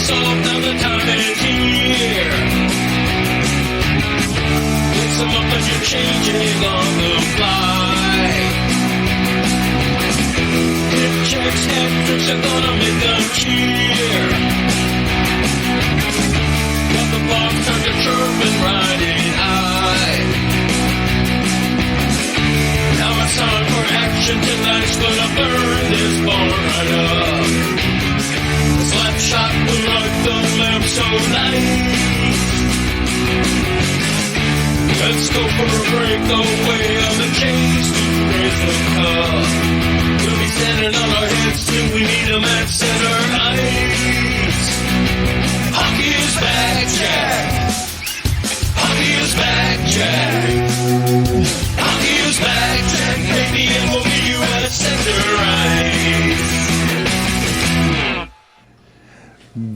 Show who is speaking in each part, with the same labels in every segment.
Speaker 1: solved, now the time is here. Mix them up as you're changing on the fly. Hip checks, hat tricks are gonna make them cheer. Got the box turned to chirping riding high. Now it's time for action, tonight's gonna burn this bar right up. The slap shot will light the lamp so nice. Let's go for a breakaway on the chase to raise the cup. We'll be standing on our heads till we need them at center ice. Hockey is back, Jack. Hockey is back, Jack. Hockey is back, Jack. Maybe and we'll meet you at center ice.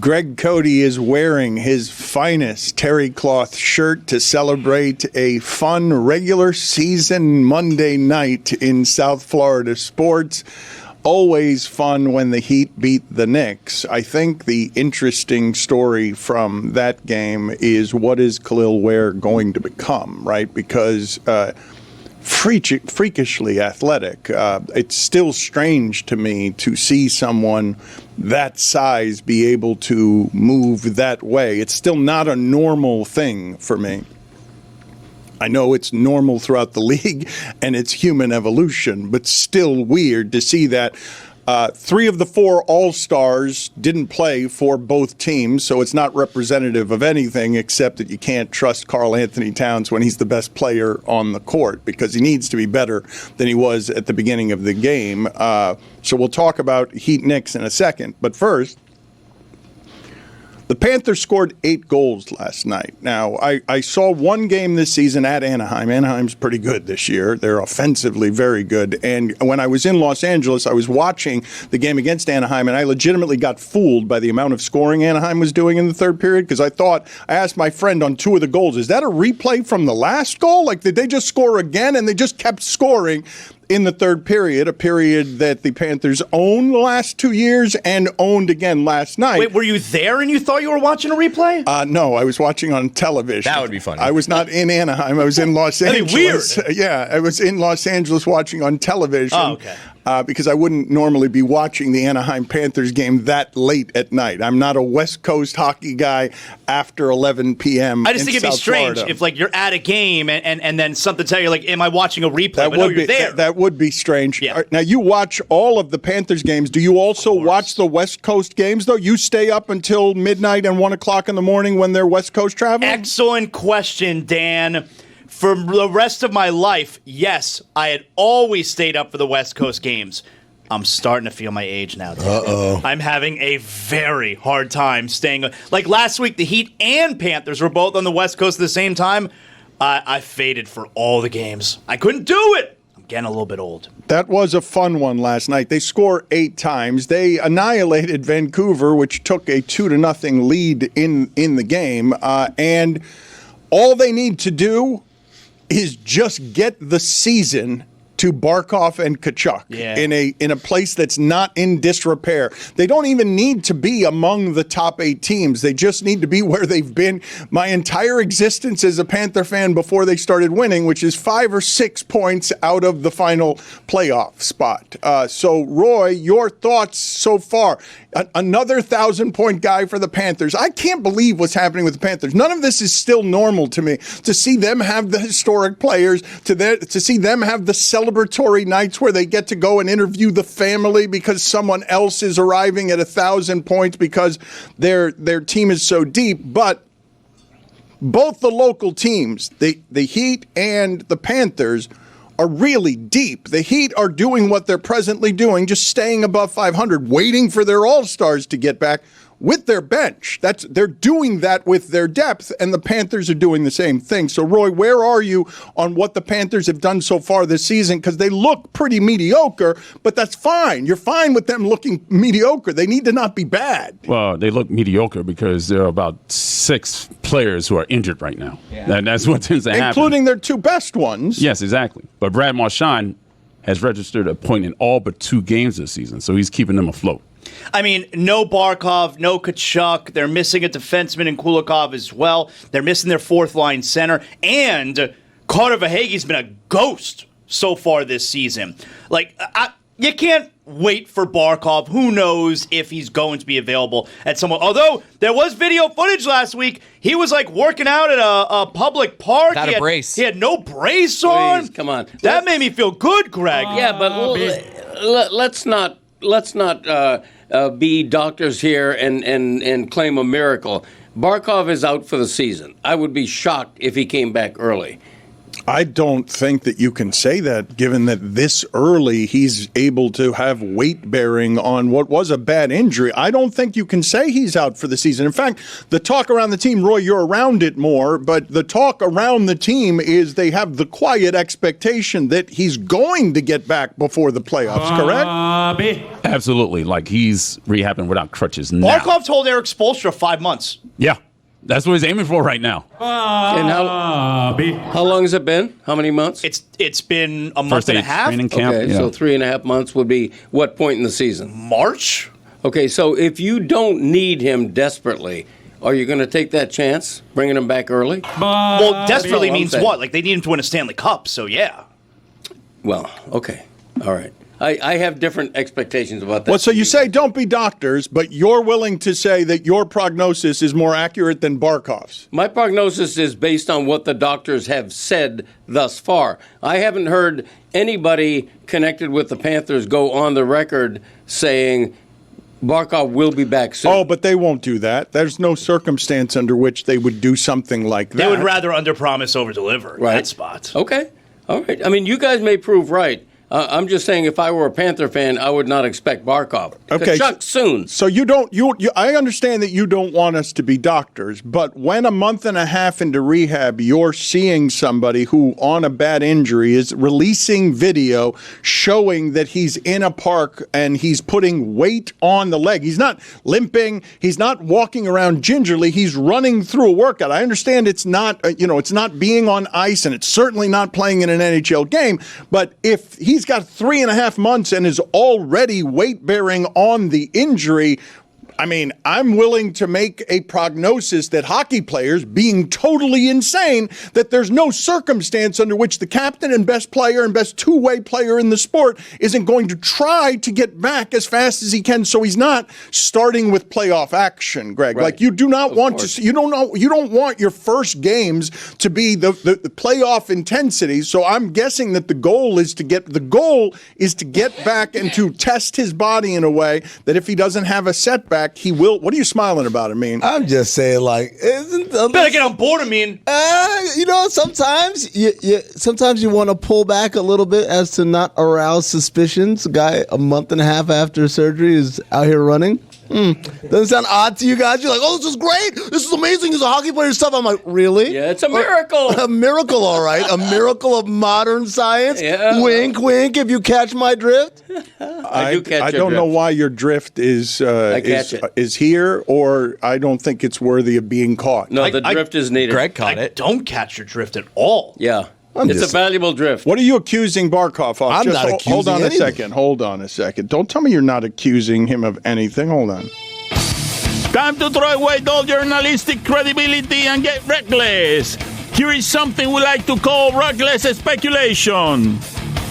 Speaker 2: Greg Cody is wearing his finest terry cloth shirt to celebrate a fun regular season Monday night in South Florida sports. Always fun when the Heat beat the Knicks. I think the interesting story from that game is what is Khalil Ware going to become, right? Because freakishly athletic. It's still strange to me to see someone that size be able to move that way. It's still not a normal thing for me. I know it's normal throughout the league and it's human evolution, but still weird to see that. 3 of the 4 All-Stars didn't play for both teams, so it's not representative of anything except that you can't trust Karl Anthony Towns when he's the best player on the court because he needs to be better than he was at the beginning of the game. So we'll talk about Heat Knicks in a second. But first, the Panthers scored 8 goals last night. Now, I saw one game this season at Anaheim. Anaheim's pretty good this year. They're offensively very good. And when I was in Los Angeles, I was watching the game against Anaheim, and I legitimately got fooled by the amount of scoring Anaheim was doing in the third period because I asked my friend on 2 of the goals, is that a replay from the last goal? Like, did they just score again? And they just kept scoring in the third period, a period that the Panthers owned the last 2 years and owned again last night.
Speaker 3: Wait, were you there and you thought you were watching a replay?
Speaker 2: No, I was watching on television.
Speaker 4: That would be funny.
Speaker 2: I was not in Anaheim. I was in Los Angeles.
Speaker 3: That'd be weird.
Speaker 2: Yeah, I was in Los Angeles watching on television.
Speaker 3: Oh, okay.
Speaker 2: Because I wouldn't normally be watching the Anaheim Panthers game that late at night. I'm not a West Coast hockey guy after 11 p.m.
Speaker 3: I just think it'd be strange
Speaker 2: Florida.
Speaker 3: if, like, you're at a game and then something tell you, like, am I watching a replay?
Speaker 2: That
Speaker 3: but
Speaker 2: would
Speaker 3: no, you're there.
Speaker 2: That would be strange.
Speaker 3: Yeah.
Speaker 2: Now, you watch all of the Panthers games. Do you also watch the West Coast games, though? You stay up until midnight and 1 o'clock in the morning when they're West Coast traveling?
Speaker 3: Excellent question, Dan. For the rest of my life, yes, I had always stayed up for the West Coast games. I'm starting to feel my age now, Dan.
Speaker 4: Uh-oh.
Speaker 3: I'm having a very hard time staying. Like last week, the Heat and Panthers were both on the West Coast at the same time. I faded for all the games. I couldn't do it. I'm getting a little bit old.
Speaker 2: That was a fun one last night. They scored 8 times. They annihilated Vancouver, which took a 2-0 lead in the game. And all they need to do is just get the season to Barkov and Kachuk in a place that's not in disrepair. They don't even need to be among the top 8 teams. They just need to be where they've been my entire existence as a Panther fan before they started winning, which is 5 or 6 points out of the final playoff spot. So, Roy, your thoughts so far? Another 1,000-point guy for the Panthers. I can't believe what's happening with the Panthers. None of this is still normal to me. To see them have the historic players, to see them have the celebratory nights where they get to go and interview the family because someone else is arriving at 1,000 points because their team is so deep. But both the local teams, the Heat and the Panthers, are really deep. The Heat are doing what they're presently doing, just staying above 500, waiting for their all-stars to get back with their bench. They're doing that with their depth, and the Panthers are doing the same thing. So, Roy, where are you on what the Panthers have done so far this season? Because they look pretty mediocre, but that's fine. You're fine with them looking mediocre. They need to not be bad.
Speaker 5: Well, they look mediocre because there are about 6 players who are injured right now. Yeah. That's what tends to happen.
Speaker 2: Including their 2 best ones.
Speaker 5: Yes, exactly. But Brad Marchand has registered a point in all but 2 games this season, so he's keeping them afloat.
Speaker 3: I mean, no Barkov, no Kachuk. They're missing a defenseman in Kulikov as well. They're missing their fourth-line center. And Carter Verhaeghe's been a ghost so far this season. Like, you can't wait for Barkov. Who knows if he's going to be available at some point. Although, there was video footage last week. He was, like, working out at a public park.
Speaker 4: Without a brace.
Speaker 3: He had no brace on.
Speaker 6: Please, come on.
Speaker 3: That made me feel good, Greg.
Speaker 6: Yeah, but let's not be doctors here and claim a miracle. Barkov is out for the season. I would be shocked if he came back early.
Speaker 2: I don't think that you can say that, given that this early he's able to have weight bearing on what was a bad injury. I don't think you can say he's out for the season. In fact, the talk around the team, Roy, you're around it more, but the talk around the team is they have the quiet expectation that he's going to get back before the playoffs, correct?
Speaker 5: Absolutely. Like, he's rehabbing without crutches now.
Speaker 3: Barkov told Eric Spoelstra 5 months.
Speaker 5: Yeah. That's what he's aiming for right now.
Speaker 6: And how long has it been? How many months?
Speaker 3: It's been a month
Speaker 5: First
Speaker 3: and a
Speaker 5: aid
Speaker 3: half.
Speaker 5: training camp.
Speaker 6: Okay,
Speaker 5: yeah.
Speaker 6: so 3.5 months would be what point in the season?
Speaker 3: March?
Speaker 6: Okay, so if you don't need him desperately, are you going to take that chance, bringing him back early?
Speaker 3: Well, desperately
Speaker 6: That's all I'm
Speaker 3: means
Speaker 6: saying.
Speaker 3: what? Like, they need him to win a Stanley Cup, so yeah.
Speaker 6: Well, okay, all right. I have different expectations about that.
Speaker 2: Well, so you say don't be doctors, but you're willing to say that your prognosis is more accurate than Barkov's.
Speaker 6: My prognosis is based on what the doctors have said thus far. I haven't heard anybody connected with the Panthers go on the record saying Barkov will be back soon.
Speaker 2: Oh, but they won't do that. There's no circumstance under which they would do something like that.
Speaker 3: They would rather underpromise, overdeliver in that spot.
Speaker 6: Okay, all right. I mean, you guys may prove right. I'm just saying, if I were a Panther fan, I would not expect Barkov.
Speaker 2: Okay,
Speaker 6: Kachuk soon.
Speaker 2: So you don't. I understand that you don't want us to be doctors, but when a month and a half into rehab, you're seeing somebody who, on a bad injury, is releasing video showing that he's in a park and he's putting weight on the leg. He's not limping. He's not walking around gingerly. He's running through a workout. I understand it's not. It's not being on ice, and it's certainly not playing in an NHL game. But if he's got 3.5 months and is already weight bearing on the injury, I mean, I'm willing to make a prognosis that hockey players, being totally insane, that there's no circumstance under which the captain and best player and best two-way player in the sport isn't going to try to get back as fast as he can, so he's not starting with playoff action, Greg.
Speaker 6: Right.
Speaker 2: Like, you do not want to. You don't want your first games to be the playoff intensity. So I'm guessing that the goal is to get back and to test his body in a way that if he doesn't have a setback, he will. What are you smiling about, Amin?
Speaker 7: I'm just saying, like,
Speaker 3: Better get on board, Amin.
Speaker 7: Sometimes you want to pull back a little bit as to not arouse suspicions. A guy a month and a half after surgery is out here running. Doesn't sound odd to you guys? You're like, oh, this is great. This is amazing. He's a hockey player and stuff. I'm like, really?
Speaker 6: Yeah, it's a miracle.
Speaker 7: A miracle, all right. A miracle of modern science.
Speaker 6: Yeah.
Speaker 7: Wink, wink, if you catch my drift.
Speaker 6: I do catch
Speaker 2: I
Speaker 6: your
Speaker 2: don't know
Speaker 6: drift.
Speaker 2: why your drift is
Speaker 6: catch it.
Speaker 2: is here, or I don't think it's worthy of being caught.
Speaker 6: No, the drift is needed.
Speaker 4: Greg caught
Speaker 3: I
Speaker 4: it.
Speaker 3: don't catch your drift at all.
Speaker 6: Yeah. It's a valuable drift.
Speaker 2: What are you accusing Barkov of?
Speaker 7: I'm not accusing
Speaker 2: Hold on
Speaker 7: anything.
Speaker 2: Hold on a second. Don't tell me you're not accusing him of anything. Hold on.
Speaker 5: Time to throw away all journalistic credibility and get reckless. Here is something we like to call reckless speculation.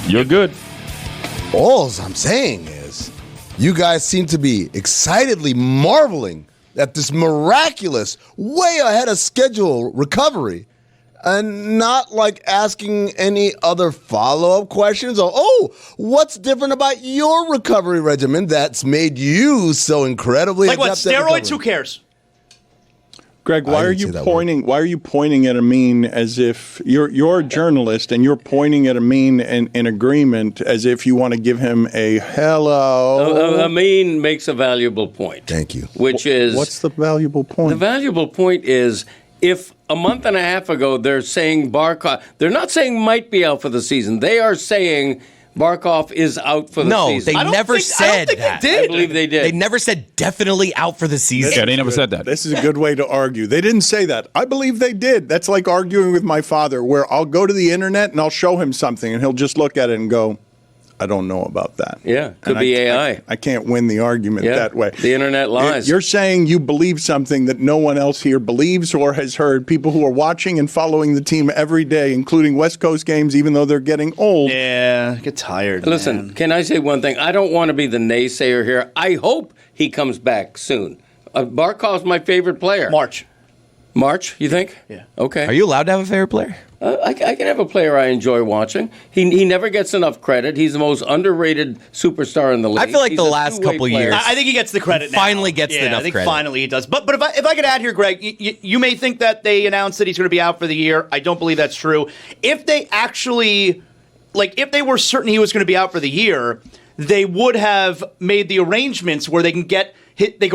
Speaker 5: You're good.
Speaker 7: All I'm saying is, you guys seem to be excitedly marveling at this miraculous, way ahead of schedule recovery, and not like asking any other follow-up questions or, what's different about your recovery regimen that's made you so incredibly
Speaker 3: Like what?
Speaker 7: adept at
Speaker 3: Steroids?
Speaker 7: recovery?
Speaker 3: Who cares?
Speaker 2: Greg, why are
Speaker 7: didn't
Speaker 2: you
Speaker 7: say that
Speaker 2: pointing? Why are you pointing at Amin as if you're a journalist and you're pointing at Amin in agreement as if you want to give him a hello?
Speaker 6: Amin makes a valuable point.
Speaker 7: Thank you.
Speaker 6: Which is
Speaker 2: What's the valuable point?
Speaker 6: the valuable point is if a month and a half ago they're saying Barkov, they're not saying might be out for the season. They are saying Barkov is out for the
Speaker 4: No,
Speaker 6: season.
Speaker 4: they never said that.
Speaker 6: I believe they did.
Speaker 4: They never said definitely out for the season.
Speaker 5: Yeah, they never said that.
Speaker 2: This is a good way to argue. They didn't say that. I believe they did. That's like arguing with my father, where I'll go to the internet and I'll show him something and he'll just look at it and go, I don't know about that.
Speaker 6: Yeah, could
Speaker 2: And
Speaker 6: be AI.
Speaker 2: I can't win the argument that way.
Speaker 6: The internet lies.
Speaker 2: You're saying you believe something that no one else here believes or has heard. People who are watching and following the team every day, including West Coast games, even though they're getting old.
Speaker 3: Yeah, I get tired.
Speaker 6: Listen,
Speaker 3: man.
Speaker 6: can I say one thing? I don't want to be the naysayer here. I hope he comes back soon. Barkov's my favorite player. March, you think?
Speaker 3: Yeah.
Speaker 6: Okay.
Speaker 4: Are you allowed to have a favorite player?
Speaker 6: I can have a player I enjoy watching. He never gets enough credit. He's the most underrated superstar in the league.
Speaker 4: I feel like
Speaker 6: He's
Speaker 4: the
Speaker 6: a
Speaker 4: last
Speaker 6: two-way
Speaker 4: couple
Speaker 6: player.
Speaker 4: years.
Speaker 3: I think he gets the credit now.
Speaker 4: Finally gets
Speaker 3: yeah,
Speaker 4: enough
Speaker 3: I think
Speaker 4: credit.
Speaker 3: finally he does. But if I could add here, Greg, you may think that they announced that he's going to be out for the year. I don't believe that's true. If they actually, if they were certain he was going to be out for the year, they would have made the arrangements where they can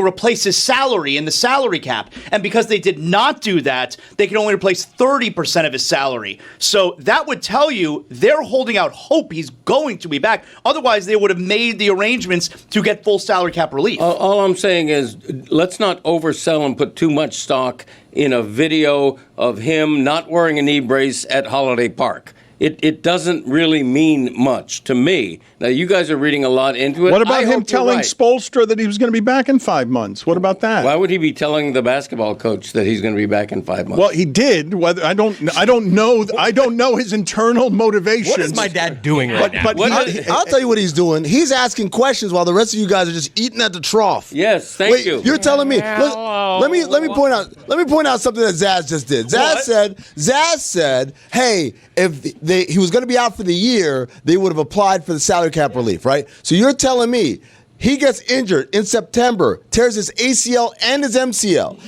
Speaker 3: replace his salary in the salary cap. And because they did not do that, they can only replace 30% of his salary. So that would tell you they're holding out hope he's going to be back. Otherwise, they would have made the arrangements to get full salary cap relief.
Speaker 6: All I'm saying is let's not oversell and put too much stock in a video of him not wearing a knee brace at Holiday Park. It doesn't really mean much to me. Now, you guys are reading a lot into it.
Speaker 2: What about
Speaker 6: I
Speaker 2: him
Speaker 6: hope you're
Speaker 2: telling
Speaker 6: right.
Speaker 2: Spolstra that he was going to be back in 5 months? What about that?
Speaker 6: Why would he be telling the basketball coach that he's going to be back in 5 months?
Speaker 2: Well, he did. Whether I don't know his internal motivations.
Speaker 4: What is my dad doing right now?
Speaker 2: But
Speaker 7: I'll tell you what he's doing. He's asking questions while the rest of you guys are just eating at the trough.
Speaker 6: Yes, thank you.
Speaker 7: You're telling me. Let me point out something that Zaz just did. Zaz said, "Hey, if he was going to be out for the year, they would have applied for the salary cap relief, right?" So you're telling me he gets injured in September, tears his ACL and his MCL.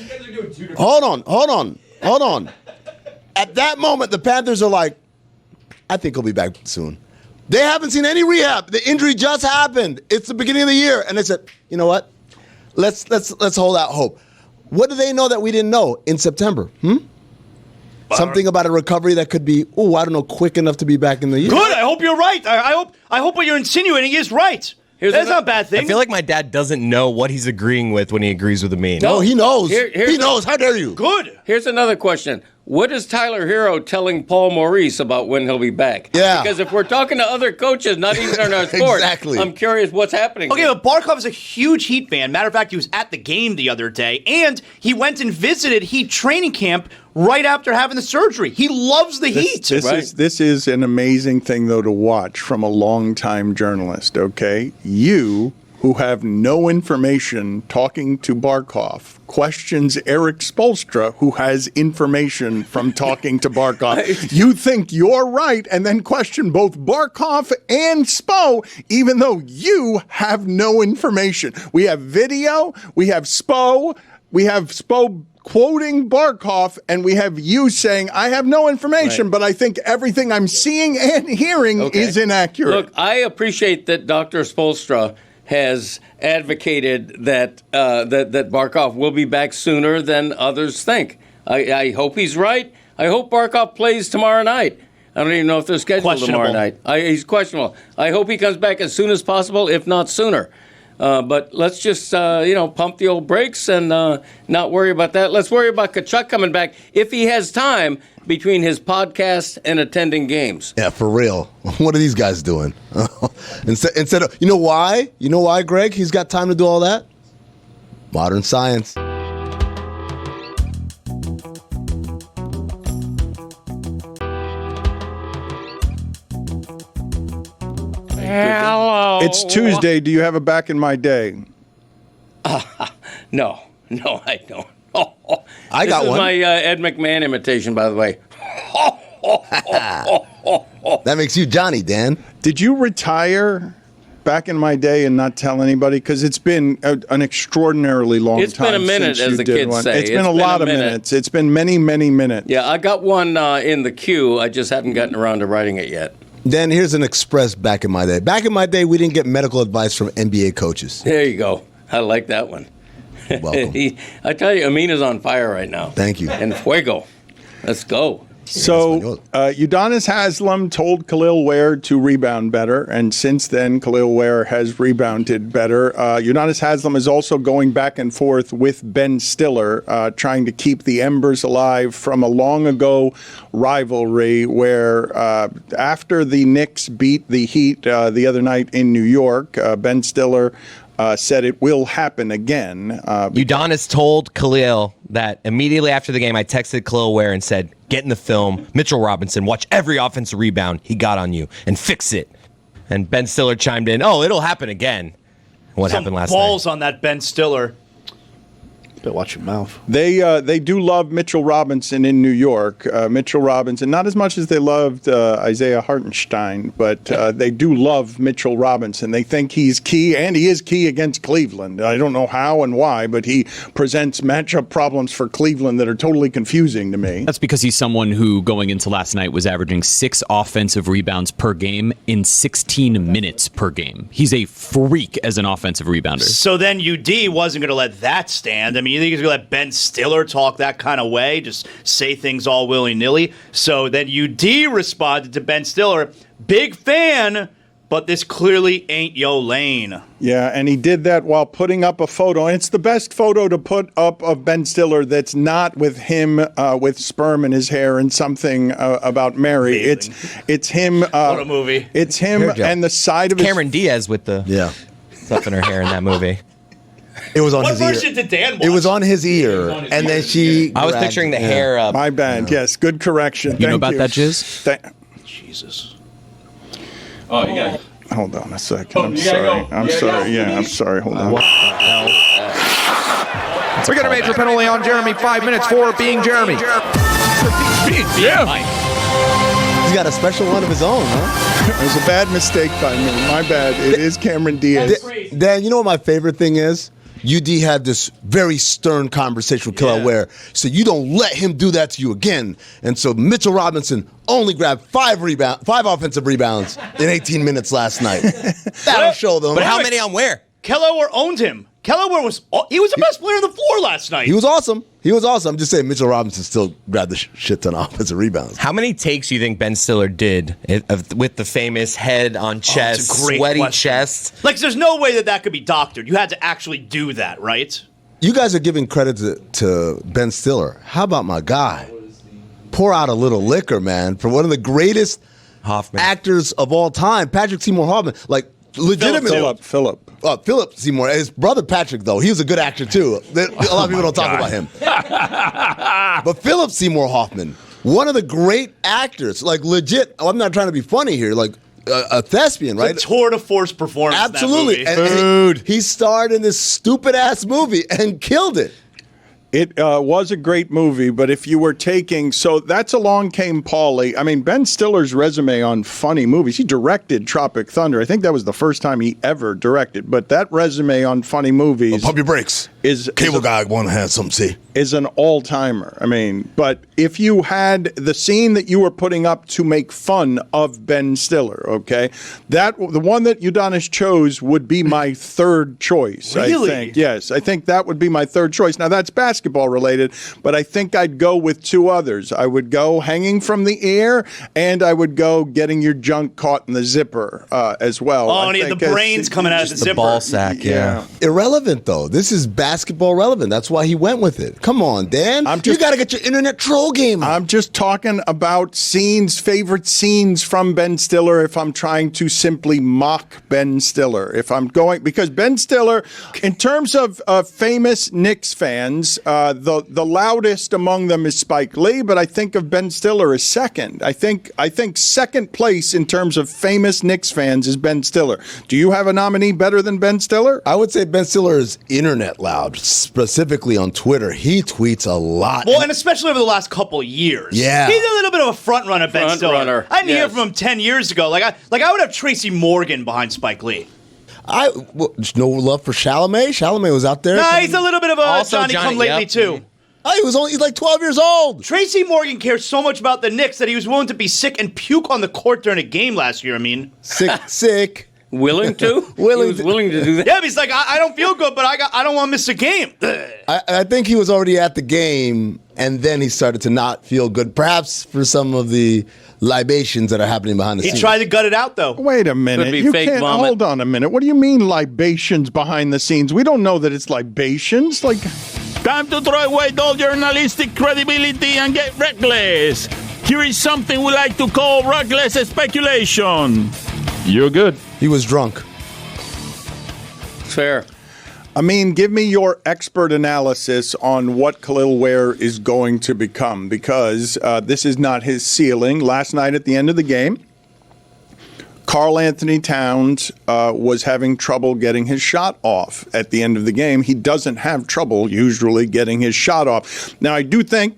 Speaker 7: Hold on. At that moment, the Panthers are like, I think he'll be back soon. They haven't seen any rehab. The injury just happened. It's the beginning of the year. And they said, you know what? Let's hold out hope. What do they know that we didn't know in September? Something about a recovery that could be, quick enough to be back in the year.
Speaker 3: Good. I hope you're right. I hope what you're insinuating is right. That's not a bad thing.
Speaker 4: I feel like my dad doesn't know what he's agreeing with when he agrees with me.
Speaker 7: No, he knows. He knows. How dare you?
Speaker 3: Good.
Speaker 6: Here's another question. What is Tyler Hero telling Paul Maurice about when he'll be back?
Speaker 7: Yeah.
Speaker 6: Because if we're talking to other coaches, not even in our sport,
Speaker 7: Exactly.
Speaker 6: I'm curious what's happening.
Speaker 3: Okay,
Speaker 6: here.
Speaker 3: but Barkov is a huge Heat fan. Matter of fact, he was at the game the other day, and he went and visited Heat training camp right after having the surgery. He loves the Heat.
Speaker 2: This is an amazing thing, though, to watch from a longtime journalist, okay? You, who have no information talking to Barkov, questions Eric Spoelstra, who has information from talking to Barkov. You think you're right and then question both Barkov and Spo, even though you have no information. We have video, we have Spo quoting Barkov, and we have you saying, I have no information, but I think everything I'm seeing and hearing is inaccurate.
Speaker 6: Look, I appreciate that Dr. Spoelstra has advocated that that Barkov will be back sooner than others think. I hope he's right. I hope Barkov plays tomorrow night. I don't even know if they're scheduled tomorrow night. He's questionable. I hope he comes back as soon as possible, if not sooner. But let's just, pump the old brakes and not worry about that. Let's worry about Tkachuk coming back if he has time between his podcast and attending games.
Speaker 7: Yeah, for real. What are these guys doing? Instead of, you know why? You know why, Greg? He's got time to do all that? Modern science.
Speaker 6: Hello.
Speaker 2: It's Tuesday. Do you have a back in my day?
Speaker 6: No, I don't.
Speaker 7: I got
Speaker 6: this is
Speaker 7: one.
Speaker 6: my Ed McMahon imitation, by the way.
Speaker 7: That makes you Johnny, Dan.
Speaker 2: Did you retire back in my day and not tell anybody? Because it's been an extraordinarily long time.
Speaker 6: It's been a minute,
Speaker 2: since
Speaker 6: as the
Speaker 2: you did
Speaker 6: kids
Speaker 2: one.
Speaker 6: say.
Speaker 2: It's been a lot of minutes. It's been many, many minutes.
Speaker 6: Yeah, I got one in the queue. I just haven't gotten around to writing it yet.
Speaker 7: Dan, here's an express back in my day. Back in my day, we didn't get medical advice from NBA coaches.
Speaker 6: There you go. I like that one.
Speaker 7: Welcome.
Speaker 6: I tell you, Amina's on fire right now.
Speaker 7: Thank you.
Speaker 6: And fuego. Let's go.
Speaker 2: So Udonis Haslem told Khalil Ware to rebound better, and since then Khalil Ware has rebounded better. Udonis Haslem is also going back and forth with Ben Stiller, trying to keep the embers alive from a long ago rivalry where after the Knicks beat the Heat the other night in New York, Ben Stiller said it will happen again.
Speaker 4: Udonis told Khalil that immediately after the game, I texted Khalil Ware and said, get in the film, Mitchell Robinson, watch every offensive rebound he got on you, and fix it. And Ben Stiller chimed in, oh, it'll happen again. What happened last night?
Speaker 3: Balls on that Ben Stiller. Better watch your mouth.
Speaker 2: They do love Mitchell Robinson in New York. Mitchell Robinson, not as much as they loved Isaiah Hartenstein, but they do love Mitchell Robinson. They think he's key, and he is key against Cleveland. I don't know how and why, but he presents matchup problems for Cleveland that are totally confusing to me.
Speaker 8: That's because he's someone who, going into last night, was averaging 6 offensive rebounds per game in 16 minutes per game. He's a freak as an offensive rebounder.
Speaker 3: So then UD wasn't going to let that stand. I mean, you think he's going to let Ben Stiller talk that kind of way, just say things all willy-nilly? So then UD responded to Ben Stiller, big fan, but this clearly ain't yo lane.
Speaker 2: Yeah, and he did that while putting up a photo. And it's the best photo to put up of Ben Stiller that's not with him with sperm in his hair and something about Mary.
Speaker 3: Amazing.
Speaker 2: It's him.
Speaker 3: What a movie.
Speaker 2: It's him and the side of
Speaker 4: Cameron Diaz with the stuff in her hair in that movie.
Speaker 7: It was on
Speaker 3: What
Speaker 7: his ear.
Speaker 3: version did Dan watch?
Speaker 7: It was on his ear, and then she.
Speaker 4: I was picturing the hair up.
Speaker 2: My bad. Yes, good correction.
Speaker 8: You know about that, Jizz?
Speaker 3: Jesus.
Speaker 5: Oh, you got it.
Speaker 2: Hold on a second.
Speaker 5: Oh,
Speaker 2: I'm
Speaker 5: you gotta
Speaker 2: sorry.
Speaker 5: go.
Speaker 2: I'm
Speaker 5: You gotta
Speaker 2: sorry.
Speaker 5: go.
Speaker 2: Yeah, I'm sorry. Hold on.
Speaker 9: We got a major penalty on Jeremy. 5 minutes for being Jeremy.
Speaker 5: Yeah.
Speaker 7: He's got a special one of his own, huh?
Speaker 2: It was a bad mistake by me. My bad. It is Cameron Diaz.
Speaker 7: Dan, you know what my favorite thing is? UD had this very stern conversation with Khalil Ware. So you don't let him do that to you again. And so Mitchell Robinson only grabbed 5 offensive rebounds in 18 minutes last night. That'll show them.
Speaker 4: But how many on Ware?
Speaker 3: Keller owned him. Keller was the best player on the floor last night.
Speaker 7: He was awesome. I'm just saying Mitchell Robinson still grabbed the shit ton of offensive rebounds.
Speaker 4: How many takes do you think Ben Stiller did with the famous head on chest,
Speaker 3: it's a great
Speaker 4: sweaty
Speaker 3: question.
Speaker 4: chest?
Speaker 3: Like, there's no way that could be doctored. You had to actually do that, right?
Speaker 7: You guys are giving credit to Ben Stiller. How about my guy? Pour out a little liquor, man, for one of the greatest
Speaker 4: Hoffman.
Speaker 7: actors of all time, Patrick Seymour Hoffman. Like, legitimately. Philip Seymour. His brother Patrick, though, he was a good actor, too. A lot of people don't talk about him. But Philip Seymour Hoffman, one of the great actors, like legit, I'm not trying to be funny here, like a thespian, right?
Speaker 3: It's a tour de force performance.
Speaker 7: Absolutely.
Speaker 3: In that movie.
Speaker 7: And he starred in this stupid-ass movie and killed it.
Speaker 2: It was a great movie, but if you were taking... So that's Along Came Polly. I mean, Ben Stiller's resume on funny movies, he directed Tropic Thunder. I think that was the first time he ever directed. But that resume on funny movies...
Speaker 7: Pump your brakes. Cable guy want to have something to say.
Speaker 2: Is an all-timer. I mean, but if you had the scene that you were putting up to make fun of Ben Stiller, okay, the one that Udonis chose would be my third choice,
Speaker 3: Really?
Speaker 2: I think. Yes, I think that would be my third choice. Now, that's basketball related, but I think I'd go with 2 others. I would go Hanging from the Air, and I would go Getting Your Junk Caught in the Zipper as well.
Speaker 3: Oh, and he had the brains coming out of the zipper.
Speaker 4: Ball sack, yeah.
Speaker 7: Irrelevant, though. This is basketball relevant. That's why he went with it. Come on, Dan. You got to get your internet troll game on.
Speaker 2: I'm just talking about favorite scenes from Ben Stiller if I'm trying to simply mock Ben Stiller. If I'm going, because Ben Stiller, in terms of famous Knicks fans, the loudest among them is Spike Lee, but I think of Ben Stiller as second. I think second place in terms of famous Knicks fans is Ben Stiller. Do you have a nominee better than Ben Stiller?
Speaker 7: I would say Ben Stiller is internet loud, specifically on Twitter. He tweets a lot.
Speaker 3: Well, and especially over the last couple of years.
Speaker 7: Yeah.
Speaker 3: He's a little bit of a front runner, Ben
Speaker 6: Front
Speaker 3: Stiller.
Speaker 6: runner,
Speaker 3: I didn't hear
Speaker 6: yes.
Speaker 3: from him 10 years ago. Like I would have Tracy Morgan behind Spike Lee.
Speaker 7: There's no love for Chalamet. Chalamet was out there.
Speaker 3: Nah, he's a little bit of a
Speaker 4: Also
Speaker 3: Johnny
Speaker 4: Johnny,
Speaker 3: come lately
Speaker 4: yep.
Speaker 3: too.
Speaker 7: He's like 12 years old.
Speaker 3: Tracy Morgan cares so much about the Knicks that he was willing to be sick and puke on the court during a game last year. I mean,
Speaker 7: Sick.
Speaker 6: Willing to? He was willing to do that.
Speaker 3: Yeah, but he's like, I don't feel good, but I don't want to miss a game.
Speaker 7: I think he was already at the game, and then he started to not feel good, perhaps for some of the libations that are happening behind the
Speaker 3: He
Speaker 7: scenes.
Speaker 3: tried to gut it out, though.
Speaker 2: Wait a minute.
Speaker 6: Could be
Speaker 2: You
Speaker 6: fake
Speaker 2: can't
Speaker 6: vomit.
Speaker 2: hold on a minute. What do you mean libations behind the scenes? We don't know that it's libations. Like,
Speaker 5: Time to throw away all journalistic credibility and get reckless. Here is something we like to call reckless speculation. You're good.
Speaker 7: He was drunk.
Speaker 6: Fair.
Speaker 2: I mean, give me your expert analysis on what Khalil Ware is going to become, because this is not his ceiling. Last night at the end of the game, Karl Anthony Towns was having trouble getting his shot off at the end of the game. He doesn't have trouble usually getting his shot off. Now, I do think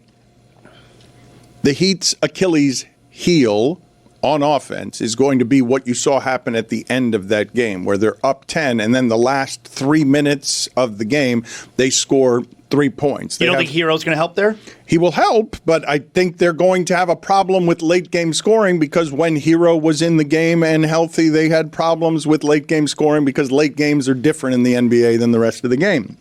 Speaker 2: the Heat's Achilles heel on offense is going to be what you saw happen at the end of that game, where they're up 10, and then the last 3 minutes of the game, they score 3 points.
Speaker 3: You don't think Hero's going to help there?
Speaker 2: He will help, but I think they're going to have a problem with late game scoring, because when Hero was in the game and healthy, they had problems with late game scoring, because late games are different in the NBA than the rest of the game.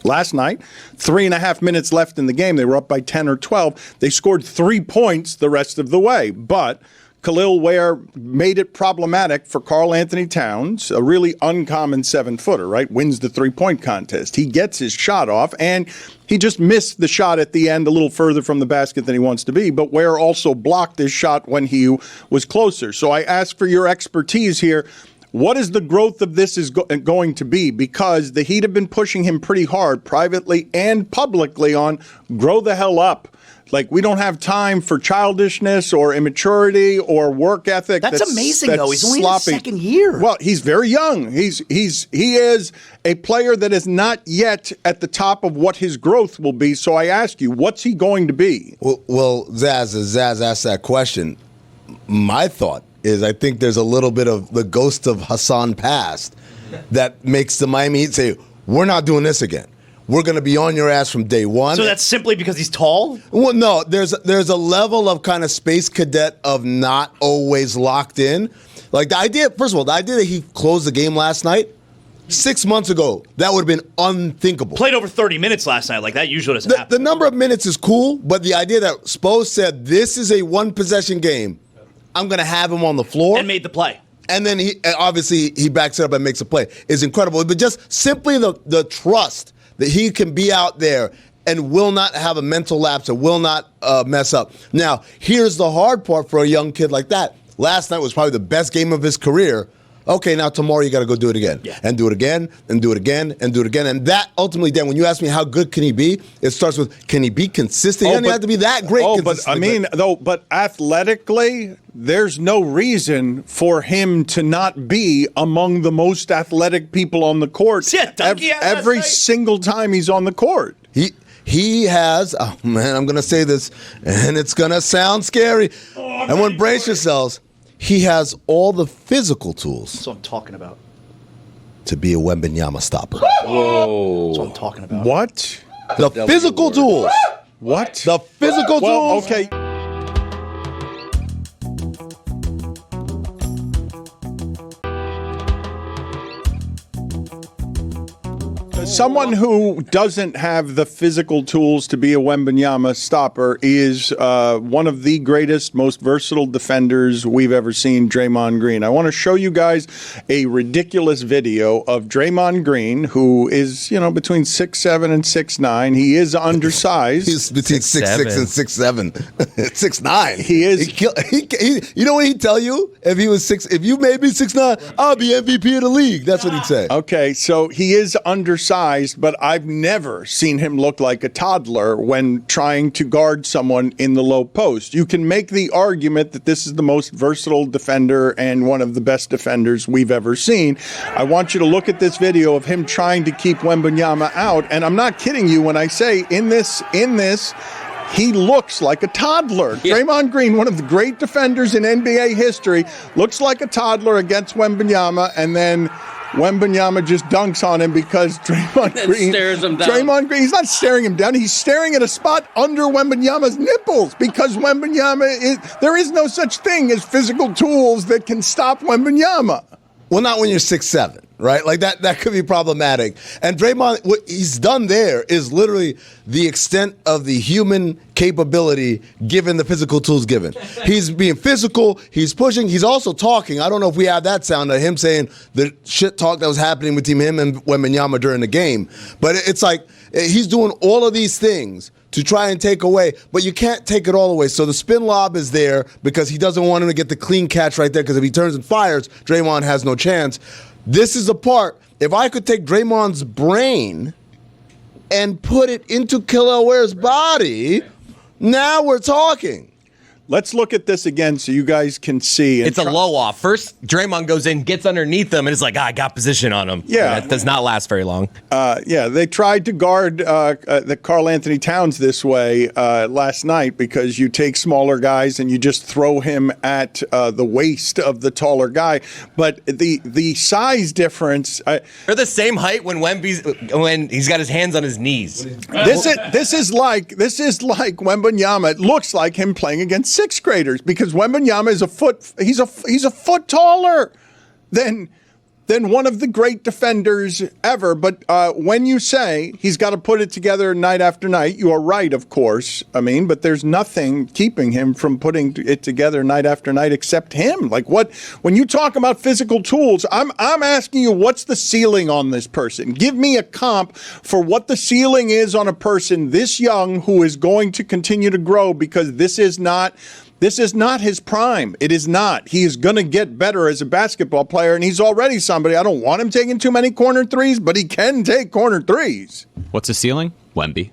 Speaker 2: Last night, 3.5 minutes left in the game. They were up by 10 or 12. They scored 3 points the rest of the way. But Khalil Ware made it problematic for Karl Anthony Towns, a really uncommon 7-footer, right? Wins the three-point contest. He gets his shot off, and he just missed the shot at the end a little further from the basket than he wants to be. But Ware also blocked his shot when he was closer. So I ask for your expertise here. What is the growth of this is going to be? Because the Heat have been pushing him pretty hard, privately and publicly, on grow the hell up. Like, we don't have time for childishness or immaturity or work ethic.
Speaker 3: That's amazing, though. He's only in his
Speaker 2: sloppy.
Speaker 3: second year.
Speaker 2: Well, he's very young. He is a player that is not yet at the top of what his growth will be. So I ask you, what's he going to be?
Speaker 7: Well, Zaz, as Zaz asked that question, my thought is I think there's a little bit of the ghost of Hassan past that makes the Miami Heat say, we're not doing this again. We're going to be on your ass from day one.
Speaker 3: So that's simply because he's tall?
Speaker 7: Well, no, there's a level of kind of space cadet of not always locked in. Like the idea, first of all, the idea that he closed the game last night, 6 months ago, that would have been unthinkable.
Speaker 3: Played over 30 minutes last night. Like, that usually doesn't happen.
Speaker 7: The number of minutes is cool, but the idea that Spo said this is a one-possession game, I'm going to have him on the floor.
Speaker 3: And made the play.
Speaker 7: And then he backs it up and makes a play is incredible. But just simply the trust that he can be out there and will not have a mental lapse and will not mess up. Now, here's the hard part for a young kid like that. Last night was probably the best game of his career. Okay, now tomorrow you got to go do it again.
Speaker 3: Yeah.
Speaker 7: And do it again, and do it again, and do it again. And that ultimately, Dan, when you ask me how good can he be, it starts with, can he be consistent? He doesn't have to be that great.
Speaker 2: But athletically, there's no reason for him to not be among the most athletic people on the court.
Speaker 3: Yeah, Duncan,
Speaker 2: every single time he's on the court.
Speaker 7: He has, oh man, I'm going to say this, and it's going to sound scary. Everyone brace yourselves. He has all the physical tools.
Speaker 3: That's what I'm talking about.
Speaker 7: To be a Wembanyama stopper.
Speaker 6: Whoa.
Speaker 3: That's what I'm talking about.
Speaker 2: What?
Speaker 7: The physical tools.
Speaker 2: What?
Speaker 7: The physical tools.
Speaker 2: Okay. Someone who doesn't have the physical tools to be a Wembanyama stopper is one of the greatest, most versatile defenders we've ever seen, Draymond Green. I want to show you guys a ridiculous video of Draymond Green, who is, between 6'7" and 6'9". He is undersized.
Speaker 7: He's between 6'6" and 6'7". 6'9".
Speaker 2: He is.
Speaker 7: You know what he'd tell you? If you made me 6'9", I'll be MVP of the league. That's what he'd say.
Speaker 2: Okay, so he is undersized, but I've never seen him look like a toddler when trying to guard someone in the low post. You can make the argument that this is the most versatile defender and one of the best defenders we've ever seen. I want you to look at this video of him trying to keep Wembanyama out, and I'm not kidding you when I say in this, he looks like a toddler. Yeah. Draymond Green, one of the great defenders in NBA history, looks like a toddler against Wembanyama, and then Wembanyama just dunks on him because Draymond Green
Speaker 6: stares him down.
Speaker 2: Draymond Green, he's not staring him down. He's staring at a spot under Wembanyama's nipples because there is no such thing as physical tools that can stop Wembanyama.
Speaker 7: Well, not when you're 6'7", right? Like that could be problematic. And Draymond, what he's done there is literally the extent of the human capability given the physical tools given. He's being physical, he's pushing, he's also talking. I don't know if we have that sound of him saying the shit talk that was happening between him and Wembanyama during the game. But it's like he's doing all of these things to try and take away, but you can't take it all away. So the spin lob is there because he doesn't want him to get the clean catch right there, because if he turns and fires, Draymond has no chance. This is the part, if I could take Draymond's brain and put it into Kelly Ware's body, now we're talking.
Speaker 2: Let's look at this again so you guys can see.
Speaker 4: It's a low off. First, Draymond goes in, gets underneath them, and is like, I got position on him.
Speaker 2: Yeah.
Speaker 4: That does not last very long.
Speaker 2: They tried to guard the Karl Anthony Towns this way last night, because you take smaller guys and you just throw him at the waist of the taller guy. But the size difference...
Speaker 4: They're the same height when he's got his hands on his knees.
Speaker 2: This is like Wembanyama. It looks like him playing against sixth graders, because Wembanyama is he's a foot taller than one of the great defenders ever. But when you say he's got to put it together night after night, you are right, of course. I mean, but there's nothing keeping him from putting it together night after night except him. Like, what? When you talk about physical tools, I'm asking you, what's the ceiling on this person? Give me a comp for what the ceiling is on a person this young who is going to continue to grow, because this is not his prime. It is not. He is going to get better as a basketball player, and he's already somebody. I don't want him taking too many corner threes, but he can take corner threes.
Speaker 8: What's the ceiling? Wemby.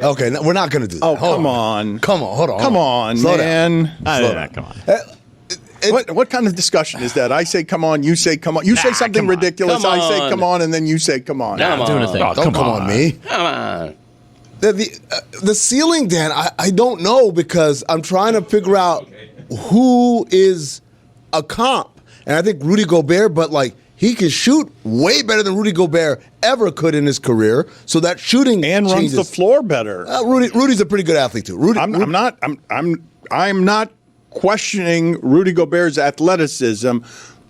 Speaker 7: Okay, no, we're not going to do that.
Speaker 2: Oh, come on.
Speaker 7: Hold on.
Speaker 2: Come on,
Speaker 7: Slow
Speaker 2: man.
Speaker 7: down.
Speaker 8: Come on.
Speaker 2: What kind of discussion is that? I say come on, you say come on. You say something ridiculous, I say come on, and then you say come on.
Speaker 6: Come on.
Speaker 8: Doing a thing.
Speaker 7: Don't come on me.
Speaker 6: Come on.
Speaker 7: The ceiling, Dan, I don't know, because I'm trying to figure out who is a comp. And I think Rudy Gobert, but like, he can shoot way better than Rudy Gobert ever could in his career. So that shooting
Speaker 2: and
Speaker 7: changes.
Speaker 2: runs the floor better.
Speaker 7: Rudy's a pretty good athlete too.
Speaker 2: I'm not questioning Rudy Gobert's athleticism.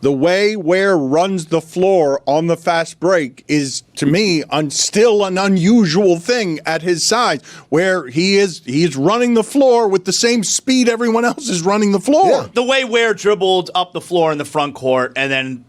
Speaker 2: The way Ware runs the floor on the fast break is, to me, still an unusual thing at his size, where he is running the floor with the same speed everyone else is running the floor.
Speaker 7: Yeah.
Speaker 3: The way Ware dribbled up the floor in the front court and then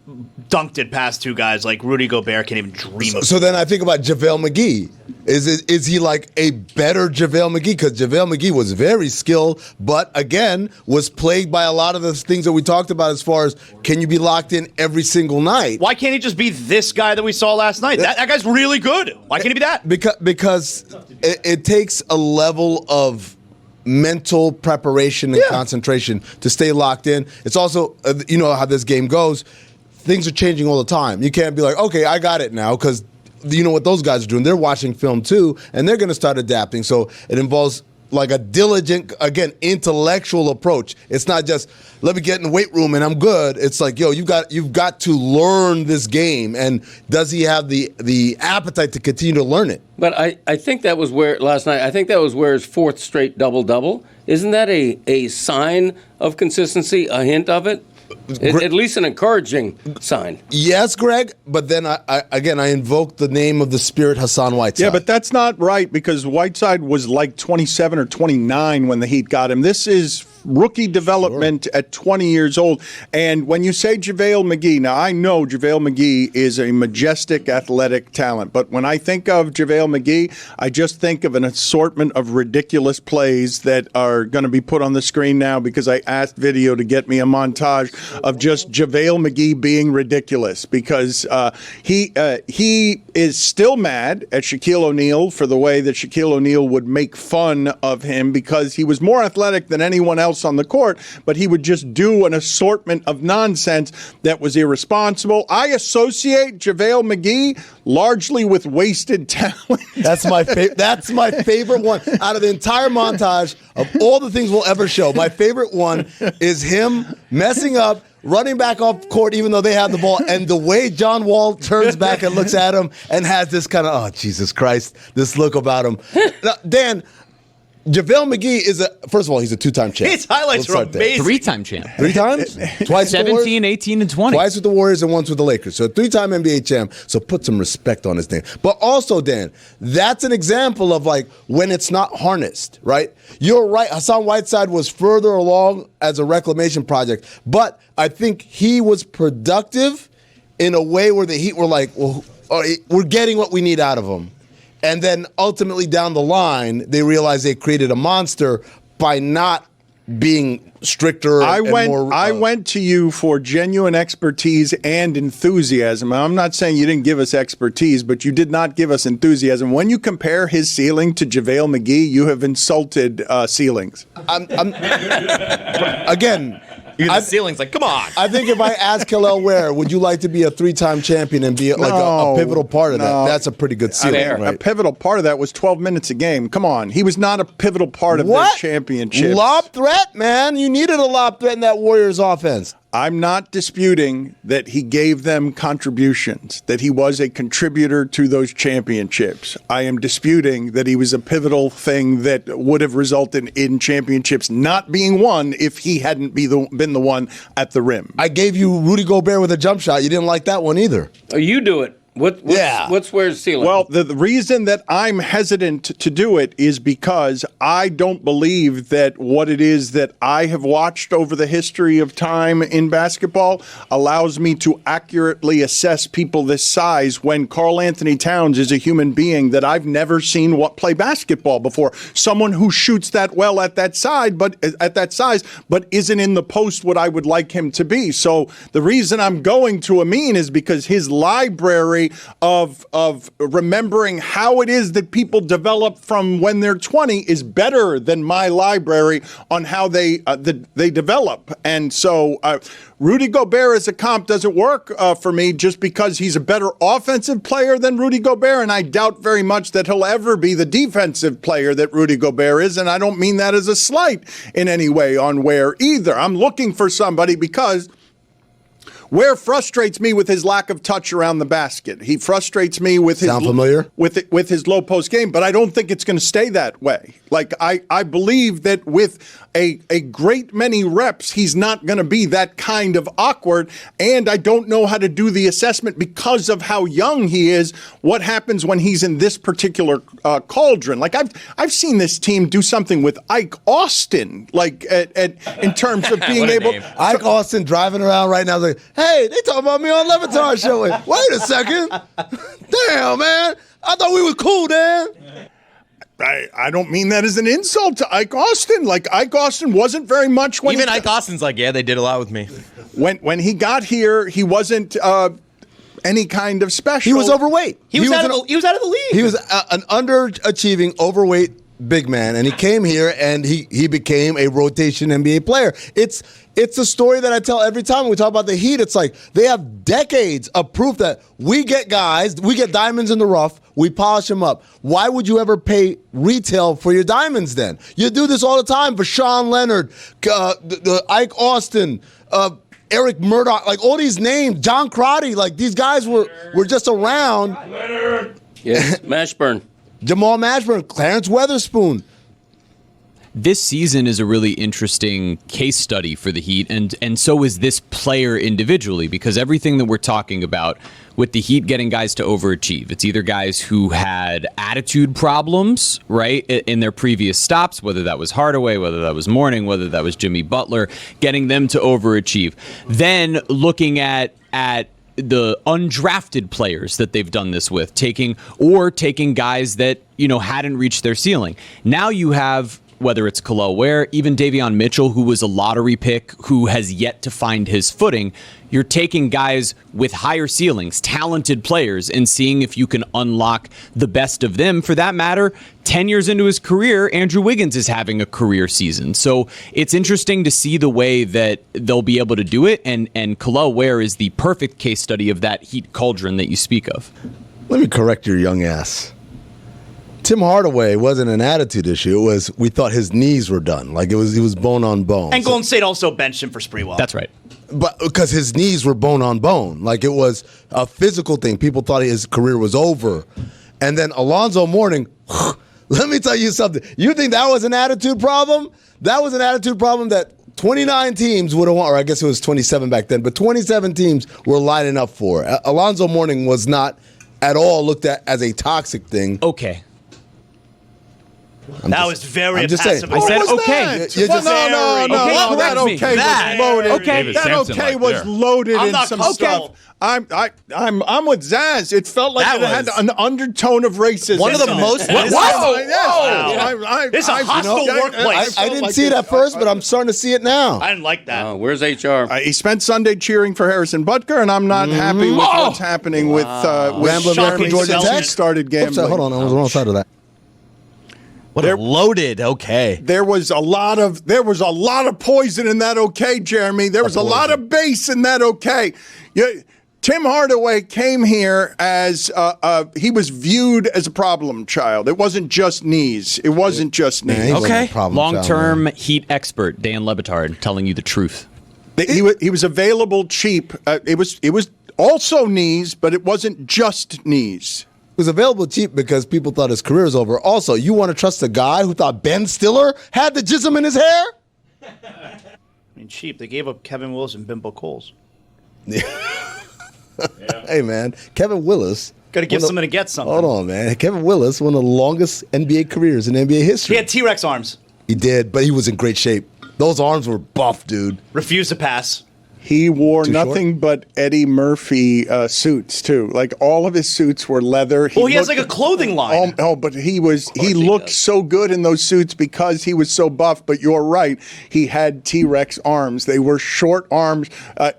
Speaker 3: dunked it past two guys like Rudy Gobert can't even dream of.
Speaker 7: So then I think about JaVale McGee. Is he like a better JaVale McGee? Because JaVale McGee was very skilled, but again, was plagued by a lot of the things that we talked about as far as, can you be locked in every single night?
Speaker 3: Why can't he just be this guy that we saw last night? That guy's really good. Why can't he be that?
Speaker 7: Because it takes a level of mental preparation and concentration to stay locked in. It's also, you know how this game goes, things are changing all the time. You can't be like, okay, I got it now, because you know what those guys are doing. They're watching film too, and they're going to start adapting. So it involves like a diligent, again, intellectual approach. It's not just, let me get in the weight room and I'm good. It's like, yo, you've got to learn this game. And does he have the appetite to continue to learn it?
Speaker 6: But I think that was where last night. I think that was Ware's fourth straight double-double. Isn't that a sign of consistency? A hint of it? At least an encouraging sign.
Speaker 7: Yes, Greg, but then I invoke the name of the spirit Hassan Whiteside.
Speaker 2: Yeah, but that's not right, because Whiteside was like 27 or 29 when the Heat got him. This is rookie development at 20 years old. And when you say JaVale McGee, now I know JaVale McGee is a majestic athletic talent, but when I think of JaVale McGee, I just think of an assortment of ridiculous plays that are going to be put on the screen now, because I asked Video to get me a montage of just JaVale McGee being ridiculous, because he is still mad at Shaquille O'Neal for the way that Shaquille O'Neal would make fun of him, because he was more athletic than anyone else on the court, but he would just do an assortment of nonsense that was irresponsible. I associate JaVale McGee largely with wasted talent.
Speaker 7: That's my favorite one out of the entire montage of all the things we'll ever show. My favorite one is him messing up, running back off court even though they have the ball, and the way John Wall turns back and looks at him and has this kind of, oh, Jesus Christ, this look about him. Now, Dan, JaVale McGee is first of all, he's a 2-time champ.
Speaker 3: His highlights are amazing.
Speaker 8: 3-time champ.
Speaker 7: 3 times? Twice with the
Speaker 8: 17,
Speaker 7: Warriors?
Speaker 8: 18, and 20.
Speaker 7: Twice with the Warriors and once with the Lakers. So a 3-time NBA champ. So put some respect on his name. But also, Dan, that's an example of like when it's not harnessed, right? You're right. Hassan Whiteside was further along as a reclamation project, but I think he was productive in a way where the Heat were like, well, we're getting what we need out of him. And then ultimately down the line, they realized they created a monster by not being stricter.
Speaker 2: I
Speaker 7: more,
Speaker 2: went to you for genuine expertise and enthusiasm. I'm not saying you didn't give us expertise, but you did not give us enthusiasm. When you compare his ceiling to JaVale McGee, you have insulted ceilings.
Speaker 7: Again.
Speaker 4: The ceiling's like, come on.
Speaker 7: I think if I ask Hillel Ware, would you like to be a 3-time champion and be a pivotal part of that? That's a pretty good ceiling. Right?
Speaker 2: A pivotal part of that was 12 minutes a game. Come on. He was not a pivotal part of the championship.
Speaker 7: Lob threat, man. You needed a lob threat in that Warriors offense.
Speaker 2: I'm not disputing that he gave them contributions, that he was a contributor to those championships. I am disputing that he was a pivotal thing that would have resulted in championships not being won if he hadn't been the one at the rim.
Speaker 7: I gave you Rudy Gobert with a jump shot. You didn't like that one either.
Speaker 6: Oh, you do it. What's Ware's ceiling?
Speaker 2: Well, the reason that I'm hesitant to do it is because I don't believe that what it is that I have watched over the history of time in basketball allows me to accurately assess people this size when Karl Anthony Towns is a human being that I've never seen play basketball before. Someone who shoots that well at that size, but isn't in the post what I would like him to be. So the reason I'm going to Amin is because his library of remembering how it is that people develop from when they're 20 is better than my library on how they develop. And so Rudy Gobert as a comp doesn't work for me just because he's a better offensive player than Rudy Gobert, and I doubt very much that he'll ever be the defensive player that Rudy Gobert is, and I don't mean that as a slight in any way on Ware either. I'm looking for somebody because Ware frustrates me with his lack of touch around the basket. He frustrates me with his with his low post game, but I don't think it's going to stay that way. Like I believe that with a great many reps, he's not going to be that kind of awkward, and I don't know how to do the assessment because of how young he is. What happens when he's in this particular cauldron? Like I've seen this team do something with Ike Austin, like in terms of being able.
Speaker 7: Ike Austin driving around right now, like, hey, they talking about me on Le Batard Show. Wait a second, damn man, I thought we were cool, Dan.
Speaker 2: I don't mean that as an insult to Ike Austin. Like, Ike Austin wasn't very much when...
Speaker 4: Even Ike Austin's like, yeah, they did a lot with me.
Speaker 2: When he got here, he wasn't any kind of special.
Speaker 7: He was overweight.
Speaker 3: He was out of the league.
Speaker 7: He was an underachieving, overweight big man, and he came here and he became a rotation NBA player. It's a story that I tell every time when we talk about the Heat. It's like they have decades of proof that we get guys, we get diamonds in the rough, we polish them up. Why would you ever pay retail for your diamonds then? You do this all the time for Sean Leonard, the Ike Austin, Eric Murdoch, like all these names, John Crotty, like these guys were just around.
Speaker 6: Yes, Mashburn.
Speaker 7: Jamal Mashburn, Clarence Weatherspoon.
Speaker 8: This season is a really interesting case study for the Heat, and so is this player individually, because everything that we're talking about with the Heat getting guys to overachieve, it's either guys who had attitude problems, right, in their previous stops, whether that was Hardaway, whether that was Mourning, whether that was Jimmy Butler, getting them to overachieve. Then looking at the undrafted players that they've done this with, taking guys that, hadn't reached their ceiling. Now you have, whether it's Khalil Ware, even Davion Mitchell, who was a lottery pick, who has yet to find his footing. You're taking guys with higher ceilings, talented players, and seeing if you can unlock the best of them. For that matter, 10 years into his career, Andrew Wiggins is having a career season. So it's interesting to see the way that they'll be able to do it, and Khalil Ware is the perfect case study of that Heat cauldron that you speak of.
Speaker 7: Let me correct your young ass. Tim Hardaway wasn't an attitude issue. It was we thought his knees were done. Like he was bone on bone.
Speaker 3: And Golden State also benched him for Sprewell.
Speaker 8: That's right.
Speaker 7: But because his knees were bone on bone. Like it was a physical thing. People thought his career was over. And then Alonzo Mourning, Let me tell you something. You think that was an attitude problem? That was an attitude problem that 29 teams would have won, or I guess it was 27 back then, but 27 teams were lining up for. Alonzo Mourning was not at all looked at as a toxic thing.
Speaker 8: Okay.
Speaker 3: That was very passive.
Speaker 8: I said
Speaker 2: What was
Speaker 8: okay.
Speaker 2: that?
Speaker 7: You're just-
Speaker 2: no.
Speaker 8: Okay,
Speaker 2: That
Speaker 8: correct me.
Speaker 2: okay
Speaker 8: That.
Speaker 2: was loaded.
Speaker 8: Okay.
Speaker 5: David
Speaker 2: That
Speaker 5: Sampson
Speaker 2: okay
Speaker 5: right
Speaker 2: was
Speaker 5: there.
Speaker 2: loaded
Speaker 3: I'm
Speaker 2: in
Speaker 3: not
Speaker 2: some
Speaker 3: comfortable.
Speaker 2: stuff. I'm with Zaz. It felt like
Speaker 4: That
Speaker 2: it had
Speaker 4: was-
Speaker 2: an undertone of racism.
Speaker 4: One of the
Speaker 2: in it.
Speaker 4: most-
Speaker 2: Yes.
Speaker 4: Wow.
Speaker 2: Yes.
Speaker 3: It's a hostile workplace.
Speaker 7: I didn't see it at first, but I'm starting to see it now.
Speaker 3: I didn't like that.
Speaker 6: Where's HR?
Speaker 2: He spent Sunday cheering for Harrison Butker, and I'm not happy with what's happening with
Speaker 7: Rambler
Speaker 2: Jeremy
Speaker 7: from Georgia
Speaker 2: Seltzer
Speaker 7: Tech
Speaker 2: started gambling.
Speaker 7: Oops, hold on, I was on the wrong side of that.
Speaker 4: What a loaded okay.
Speaker 2: There was a lot of poison in that okay, Jeremy. There was a lot of bass in that okay. Tim Hardaway came here as he was viewed as a problem child. It wasn't just knees. It wasn't just knees.
Speaker 7: Man, he wasn't
Speaker 4: Okay.
Speaker 7: a problem child,
Speaker 8: Long-term
Speaker 7: man.
Speaker 8: Heat expert Dan Le Batard telling you the truth.
Speaker 2: He was available cheap. It was also knees, but it wasn't just knees.
Speaker 7: It was available cheap because people thought his career was over. Also, you want to trust a guy who thought Ben Stiller had the jism in his hair?
Speaker 3: I mean, cheap. They gave up Kevin Willis and Bimbo Coles.
Speaker 7: Hey, man, Kevin Willis.
Speaker 3: Got to give
Speaker 7: one of-
Speaker 3: something to get something.
Speaker 7: Hold on, man. Kevin Willis, one of the longest NBA careers in NBA history.
Speaker 3: He had T-Rex arms.
Speaker 7: He did, but he was in great shape. Those arms were buff, dude.
Speaker 3: Refused to pass.
Speaker 2: He wore
Speaker 7: Too
Speaker 2: nothing but Eddie Murphy suits too. Like all of his suits were leather.
Speaker 3: Well, he has like a clothing line.
Speaker 2: But he looked
Speaker 6: does.
Speaker 2: so good in those suits because he was so buff. But you're right, he had T-Rex arms. They were short arms.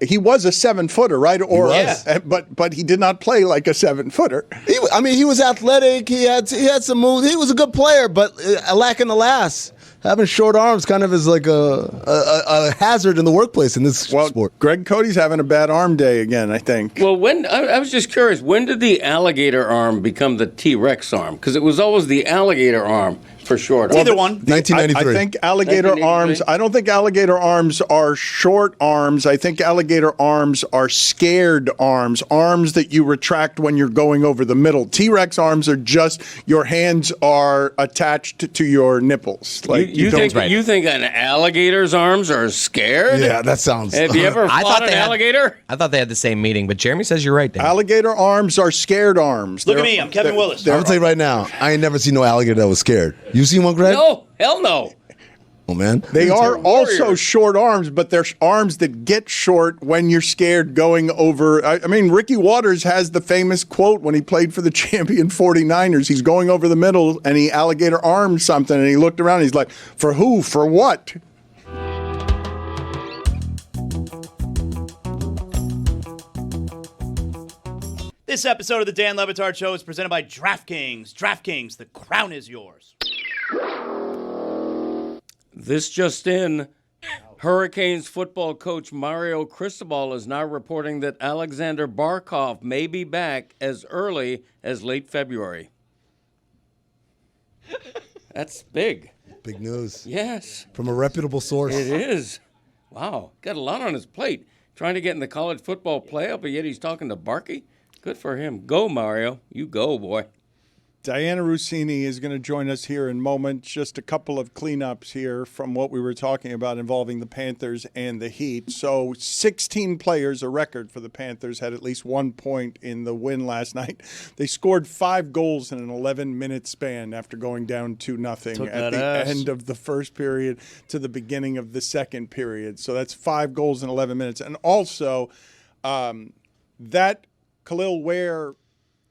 Speaker 2: He was a 7-footer, right? Or
Speaker 7: was.
Speaker 2: but he did not play like a 7-footer.
Speaker 7: He was athletic. He had some moves. He was a good player, but lacking the last. Having short arms kind of is like a hazard in the workplace in this sport.
Speaker 2: Greg Cody's having a bad arm day again, I think.
Speaker 6: Well, I was just curious, when did the alligator arm become the T-Rex arm? Because it was always the alligator arm for short.
Speaker 3: It's either one.
Speaker 7: 1993.
Speaker 2: I think alligator
Speaker 6: 1983.
Speaker 2: arms. I don't think alligator arms are short arms. I think alligator arms are scared arms. Arms that you retract when you're going over the middle. T-Rex arms are just your hands are attached to your nipples. Like
Speaker 6: You think
Speaker 8: right.
Speaker 6: you think an alligator's arms are scared?
Speaker 7: Yeah, that sounds.
Speaker 6: Have you ever
Speaker 4: I
Speaker 6: fought
Speaker 4: thought
Speaker 6: an
Speaker 4: they had-
Speaker 6: alligator?
Speaker 4: I thought they had the same meeting, but Jeremy says you're right, Dan.
Speaker 2: alligator arms are scared arms.
Speaker 3: Look at me, I'm Kevin Willis.
Speaker 7: I'm gonna tell you right now, I ain't never seen no alligator that was scared. You seen one, Greg?
Speaker 6: No, hell no.
Speaker 7: Oh man,
Speaker 2: They are also
Speaker 6: warrior.
Speaker 2: short arms, but they're arms that get short when you're scared going over. I mean, Ricky Waters has the famous quote when he played for the champion 49ers. He's going over the middle and he alligator armed something and he looked around and he's like, for who? For what?
Speaker 3: This episode of the Dan Le Batard Show is presented by DraftKings. DraftKings, the crown is yours.
Speaker 6: This just in, Hurricanes football coach Mario Cristobal is now reporting that Alexander Barkov may be back as early as late February. That's big.
Speaker 7: big news
Speaker 6: Yes,
Speaker 7: from a reputable source.
Speaker 6: it is. Wow, got a lot on his plate. Trying to get in the college football playoff, but yet he's talking to Barkey? Good for him. Go, Mario. You go, boy.
Speaker 2: Diana Rossini is going to join us here in a moment. Just a couple of cleanups here from what we were talking about involving the Panthers and the Heat. So 16 players, a record for the Panthers, had at least 1 point in the win last night. They scored 5 goals in an 11-minute span after going down 2-0 at the end of the first period to the beginning of the second period. So that's 5 goals in 11 minutes. And also, that Khalil Ware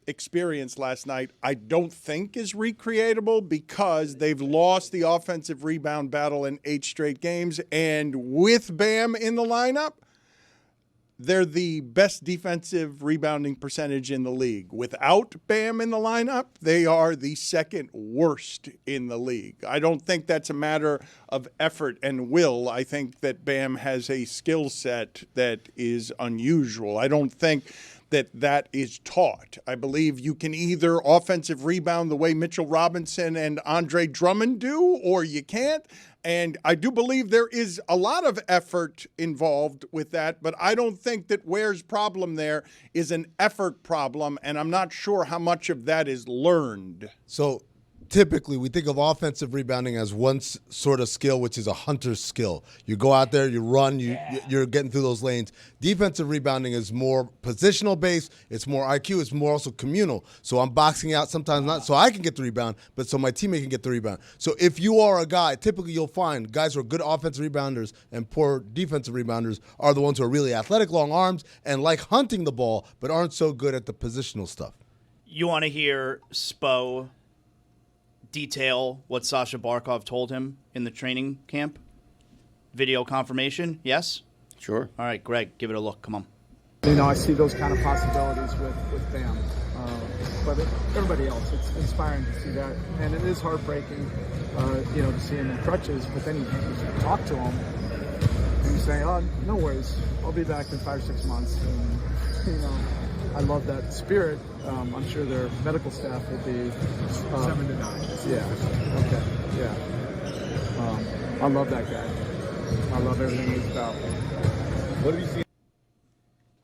Speaker 2: experience last night, I don't think is recreatable because they've lost the offensive rebound battle in 8 straight games. And with Bam in the lineup, they're the best defensive rebounding percentage in the league. Without Bam in the lineup, they are the second worst in the league. I don't think that's a matter of effort and will. I think that Bam has a skill set that is unusual. I don't think that is taught. I believe you can either offensive rebound the way Mitchell Robinson and Andre Drummond do, or you can't. And I do believe there is a lot of effort involved with that, but I don't think that Ware's problem there is an effort problem, and I'm not sure how much of that is learned.
Speaker 7: So typically we think of offensive rebounding as one sort of skill, which is a hunter's skill. You go out there, you run, you're getting through those lanes. Defensive rebounding is more positional based. It's more IQ. It's more also communal. So I'm boxing out sometimes not so I can get the rebound, but so my teammate can get the rebound. So if you are a guy, typically you'll find guys who are good offensive rebounders and poor defensive rebounders are the ones who are really athletic, long arms, and like hunting the ball, but aren't so good at the positional stuff.
Speaker 3: You want to hear Spo detail what Sasha Barkov told him in the training camp? Video confirmation, yes?
Speaker 6: Sure.
Speaker 3: All right, Greg, give it a look. Come on.
Speaker 10: You know, I see those kind of possibilities with Bam. But everybody else, it's inspiring to see that. And it is heartbreaking, to see him in crutches. But then you talk to him and you say, oh, no worries. I'll be back in 5 or 6 months. And, I love that spirit. I'm sure their medical staff will be 7 to 9. Yeah. Okay. Yeah. I love that guy. I love everything he's about. What have you seen?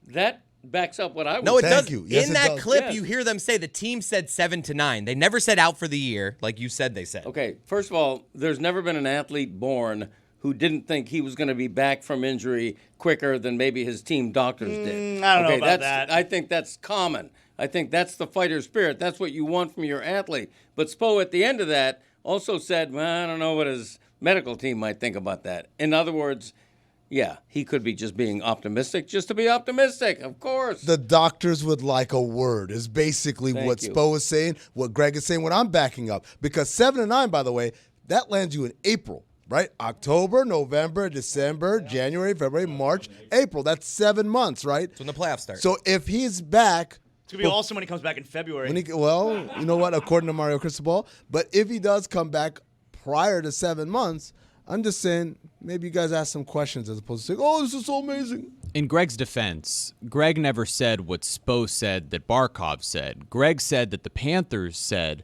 Speaker 6: That backs up what I was
Speaker 4: No, it
Speaker 6: saying.
Speaker 4: does.
Speaker 7: you. Yes,
Speaker 4: in
Speaker 7: it
Speaker 4: that
Speaker 7: does.
Speaker 4: clip,
Speaker 6: Yes.
Speaker 4: you hear them say the team said 7 to 9. They never said out for the year, like you said they said.
Speaker 6: Okay, first of all, there's never been an athlete born who didn't think he was going to be back from injury quicker than maybe his team doctors did.
Speaker 3: I don't know about that.
Speaker 6: I think that's common. I think that's the fighter spirit. That's what you want from your athlete. But Spo, at the end of that, also said, well, I don't know what his medical team might think about that. In other words, yeah, he could be just being optimistic, just to be optimistic, of course.
Speaker 7: The doctors would like a word is basically
Speaker 6: Thank
Speaker 7: what
Speaker 6: you.
Speaker 7: Spo is saying, what Greg is saying, what I'm backing up. Because 7 to 9, by the way, that lands you in April, right? October, November, December, January, February, March, April. That's 7 months, right?
Speaker 4: That's when the playoffs start.
Speaker 7: So if he's back,
Speaker 3: It's going to be awesome when he comes back in February.
Speaker 7: well, you know what? According to Mario Cristobal, but if he does come back prior to 7 months, I'm just saying maybe you guys ask some questions as opposed to saying, oh, this is so amazing.
Speaker 8: In Greg's defense, Greg never said what Spo said that Barkov said. Greg said that the Panthers said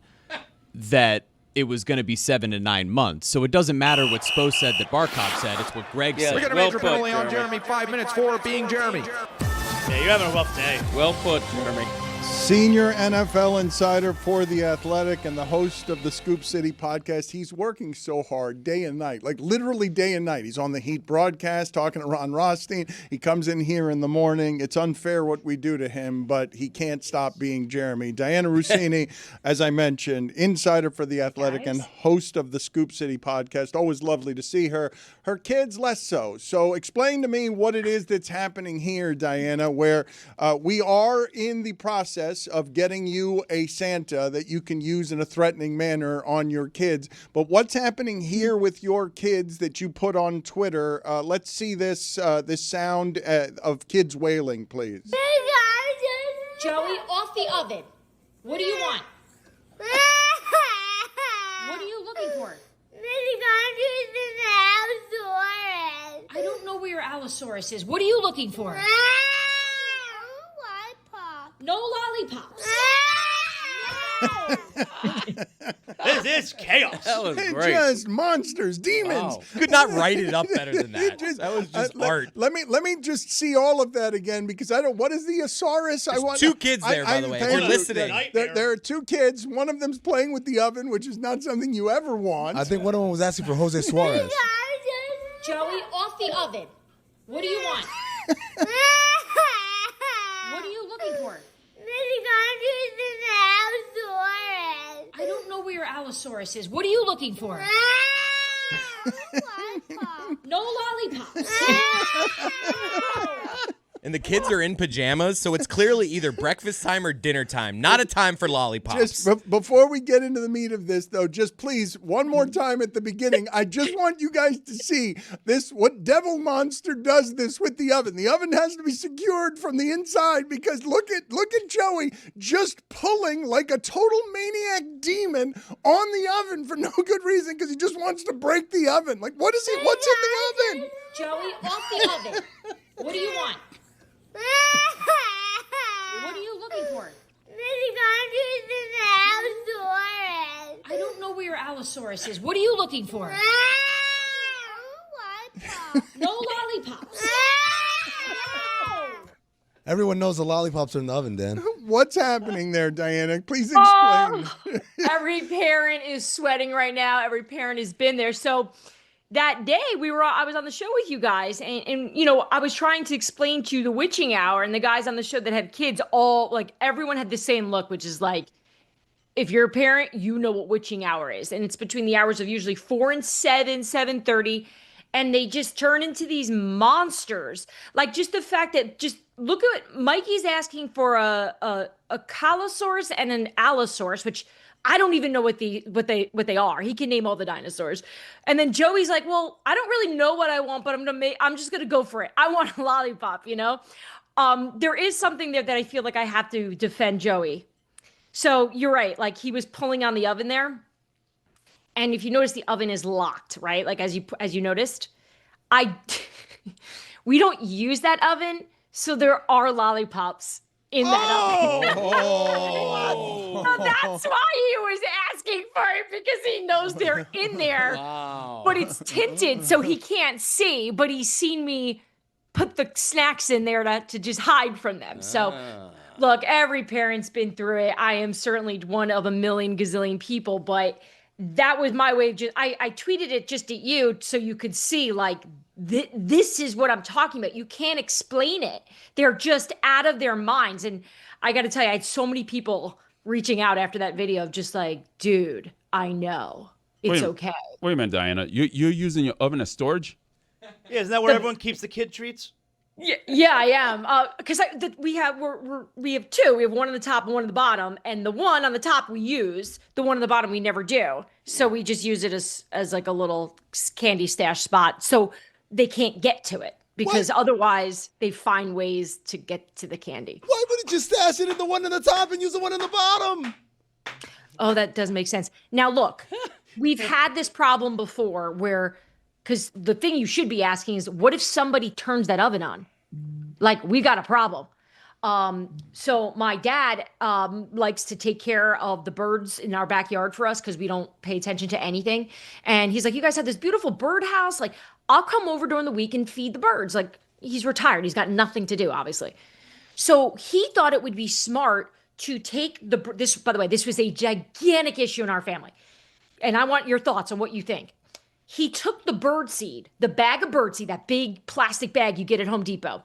Speaker 8: that it was going to be 7 to 9 months. So it doesn't matter what Spo said that Barkov said. It's what Greg
Speaker 6: Yeah.
Speaker 8: said.
Speaker 9: We got a
Speaker 6: Well
Speaker 9: major
Speaker 6: put,
Speaker 9: penalty on
Speaker 6: Jeremy.
Speaker 9: Jeremy. 5 minutes for being Jeremy.
Speaker 3: Yeah, you're having a rough day.
Speaker 6: Well put, Jeremy.
Speaker 2: Senior NFL insider for The Athletic and the host of the Scoop City podcast. He's working so hard day and night, like literally day and night. He's on the Heat broadcast talking to Ron Rothstein. He comes in here in the morning. It's unfair what we do to him, but he can't stop being Jeremy. Diana Rossini, as I mentioned, insider for The Athletic and host of the Scoop City podcast. Always lovely to see her. Her kids, less so. So explain to me what it is that's happening here, Diana, where we are in the process of getting you a Santa that you can use in a threatening manner on your kids. But what's happening here with your kids that you put on Twitter? Let's see this sound of kids wailing, please.
Speaker 11: Joey, off the oven. What do you want? What are you looking for? I don't know where your Allosaurus is. What are you looking for? No lollipops.
Speaker 3: This is chaos.
Speaker 6: That was
Speaker 2: It's
Speaker 6: great.
Speaker 2: just monsters, demons.
Speaker 6: Wow.
Speaker 4: Could not write it up better than that.
Speaker 2: Just-
Speaker 4: That was just
Speaker 2: let-
Speaker 4: art.
Speaker 2: Let me just see all of that again because I don't. What is the Asaurus? I want
Speaker 4: 2 kids there, by the way. If
Speaker 2: thank
Speaker 4: you're
Speaker 2: you.
Speaker 4: listening.
Speaker 2: There are 2 kids. One of them's playing with the oven, which is not something you ever want.
Speaker 7: I think one of them was asking for Jose Suarez.
Speaker 11: Joey, off the oven. What do you want? What are you looking for? I don't know where your Allosaurus is. What are you looking for? No lollipops.
Speaker 4: And the kids are in pajamas, so it's clearly either breakfast time or dinner time. Not a time for lollipops.
Speaker 2: Just before we get into the meat of this, though, just please, one more time at the beginning, I just want you guys to see this, what devil monster does this with the oven. The oven has to be secured from the inside because look at Joey just pulling like a total maniac demon on the oven for no good reason because he just wants to break the oven. Like, what's in the oven?
Speaker 11: Joey, off the oven. What do you want? What are you looking for? I don't know where your Allosaurus is. What are you looking for? No lollipops.
Speaker 7: Everyone knows the lollipops are in the oven, Dan.
Speaker 2: What's happening there, Diana? Please explain.
Speaker 12: Oh, every parent is sweating right now. Every parent has been there. So that day I was on the show with you guys, and I was trying to explain to you the witching hour, and the guys on the show that have kids, all like everyone had the same look, which is like, if you're a parent, you know what witching hour is. And it's between the hours of usually 4 and 7, 7:30. And they just turn into these monsters. Like just the fact that just look at Mikey's asking for a Calosaurus and an Allosaurus, which I don't even know what they are. He can name all the dinosaurs. And then Joey's like, well, I don't really know what I want, but I'm just gonna go for it. I want a lollipop, There is something there that I feel like I have to defend Joey. So you're right, like he was pulling on the oven there. And if you notice, the oven is locked, right? Like as you noticed, we don't use that oven, so there are lollipops in that oven. So that's why he was asking for it, because he knows they're in there.
Speaker 6: Wow.
Speaker 12: But it's tinted, so he can't see. But he's seen me put the snacks in there to just hide from them. So. Look, every parent's been through it. I am certainly one of a million gazillion people, but that was my way of I tweeted it just at you so you could see, like, this is what I'm talking about. You can't explain it. They're just out of their minds. And I got to tell you, I had so many people reaching out after that video of just like, dude, I know. It's okay.
Speaker 5: Wait a minute, Diana. You're using your oven as storage?
Speaker 3: Yeah, isn't that where everyone keeps the kid treats?
Speaker 12: Yeah, I am. Because we have two. We have one on the top and one on the bottom, and the one on the top we use. The one on the bottom we never do. So we just use it as like a little candy stash spot, so they can't get to it, because otherwise they find ways to get to the candy.
Speaker 7: Why would it just stash it in the one on the top and use the one on the bottom?
Speaker 12: Oh, that doesn't make sense. Now look, we've had this problem before where. Because the thing you should be asking is, what if somebody turns that oven on? Like, we got a problem. So my dad likes to take care of the birds in our backyard for us because we don't pay attention to anything. And he's like, you guys have this beautiful birdhouse. Like, I'll come over during the week and feed the birds. Like, he's retired. He's got nothing to do, obviously. So he thought it would be smart to take this, by the way, this was a gigantic issue in our family. And I want your thoughts on what you think. He took the birdseed, the bag of birdseed, that big plastic bag you get at Home Depot,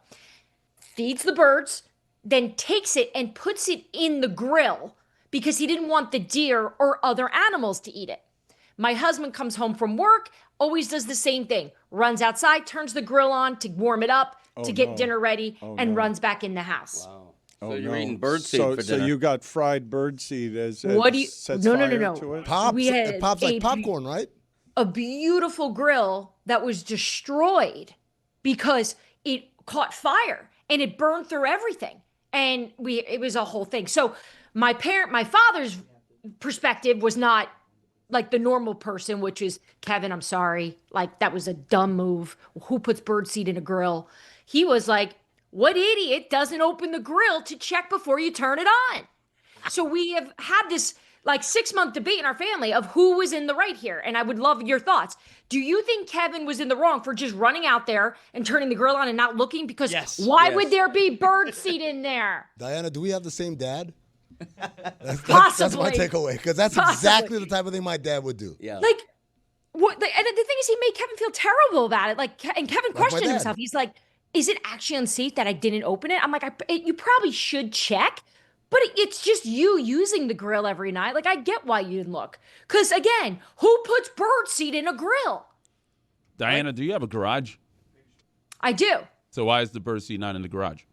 Speaker 12: feeds the birds, then takes it and puts it in the grill because he didn't want the deer or other animals to eat it. My husband comes home from work, always does the same thing, runs outside, turns the grill on to warm it up, to get dinner ready, and runs back in the house.
Speaker 6: Wow. So you're eating birdseed for dinner.
Speaker 2: So you got fried birdseed as
Speaker 12: what do you?
Speaker 2: sets
Speaker 12: No.
Speaker 2: fire to it?
Speaker 7: It pops like popcorn, right?
Speaker 12: A beautiful grill that was destroyed because it caught fire and it burned through everything. And it was a whole thing. So my father's perspective was not like the normal person, which is, Kevin, I'm sorry. Like, that was a dumb move. Who puts birdseed in a grill? He was like, what idiot doesn't open the grill to check before you turn it on? So we have had this like 6-month debate in our family of who was in the right here. And I would love your thoughts. Do you think Kevin was in the wrong for just running out there and turning the grill on and not looking? Because why would there be birdseed in there?
Speaker 7: Diana, do we have the same dad?
Speaker 12: Possibly.
Speaker 7: That's my takeaway, because that's exactly the type of thing my dad would do.
Speaker 6: Yeah.
Speaker 12: Like, what? And the thing is, he made Kevin feel terrible about it. Like, and Kevin questioned himself. He's like, is it actually unsafe that I didn't open it? I'm like, you probably should check. But it's just you using the grill every night. Like, I get why you didn't look. Because, again, who puts birdseed in a grill?
Speaker 5: Diana, do you have a garage?
Speaker 12: I do.
Speaker 5: So why is the birdseed not in the garage?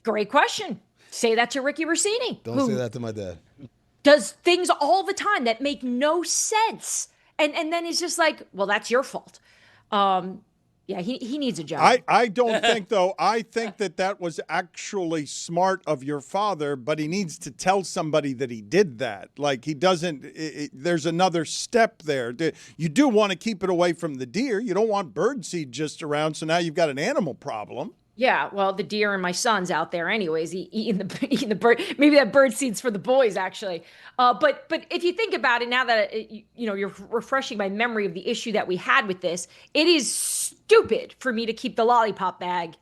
Speaker 12: Great question. Say that to Ricky Rossini.
Speaker 7: Don't say that to my dad.
Speaker 12: Does things all the time that make no sense. And then he's just like, well, that's your fault. Yeah, he needs a job.
Speaker 2: I don't think, though. I think that was actually smart of your father, but he needs to tell somebody that he did that. Like, he doesn't, there's another step there. You do want to keep it away from the deer. You don't want birdseed just around, so now you've got an animal problem.
Speaker 12: Yeah, well, the deer and my son's out there anyways, eating the bird. Maybe that bird seed's for the boys, actually. But if you think about it, now that you're refreshing my memory of the issue that we had with this, it is stupid for me to keep the lollipop bag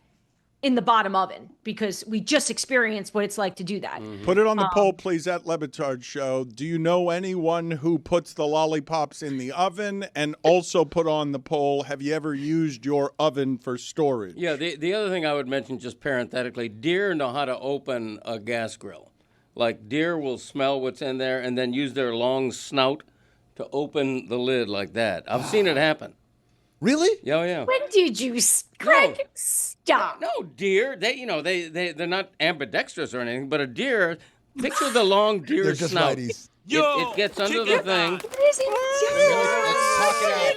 Speaker 12: in the bottom oven because we just experienced what it's like to do that.
Speaker 2: Put it on the poll, please, at Le Batard Show. Do you know anyone who puts the lollipops in the oven? And also put on the poll, have you ever used your oven for storage?
Speaker 6: Yeah, the other thing I would mention, just parenthetically, deer know how to open a gas grill. Like deer will smell what's in there and then use their long snout to open the lid like that. I've seen it happen.
Speaker 7: Really?
Speaker 6: Yeah, yeah.
Speaker 12: When did you, Greg? Stop.
Speaker 6: No, deer. They're not ambidextrous or anything, but a deer. Picture the long deer
Speaker 7: They're just
Speaker 6: snout.
Speaker 7: righties.
Speaker 6: It gets under the thing.
Speaker 12: What is he doing?
Speaker 7: Talk it out.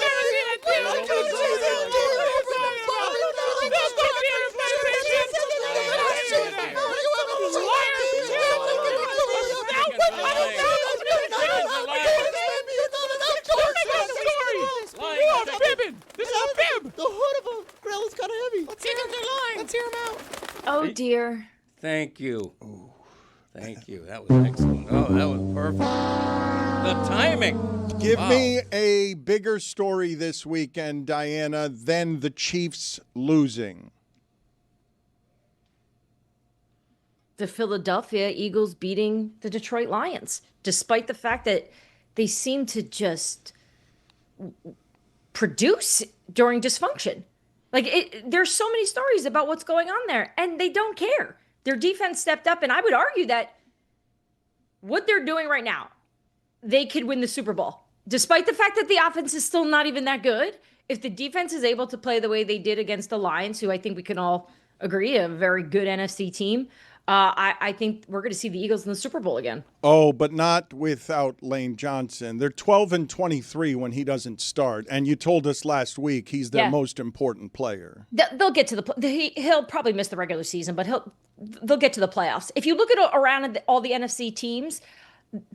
Speaker 9: This is a bib.
Speaker 7: The hood of a grill is kind of heavy.
Speaker 9: Let's hear him out.
Speaker 12: Oh, dear.
Speaker 6: Thank you. Thank you. That was excellent. Oh, that was perfect. The timing.
Speaker 2: Give me a bigger story this weekend, Diana, than the Chiefs losing.
Speaker 12: The Philadelphia Eagles beating the Detroit Lions, despite the fact that they seem to just produce during dysfunction. There's so many stories about what's going on there, and they don't care. Their defense stepped up, and I would argue that what they're doing right now, they could win the Super Bowl. Despite the fact that the offense is still not even that good, if the defense is able to play the way they did against the Lions, who I think we can all agree a very good NFC team, I think we're going to see the Eagles in the Super Bowl again.
Speaker 2: Oh, but not without Lane Johnson. They're 12-23 when he doesn't start. And you told us last week he's their most important player.
Speaker 12: They'll get to he'll probably miss the regular season, but they'll get to the playoffs. If you look at around all the NFC teams,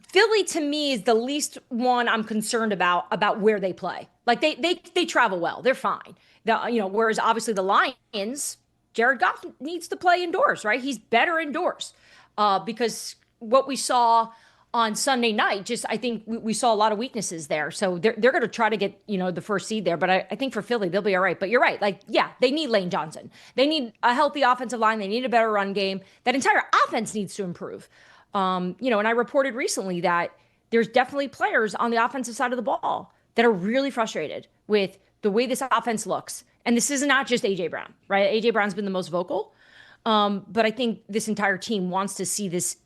Speaker 12: Philly to me is the least one I'm concerned about where they play. Like they travel well, they're fine. Whereas obviously the Lions, Jared Goff needs to play indoors, right? He's better indoors because what we saw on Sunday night, I think we saw a lot of weaknesses there. So they're going to try to get, the first seed there. But I think for Philly, they'll be all right. But you're right. They need Lane Johnson. They need a healthy offensive line. They need a better run game. That entire offense needs to improve. And I reported recently that there's definitely players on the offensive side of the ball that are really frustrated with the way this offense looks. And this is not just A.J. Brown, right? A.J. Brown's been the most vocal. But I think this entire team wants to see this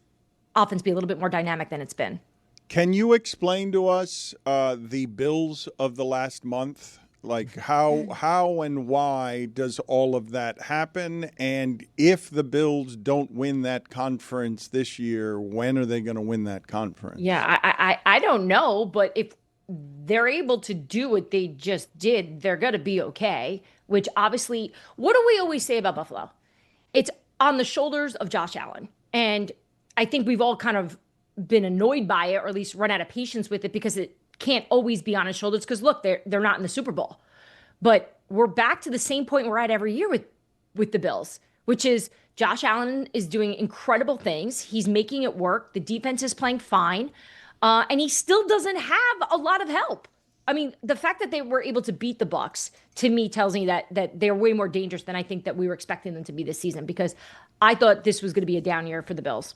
Speaker 12: offense be a little bit more dynamic than it's been.
Speaker 2: Can you explain to us the Bills of the last month? Like how and why does all of that happen? And if the Bills don't win that conference this year, when are they going to win that conference?
Speaker 12: Yeah, I don't know, but if they're able to do what they just did, they're going to be okay, which obviously, what do we always say about Buffalo? It's on the shoulders of Josh Allen. And I think we've all kind of been annoyed by it, or at least run out of patience with it, because it can't always be on his shoulders. Because look, they're not in the Super Bowl. But we're back to the same point we're at every year with the Bills, which is Josh Allen is doing incredible things. He's making it work. The defense is playing fine. And he still doesn't have a lot of help. I mean, the fact that they were able to beat the Bucs, to me, tells me that they're way more dangerous than I think that we were expecting them to be this season, because I thought this was going to be a down year for the Bills.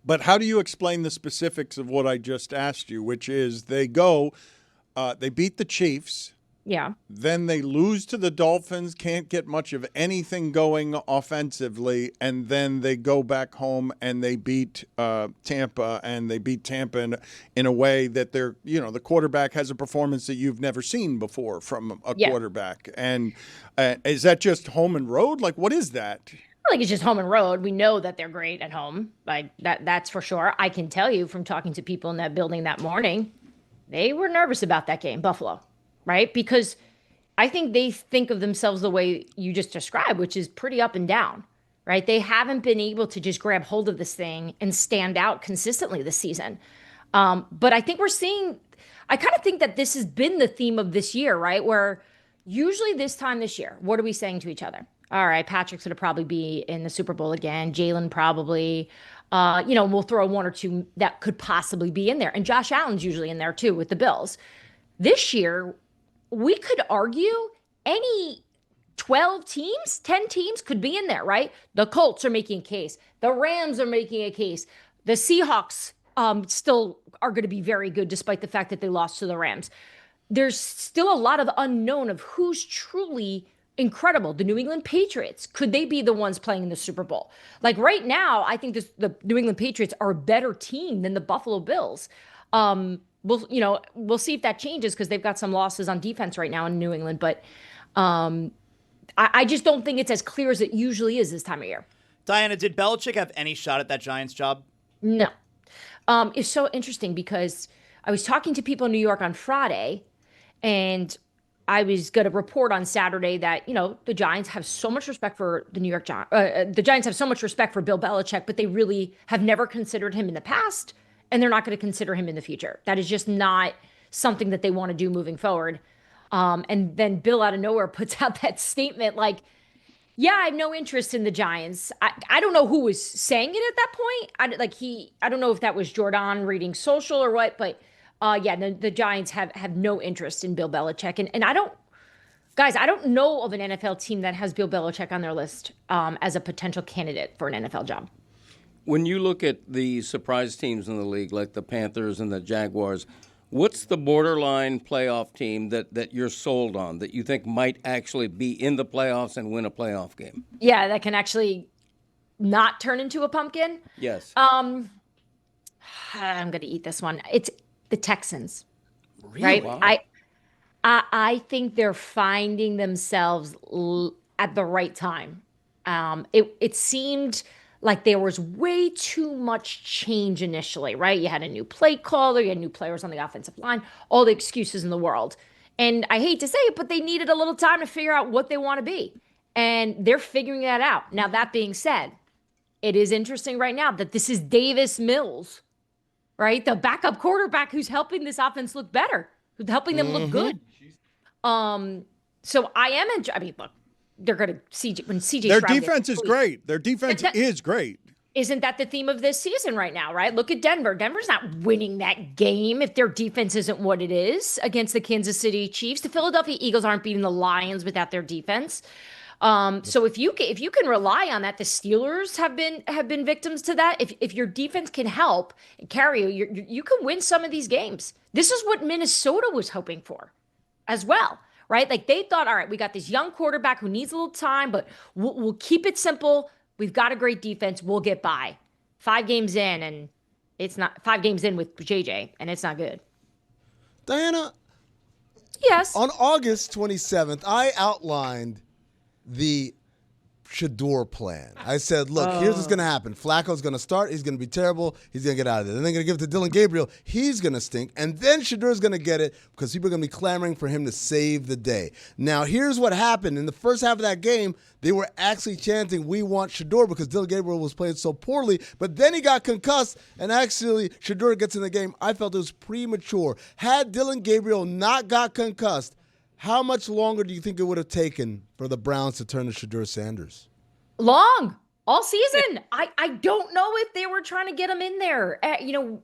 Speaker 2: But how do you explain the specifics of what I just asked you, which is they beat the Chiefs.
Speaker 12: Yeah.
Speaker 2: Then they lose to the Dolphins, can't get much of anything going offensively, and then they go back home and they beat Tampa, and they beat Tampa in a way that the quarterback has a performance that you've never seen before from a quarterback. And is that just home and road? Like, what is that?
Speaker 12: I think it's just home and road. We know that they're great at home. Like that's for sure. I can tell you from talking to people in that building that morning, they were nervous about that game, Buffalo. Right? Because I think they think of themselves the way you just described, which is pretty up and down, right? They haven't been able to just grab hold of this thing and stand out consistently this season. But I think I kind of think that this has been the theme of this year, right? Where usually this time this year, what are we saying to each other? All right, Patrick's going to probably be in the Super Bowl again. Jalen probably, we'll throw one or two that could possibly be in there. And Josh Allen's usually in there too with the Bills. This year, we could argue any 12 teams, 10 teams could be in there, right? The Colts are making a case. The Rams are making a case. The Seahawks still are going to be very good despite the fact that they lost to the Rams. There's still a lot of unknown of who's truly incredible. The New England Patriots, could they be the ones playing in the Super Bowl? Like right now, I think the New England Patriots are a better team than the Buffalo Bills. We'll see if that changes because they've got some losses on defense right now in New England. But I just don't think it's as clear as it usually is this time of year.
Speaker 3: Diana, did Belichick have any shot at that Giants job?
Speaker 12: No. It's so interesting because I was talking to people in New York on Friday, and I was going to report on Saturday that, the Giants have so much respect for the Giants have so much respect for Bill Belichick, but they really have never considered him in the past, and they're not going to consider him in the future. That is just not something that they want to do moving forward. And then Bill out of nowhere puts out that statement like, yeah, I have no interest in the Giants. I don't know who was saying it at that point. I don't know if that was Jordan reading social or what, but the Giants have no interest in Bill Belichick. And I don't know of an NFL team that has Bill Belichick on their list as a potential candidate for an NFL job.
Speaker 6: When you look at the surprise teams in the league, like the Panthers and the Jaguars, what's the borderline playoff team that you're sold on, that you think might actually be in the playoffs and win a playoff game?
Speaker 12: Yeah, that can actually not turn into a pumpkin?
Speaker 6: Yes.
Speaker 12: I'm going to eat this one. It's the Texans.
Speaker 3: Really?
Speaker 12: Right?
Speaker 6: Wow.
Speaker 12: I think they're finding themselves at the right time. It seemed like there was way too much change initially, right? You had a new play caller, you had new players on the offensive line, all the excuses in the world. And I hate to say it, but they needed a little time to figure out what they want to be. And they're figuring that out. Now, that being said, it is interesting right now that this is Davis Mills, right? The backup quarterback who's helping this offense look better, who's helping them look good. So I am look, they're going to see when CJ
Speaker 2: Their
Speaker 12: Stroud
Speaker 2: defense is great. Their defense is great.
Speaker 12: Isn't that the theme of this season right now, right? Look at Denver. Denver's not winning that game if their defense isn't what it is against the Kansas City Chiefs. The Philadelphia Eagles aren't beating the Lions without their defense. So if you can rely on that, the Steelers have been victims to that. If your defense can help and carry you can win some of these games. This is what Minnesota was hoping for as well. Right? Like they thought, all right, we got this young quarterback who needs a little time, but we'll keep it simple. We've got a great defense. We'll get by. 5 games in, and it's not 5 games in with JJ, and it's not good.
Speaker 7: Diana?
Speaker 12: Yes.
Speaker 7: On August 27th, I outlined the Shador plan. I said, look, here's what's going to happen. Flacco's going to start. He's going to be terrible. He's going to get out of there. Then they're going to give it to Dylan Gabriel. He's going to stink. And then Shador's going to get it because people are going to be clamoring for him to save the day. Now, here's what happened. In the first half of that game, they were actually chanting, we want Shador because Dylan Gabriel was playing so poorly. But then he got concussed, and actually Shador gets in the game. I felt it was premature. Had Dylan Gabriel not got concussed, how much longer do you think it would have taken for the Browns to turn to Shador Sanders?
Speaker 12: Long. All season. I don't know if they were trying to get him in there.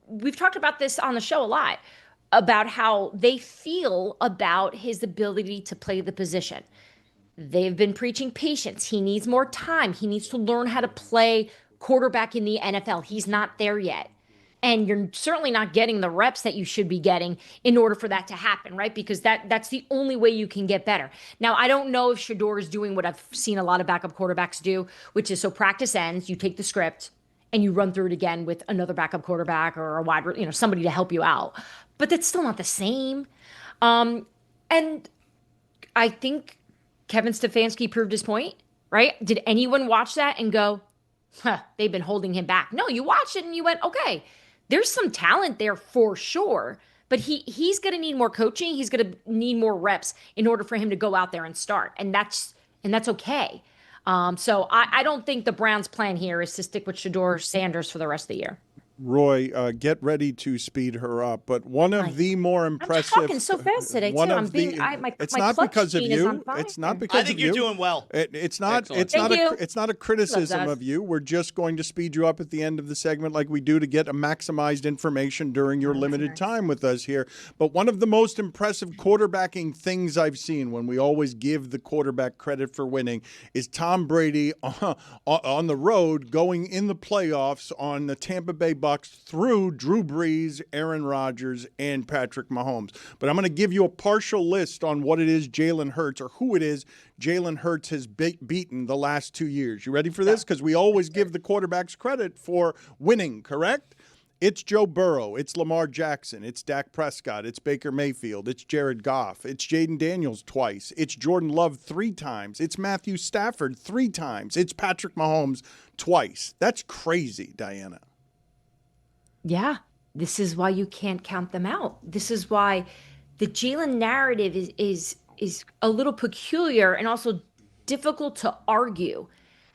Speaker 12: We've talked about this on the show a lot, about how they feel about his ability to play the position. They've been preaching patience. He needs more time. He needs to learn how to play quarterback in the NFL. He's not there yet. And you're certainly not getting the reps that you should be getting in order for that to happen, right? Because that's the only way you can get better. Now, I don't know if Shador is doing what I've seen a lot of backup quarterbacks do, which is so practice ends, you take the script and you run through it again with another backup quarterback or a somebody to help you out. But that's still not the same. And I think Kevin Stefanski proved his point, right? Did anyone watch that and go, they've been holding him back? No, you watched it and you went, okay. There's some talent there for sure, but he's going to need more coaching. He's going to need more reps in order for him to go out there and start, and that's okay. So I don't think the Browns' plan here is to stick with Shador Sanders for the rest of the year.
Speaker 2: Roy, get ready to speed her up. But one of the more impressive.
Speaker 12: I'm talking so fast today too.
Speaker 2: It's
Speaker 12: my
Speaker 2: not
Speaker 12: clutch
Speaker 2: because of
Speaker 12: gene is
Speaker 2: you.
Speaker 12: on fire.
Speaker 2: It's not because of you.
Speaker 3: I think you're doing well.
Speaker 2: It's not.
Speaker 6: Excellent.
Speaker 2: It's not a criticism
Speaker 12: Love that.
Speaker 2: of you. We're just going to speed you up at the end of the segment, like we do to get a maximized information during your limited time with us here. But one of the most impressive quarterbacking things I've seen, when we always give the quarterback credit for winning, is Tom Brady on the road going in the playoffs on the Tampa Bay Bucks through Drew Brees, Aaron Rodgers, and Patrick Mahomes. But I'm going to give you a partial list on what it is Jalen Hurts, or who it is Jalen Hurts has beaten the last 2 years. You ready for this? Because we always give the quarterbacks credit for winning, correct? It's Joe Burrow. It's Lamar Jackson. It's Dak Prescott. It's Baker Mayfield. It's Jared Goff. It's Jaden Daniels twice. It's Jordan Love 3 times. It's Matthew Stafford 3 times. It's Patrick Mahomes twice. That's crazy, Diana.
Speaker 12: Yeah, this is why you can't count them out. This is why the Jalen narrative is a little peculiar and also difficult to argue,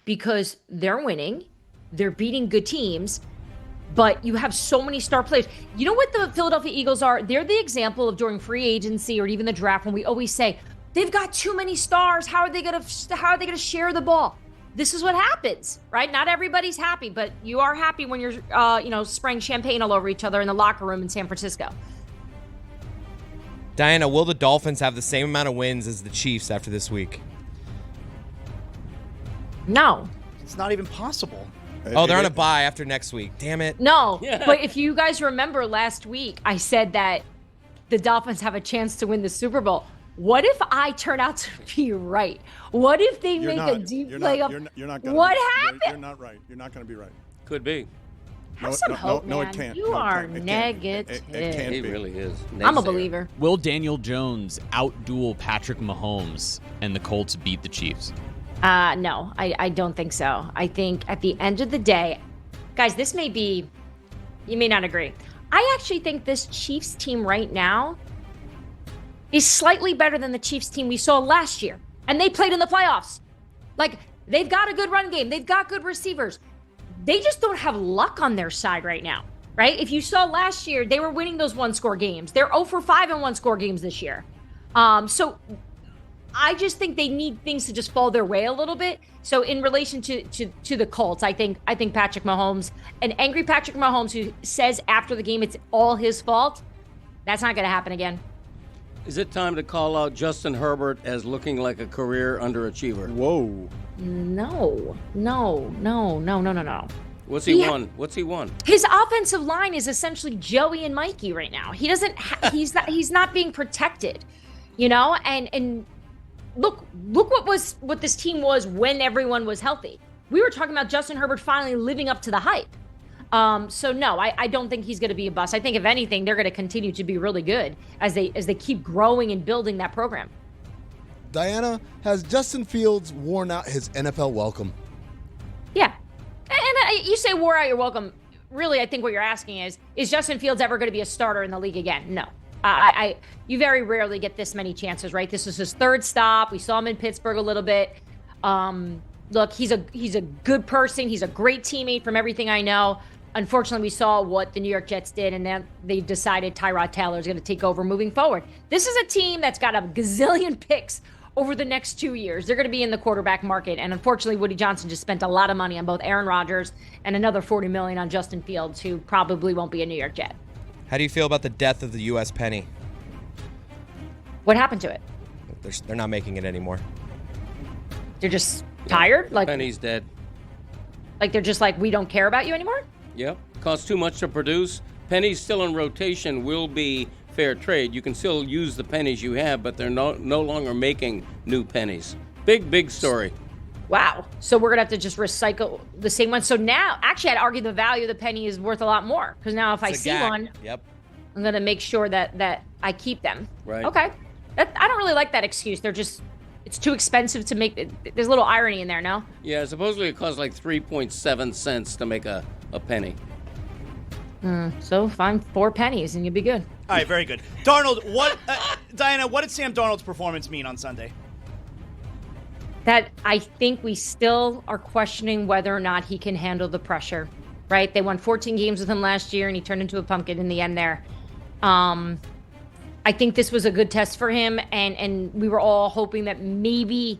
Speaker 12: because they're winning, they're beating good teams, but you have so many star players. You know what the Philadelphia Eagles are? They're the example of during free agency or even the draft when we always say they've got too many stars. How are they gonna share the ball? This is what happens, right? Not everybody's happy, but you are happy when you're, spraying champagne all over each other in the locker room in San Francisco.
Speaker 4: Diana, will the Dolphins have the same amount of wins as the Chiefs after this week?
Speaker 12: No.
Speaker 3: It's not even possible.
Speaker 4: Oh, they're on a bye after next week. Damn it.
Speaker 12: No, but if you guys remember last week, I said that the Dolphins have a chance to win the Super Bowl. What if I turn out to be right? What if they make a deep playoff?
Speaker 2: You're not gonna
Speaker 12: what happened?
Speaker 2: You're not right. You're not going to be right.
Speaker 6: Could be.
Speaker 12: Have some hope, man.
Speaker 2: No, it can't.
Speaker 12: You are negative.
Speaker 2: It can't
Speaker 6: He
Speaker 2: be.
Speaker 6: really is.
Speaker 12: I'm a believer.
Speaker 8: Will Daniel Jones outduel Patrick Mahomes and the Colts beat the Chiefs?
Speaker 12: No, I don't think so. I think at the end of the day, guys, this may be, you may not agree. I actually think this Chiefs team right now is slightly better than the Chiefs team we saw last year. And they played in the playoffs. Like, they've got a good run game. They've got good receivers. They just don't have luck on their side right now, right? If you saw last year, they were winning those one-score games. They're 0 for 5 in one-score games this year. So I just think they need things to just fall their way a little bit. So in relation to the Colts, I think Patrick Mahomes, an angry Patrick Mahomes who says after the game it's all his fault, that's not going to happen again.
Speaker 6: Is it time to call out Justin Herbert as looking like a career underachiever?
Speaker 2: Whoa.
Speaker 12: No.
Speaker 6: What's he won? What's he won?
Speaker 12: His offensive line is essentially Joey and Mikey right now. He doesn't. He's not being protected, And look what this team was when everyone was healthy. We were talking about Justin Herbert finally living up to the hype. So no, I don't think he's going to be a bust. I think if anything, they're going to continue to be really good as they keep growing and building that program.
Speaker 7: Diana, has Justin Fields worn out his NFL welcome?
Speaker 12: Yeah. And you say wore out your welcome. Really, I think what you're asking is Justin Fields ever going to be a starter in the league again? No. You very rarely get this many chances, right? This is his third stop. We saw him in Pittsburgh a little bit. Look, he's a good person. He's a great teammate from everything I know. Unfortunately, we saw what the New York Jets did, and then they decided Tyrod Taylor is going to take over moving forward. This is a team that's got a gazillion picks over the next 2 years. They're going to be in the quarterback market, and unfortunately, Woody Johnson just spent a lot of money on both Aaron Rodgers and another $40 million on Justin Fields, who probably won't be a New York Jet.
Speaker 4: How do you feel about the death of the U.S. penny?
Speaker 12: What happened to it?
Speaker 4: They're not making it anymore.
Speaker 12: They're just tired? Like
Speaker 6: Penny's dead.
Speaker 12: Like they're just like, we don't care about you anymore?
Speaker 6: Yep. Costs too much to produce. Pennies still in rotation will be fair trade. You can still use the pennies you have, but they're no longer making new pennies. Big story.
Speaker 12: Wow. So we're going to have to just recycle the same one. So now, actually, I'd argue the value of the penny is worth a lot more. Because now if I see one, I'm going to make sure that I keep them.
Speaker 6: Right.
Speaker 12: Okay. I don't really like that excuse. It's too expensive to make. There's a little irony in there, no?
Speaker 6: Yeah, supposedly it costs like 3.7 cents to make a penny.
Speaker 12: So find 4 pennies and you'll be good.
Speaker 3: All right, very good. Darnold, Diana, what did Sam Darnold's performance mean on Sunday?
Speaker 12: That I think we still are questioning whether or not he can handle the pressure. right? They won 14 games with him last year, and he turned into a pumpkin in the end there. I think this was a good test for him, and we were all hoping that maybe,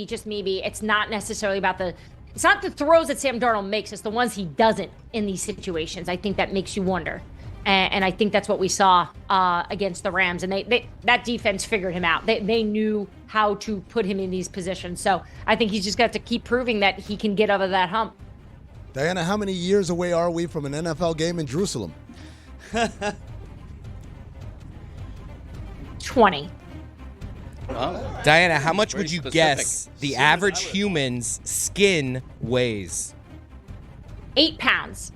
Speaker 12: just maybe, it's not necessarily about it's not the throws that Sam Darnold makes, it's the ones he doesn't in these situations. I think that makes you wonder. And I think that's what we saw against the Rams. And that defense figured him out. They knew how to put him in these positions. So I think he's just got to keep proving that he can get over that hump.
Speaker 7: Diana, how many years away are we from an NFL game in Jerusalem?
Speaker 12: 20.
Speaker 6: Wow.
Speaker 4: Diana, how much
Speaker 6: Very
Speaker 4: would you
Speaker 6: specific.
Speaker 4: guess the average human's skin weighs?
Speaker 12: 8 pounds.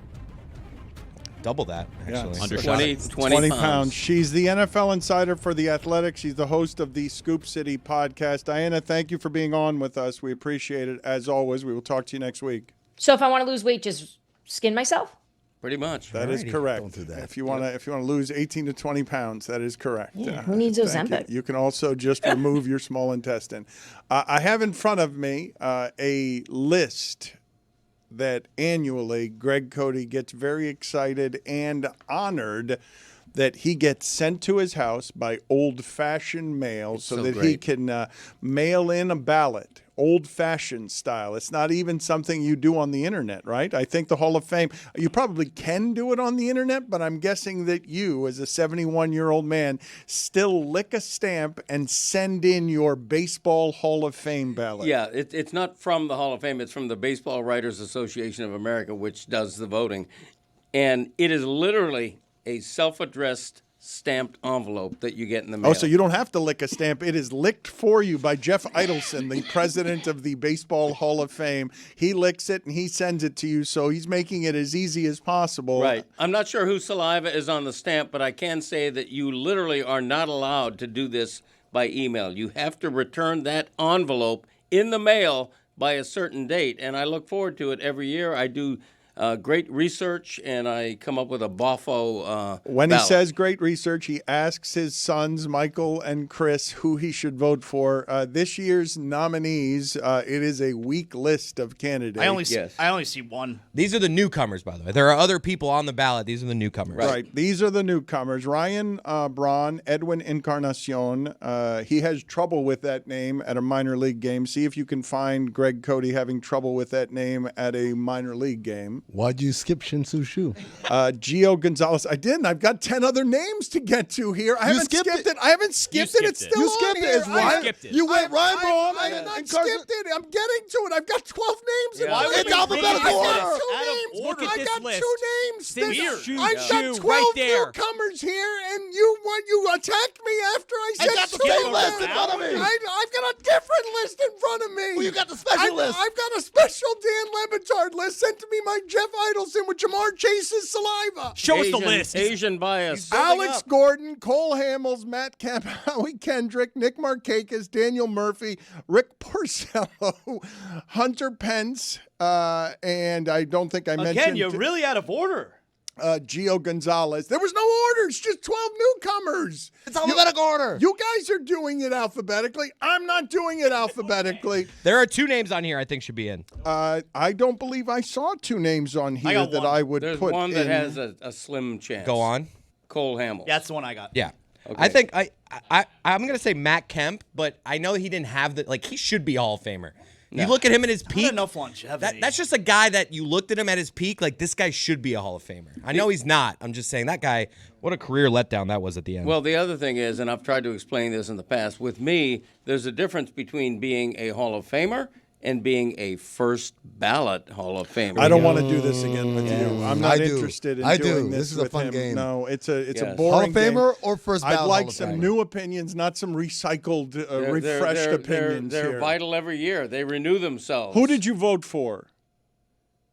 Speaker 4: Double that, actually.
Speaker 8: Undershot.
Speaker 6: 20
Speaker 2: pounds. She's the NFL insider for The Athletic. She's the host of the Scoop City podcast. Diana, thank you for being on with us. We appreciate it. As always, we will talk to you next week.
Speaker 12: So if I want to lose weight, just skin myself?
Speaker 6: Pretty much.
Speaker 2: That is correct.
Speaker 7: Don't do that.
Speaker 2: If you want to lose 18 to 20 pounds, that is correct.
Speaker 12: Yeah, who needs Ozempic?
Speaker 2: You can also just remove your small intestine. I have in front of me a list that annually Greg Cody gets very excited and honored that he gets sent to his house by old-fashioned mail so that he can mail in a ballot, old-fashioned style. It's not even something you do on the internet, right? I think the Hall of Fame, you probably can do it on the internet, but I'm guessing that you, as a 71-year-old man, still lick a stamp and send in your Baseball Hall of Fame ballot.
Speaker 6: Yeah, it's not from the Hall of Fame. It's from the Baseball Writers Association of America, which does the voting. And it is literally a self-addressed stamped envelope that you get in the mail.
Speaker 2: Oh, so you don't have to lick a stamp. It is licked for you by Jeff Idelson, the president of the Baseball Hall of Fame. He licks it and he sends it to you, so he's making it as easy as possible.
Speaker 6: Right. I'm not sure whose saliva is on the stamp, but I can say that you literally are not allowed to do this by email. You have to return that envelope in the mail by a certain date, and I look forward to it every year. I do great research, and I come up with a boffo
Speaker 2: When
Speaker 6: ballot.
Speaker 2: he says great research, he asks his sons, Michael and Chris, who he should vote for. This year's nominees, it is a weak list of candidates.
Speaker 3: I only see one.
Speaker 4: These are the newcomers, by the way. There are other people on the ballot. These are the newcomers.
Speaker 2: Right. These are the newcomers. Ryan Braun, Edwin Encarnacion. He has trouble with that name at a minor league game. See if you can find Greg Cody having trouble with that name at a minor league game.
Speaker 7: Why'd you skip Shin-Soo Shu?
Speaker 2: Gio Gonzalez. I didn't. I've got 10 other names to get to here. I haven't skipped it. I haven't skipped it. It's still
Speaker 7: You
Speaker 2: on
Speaker 7: skipped
Speaker 2: here.
Speaker 7: it. It's Ryan. You went Ryan Braun.
Speaker 2: I have not skipped it. I'm getting to it. I've got 12 names in
Speaker 8: Why
Speaker 2: front of
Speaker 8: would
Speaker 2: me.
Speaker 8: you alphabetical
Speaker 2: I've got
Speaker 8: order?
Speaker 2: two
Speaker 8: Out of
Speaker 2: names.
Speaker 8: order.
Speaker 2: I
Speaker 8: Look at
Speaker 2: got
Speaker 8: this
Speaker 2: two
Speaker 8: list.
Speaker 2: names.
Speaker 8: Shoe,
Speaker 2: I've got
Speaker 8: shoe,
Speaker 2: 12
Speaker 8: right there.
Speaker 2: newcomers here, and you attacked me after I said
Speaker 7: got the
Speaker 2: two
Speaker 7: same
Speaker 2: of
Speaker 7: list
Speaker 2: them.
Speaker 7: in front of me.
Speaker 2: I've got a different list in front of me.
Speaker 7: Well, you got the special list.
Speaker 2: I've got a special Dan Le Batard list sent to me by Jeff Idelson with Jamar Chase's saliva.
Speaker 8: Show us the list.
Speaker 6: Asian bias.
Speaker 2: Alex Gordon, Cole Hamels, Matt Kemp, Howie Kendrick, Nick Markakis, Daniel Murphy, Rick Porcello, Hunter Pence, and I don't think I mentioned...
Speaker 3: Again, you're really out of order.
Speaker 2: Gio Gonzalez. There was no order. It's just 12 newcomers.
Speaker 7: It's alphabetical order.
Speaker 2: You guys are doing it alphabetically. I'm not doing it alphabetically.
Speaker 4: There are two names on here I think should be in.
Speaker 2: I don't believe I saw two names on here
Speaker 3: got
Speaker 2: that
Speaker 3: one.
Speaker 2: I would
Speaker 6: There's
Speaker 2: put
Speaker 6: one that
Speaker 2: in.
Speaker 6: has a slim chance.
Speaker 4: Go on.
Speaker 6: Cole Hamels.
Speaker 3: That's the one I got.
Speaker 4: Yeah.
Speaker 6: Okay.
Speaker 4: I think I'm gonna say Matt Kemp, but I know he didn't have he should be a Hall of Famer. You look at him at his peak.
Speaker 3: Not enough longevity.
Speaker 4: That's just a guy that you looked at him at his peak, like this guy should be a Hall of Famer. I know he's not. I'm just saying that guy, what a career letdown that was at the end.
Speaker 6: Well, the other thing is, and I've tried to explain this in the past, with me, there's a difference between being a Hall of Famer and being a first ballot Hall of Famer.
Speaker 2: I don't want to do this again with you. I'm not
Speaker 7: I do.
Speaker 2: interested in
Speaker 7: I
Speaker 2: doing
Speaker 7: do.
Speaker 2: this
Speaker 7: This is a
Speaker 2: with
Speaker 7: fun
Speaker 2: him.
Speaker 7: game.
Speaker 2: No, it's a
Speaker 6: Yes.
Speaker 2: boring
Speaker 7: Hall of Famer
Speaker 2: game.
Speaker 7: or first ballot
Speaker 2: I'd like
Speaker 7: Hall of
Speaker 2: some
Speaker 7: Famer?
Speaker 2: new opinions, not some recycled, refreshed opinions
Speaker 6: They're
Speaker 2: here.
Speaker 6: vital every year. They renew themselves.
Speaker 2: Who did you vote for?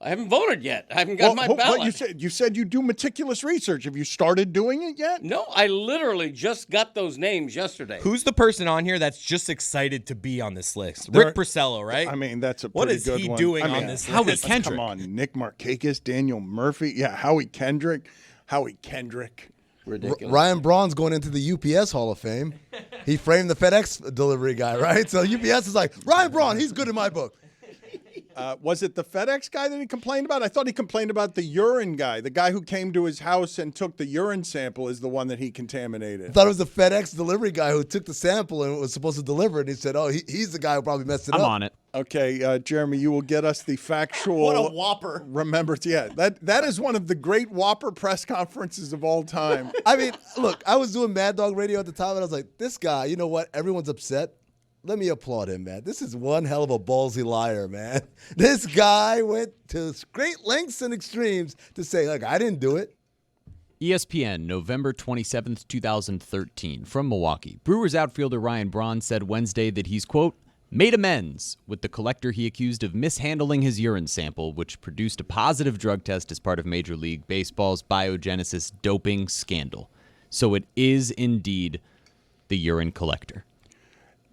Speaker 6: I haven't voted yet. I haven't got my ballot.
Speaker 2: But you said you do meticulous research. Have you started doing it yet?
Speaker 6: No, I literally just got those names yesterday.
Speaker 4: Who's the person on here that's just excited to be on this list?
Speaker 2: There-
Speaker 4: Rick Porcello, right?
Speaker 2: I mean, that's a
Speaker 4: What
Speaker 2: pretty
Speaker 4: is
Speaker 2: good
Speaker 4: he
Speaker 2: one.
Speaker 4: doing
Speaker 2: I mean,
Speaker 4: on this
Speaker 8: Howie
Speaker 4: list?
Speaker 8: Kendrick.
Speaker 2: Come on, Nick Markakis, Daniel Murphy. Yeah, Howie Kendrick.
Speaker 6: Ridiculous.
Speaker 7: Ryan Braun's going into the UPS Hall of Fame. He framed the FedEx delivery guy, right? So UPS is like, Ryan Braun, he's good in my book.
Speaker 2: Was it the FedEx guy that he complained about? I thought he complained about the urine guy. The guy who came to his house and took the urine sample is the one that he contaminated.
Speaker 7: I thought it was the FedEx delivery guy who took the sample and was supposed to deliver it. And he said, he's the guy who probably messed it up.
Speaker 8: I'm on it.
Speaker 2: Okay, Jeremy, you will get us the factual.
Speaker 3: What a whopper.
Speaker 2: Remembrance. Yeah, that is one of the great whopper press conferences of all time.
Speaker 7: I mean, look, I was doing Mad Dog Radio at the time, and I was like, this guy, you know what? Everyone's upset. Let me applaud him, man. This is one hell of a ballsy liar, man. This guy went to great lengths and extremes to say, look, I didn't do it.
Speaker 8: ESPN, November 27th, 2013, from Milwaukee. Brewers outfielder Ryan Braun said Wednesday that he's, quote, made amends with the collector he accused of mishandling his urine sample, which produced a positive drug test as part of Major League Baseball's biogenesis doping scandal. So it is indeed the urine collector.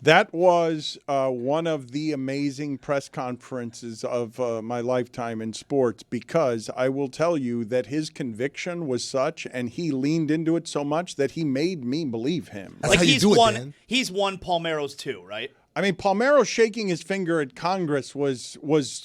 Speaker 2: That was one of the amazing press conferences of my lifetime in sports, because I will tell you that his conviction was such, and he leaned into it so much that he made me believe him.
Speaker 7: That's how you do it, Dan.
Speaker 3: He's won Palmeiras too, right?
Speaker 2: I mean, Palmero shaking his finger at Congress was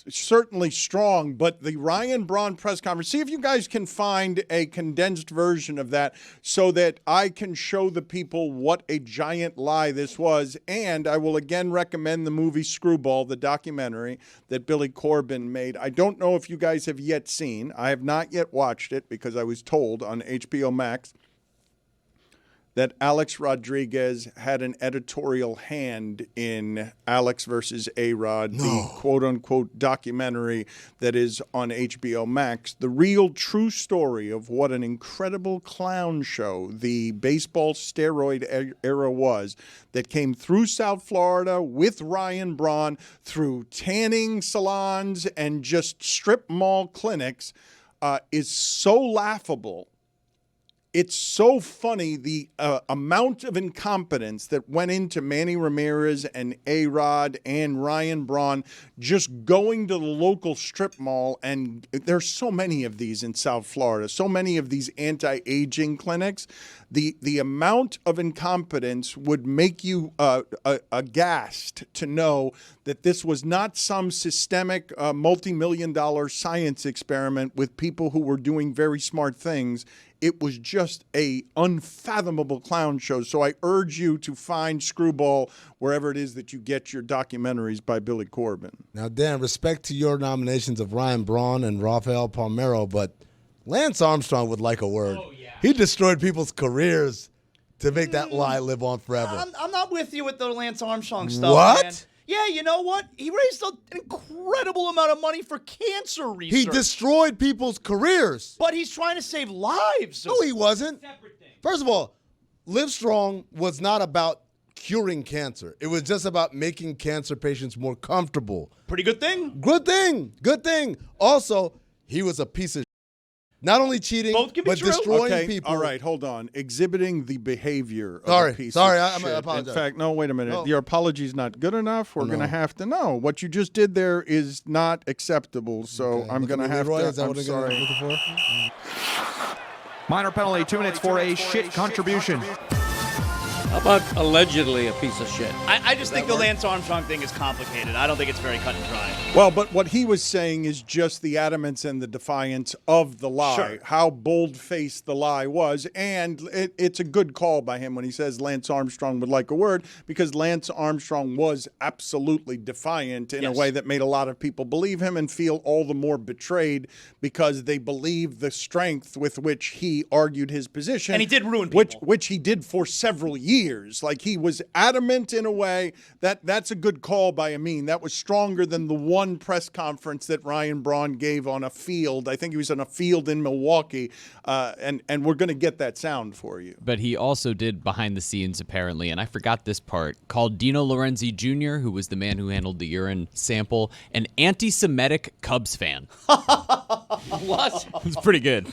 Speaker 2: certainly strong, but the Ryan Braun press conference, see if you guys can find a condensed version of that so that I can show the people what a giant lie this was. And I will again recommend the movie Screwball, the documentary that Billy Corben made. I don't know if you guys have yet seen. I have not yet watched it because I was told on HBO Max that Alex Rodriguez had an editorial hand in Alex versus A-Rod, the quote-unquote documentary that is on HBO Max. The real true story of what an incredible clown show the baseball steroid era was that came through South Florida with Ryan Braun, through tanning salons and just strip mall clinics, is so laughable. It's so funny, the amount of incompetence that went into Manny Ramirez and A-Rod and Ryan Braun just going to the local strip mall. And there's so many of these in South Florida, so many of these anti-aging clinics. The amount of incompetence would make you aghast to know that this was not some systemic multi-million-dollar science experiment with people who were doing very smart things. It was just a unfathomable clown show. So I urge you to find Screwball wherever it is that you get your documentaries by Billy Corben.
Speaker 7: Now, Dan, respect to your nominations of Ryan Braun and Rafael Palmeiro, but Lance Armstrong would like a word. Oh, yeah. He destroyed people's careers to make that lie live on forever.
Speaker 3: I'm not with you with the Lance Armstrong stuff,
Speaker 7: What?
Speaker 3: man. Yeah, you know what? He raised an incredible amount of money for cancer research.
Speaker 7: He destroyed people's careers.
Speaker 3: But he's trying to save lives.
Speaker 7: No, he wasn't. First of all, Live Strong was not about curing cancer. It was just about making cancer patients more comfortable.
Speaker 3: Pretty good thing.
Speaker 7: Good thing. Good thing. Also, he was a piece of not only cheating, but destroying people.
Speaker 2: All right, hold on. Exhibiting the behavior of a piece
Speaker 7: Sorry,
Speaker 2: of
Speaker 7: I
Speaker 2: shit.
Speaker 7: apologize.
Speaker 2: In fact, no, wait a minute.
Speaker 7: No.
Speaker 2: Your apology's not good enough. We're going to have to know. What you just did there is not acceptable, so I'm going to have to.
Speaker 7: Is that
Speaker 2: I'm
Speaker 7: what I'm
Speaker 2: sorry.
Speaker 7: looking for?
Speaker 9: Minor penalty, 2 minutes for a shit contribution.
Speaker 6: How about allegedly a piece of shit?
Speaker 3: I just think the Lance Armstrong thing is complicated. I don't think it's very cut and dry.
Speaker 2: Well, but what he was saying is just the adamance and the defiance of the lie,
Speaker 3: Sure.
Speaker 2: how bold-faced the lie was, and it's a good call by him when he says Lance Armstrong would like a word, because Lance Armstrong was absolutely defiant in a way that made a lot of people believe him and feel all the more betrayed because they believe the strength with which he argued his position.
Speaker 3: And he did ruin people.
Speaker 2: Which he did for several years. Like, he was adamant in a way that's a good call by Amin. That was stronger than the one press conference that Ryan Braun gave on a field. I think he was on a field in Milwaukee, and we're going to get that sound for you.
Speaker 8: But he also did behind the scenes, apparently, and I forgot this part, called Dino Lorenzi Jr., who was the man who handled the urine sample, an anti-Semitic Cubs fan.
Speaker 6: What?
Speaker 8: It's pretty good.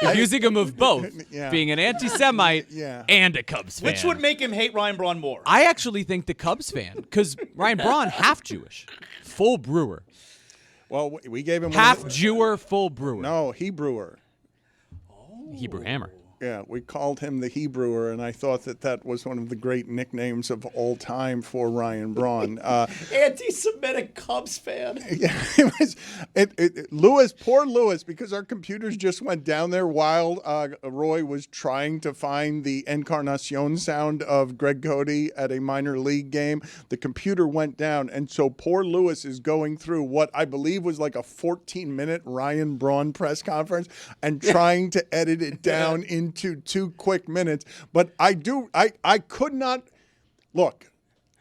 Speaker 8: Accusing him of both, being an anti-Semite and a Cubs fan.
Speaker 3: Which would make him hate Ryan Braun more?
Speaker 8: I actually think the Cubs fan, because Ryan Braun, half Jewish, full brewer.
Speaker 2: Well, we gave him
Speaker 8: half Jewer, full brewer.
Speaker 2: No, Hebrewer.
Speaker 8: Hebrew Hammer.
Speaker 2: Yeah, we called him the Hebrewer, and I thought that was one of the great nicknames of all time for Ryan Braun.
Speaker 3: Anti-Semitic Cubs fan.
Speaker 2: Yeah, it was. Lewis, poor Lewis, because our computers just went down there while Roy was trying to find the Encarnacion sound of Greg Cody at a minor league game. The computer went down, and so poor Lewis is going through what I believe was like a 14-minute Ryan Braun press conference and trying to edit it down into 2 quick minutes. But I could not look.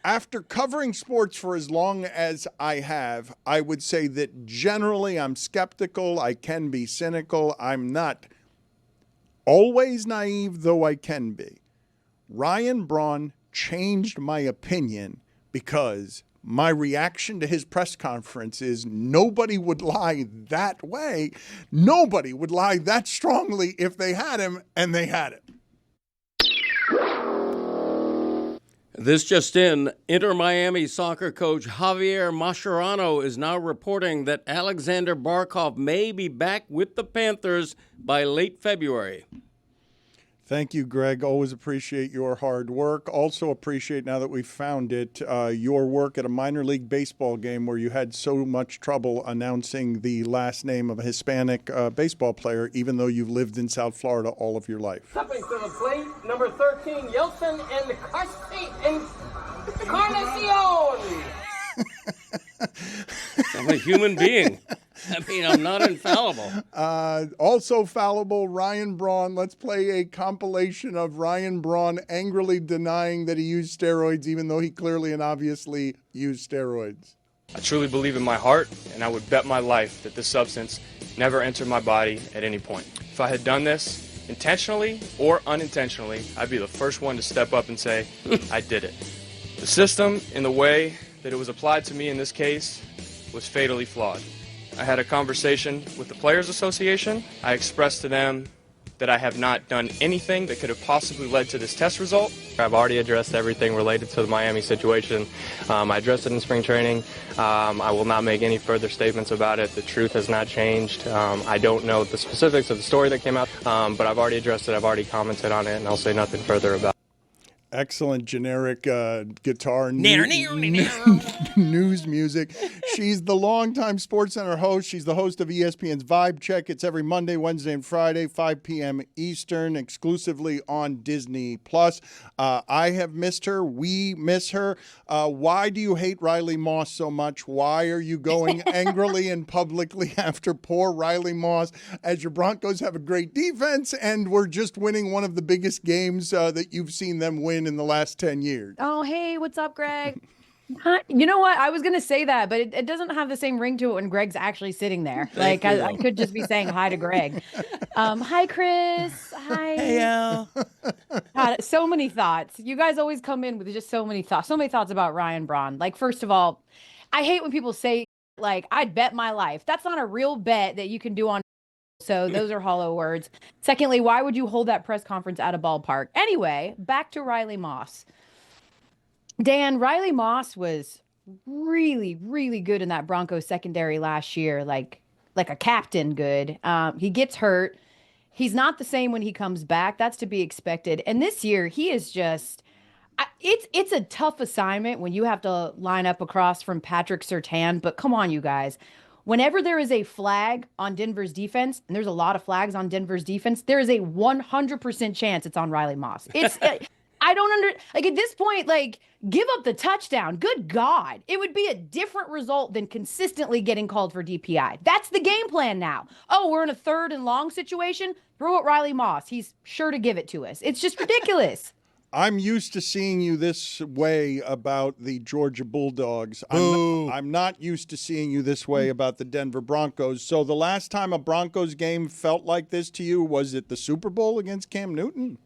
Speaker 2: After covering sports for as long as I have, I would say that generally I'm skeptical. I can be cynical. I'm not always naive, though I can be. Ryan Braun changed my opinion because my reaction to his press conference is nobody would lie that way. Nobody would lie that strongly if they had him, and they had him.
Speaker 6: This just in, Inter Miami soccer coach Javier Mascherano is now reporting that Alexander Barkov may be back with the Panthers by late February.
Speaker 2: Thank you, Greg. Always appreciate your hard work. Also appreciate, now that we've found it, your work at a minor league baseball game where you had so much trouble announcing the last name of a Hispanic baseball player, even though you've lived in South Florida all of your life.
Speaker 13: Stepping to the plate, number 13, Yeltsin and Encarnacion.
Speaker 6: I'm a human being. I mean, I'm not infallible.
Speaker 2: Also fallible, Ryan Braun. Let's play a compilation of Ryan Braun angrily denying that he used steroids, even though he clearly and obviously used steroids.
Speaker 14: I truly believe in my heart, and I would bet my life that this substance never entered my body at any point. If I had done this intentionally or unintentionally, I'd be the first one to step up and say, I did it. The system, in the way that it was applied to me in this case, was fatally flawed. I had a conversation with the Players Association. I expressed to them that I have not done anything that could have possibly led to this test result. I've already addressed everything related to the Miami situation. I addressed it in spring training. I will not make any further statements about it. The truth has not changed. I don't know the specifics of the story that came out, but I've already addressed it. I've already commented on it, and I'll say nothing further about it.
Speaker 2: Excellent generic guitar news music. She's the longtime SportsCenter host. She's the host of ESPN's Vibe Check. It's every Monday, Wednesday, and Friday, 5 p.m. Eastern, exclusively on Disney+. I have missed her. We miss her. Why do you hate Riley Moss so much? Why are you going angrily and publicly after poor Riley Moss as your Broncos have a great defense and we're just winning one of the biggest games that you've seen them win in the last 10 years?
Speaker 15: Oh, hey, what's up, Greg? Hi. You know what? I was going to say that, but it doesn't have the same ring to it when Greg's actually sitting there. Like, I could just be saying hi to Greg. Hi, Chris. Hi.
Speaker 3: Hey, Elle.
Speaker 15: God, so many thoughts. You guys always come in with just so many thoughts. So many thoughts about Ryan Braun. Like, first of all, I hate when people say, like, I'd bet my life. That's not a real bet that you can do on. So those are hollow words. Secondly, why would you hold that press conference at a ballpark? Anyway, back to Riley Moss. Dan, Riley Moss was really, really good in that Broncos secondary last year, like a captain good. He gets hurt. He's not the same when he comes back. That's to be expected. And this year, he is just it's a tough assignment when you have to line up across from Patrick Surtain. But come on, you guys. Whenever there is a flag on Denver's defense, and there's a lot of flags on Denver's defense, there is a 100% chance it's on Riley Moss. It's I don't at this point, like, give up the touchdown. Good God. It would be a different result than consistently getting called for DPI. That's the game plan now. Oh, we're in a 3rd and long situation. Throw it Riley Moss. He's sure to give it to us. It's just ridiculous.
Speaker 2: I'm used to seeing you this way about the Georgia Bulldogs. I'm not used to seeing you this way about the Denver Broncos. So the last time a Broncos game felt like this to you, was it the Super Bowl against Cam Newton?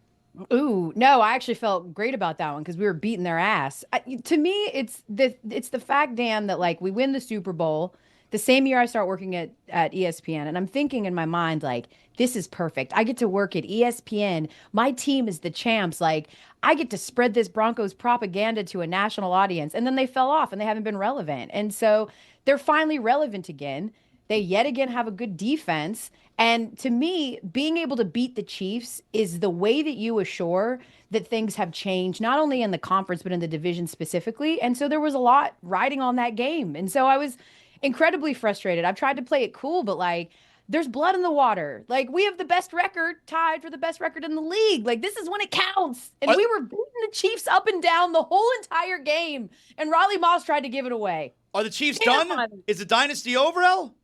Speaker 15: Ooh, no, I actually felt great about that one because we were beating their ass. To me, it's the fact, Dan, that, like, we win the Super Bowl the same year I start working at ESPN, and I'm thinking in my mind, like, this is perfect. I get to work at ESPN. My team is the champs. Like, I get to spread this Broncos propaganda to a national audience. And then they fell off and they haven't been relevant. And so they're finally relevant again. They yet again have a good defense. And to me, being able to beat the Chiefs is the way that you assure that things have changed, not only in the conference, but in the division specifically. And so there was a lot riding on that game. And so I was incredibly frustrated. I've tried to play it cool, but like, there's blood in the water. Like, we have the best record, tied for the best record in the league. Like, this is when it counts. And we were beating the Chiefs up and down the whole entire game. And Riley Moss tried to give it away.
Speaker 3: Are the Chiefs done? Is the dynasty over, Elle?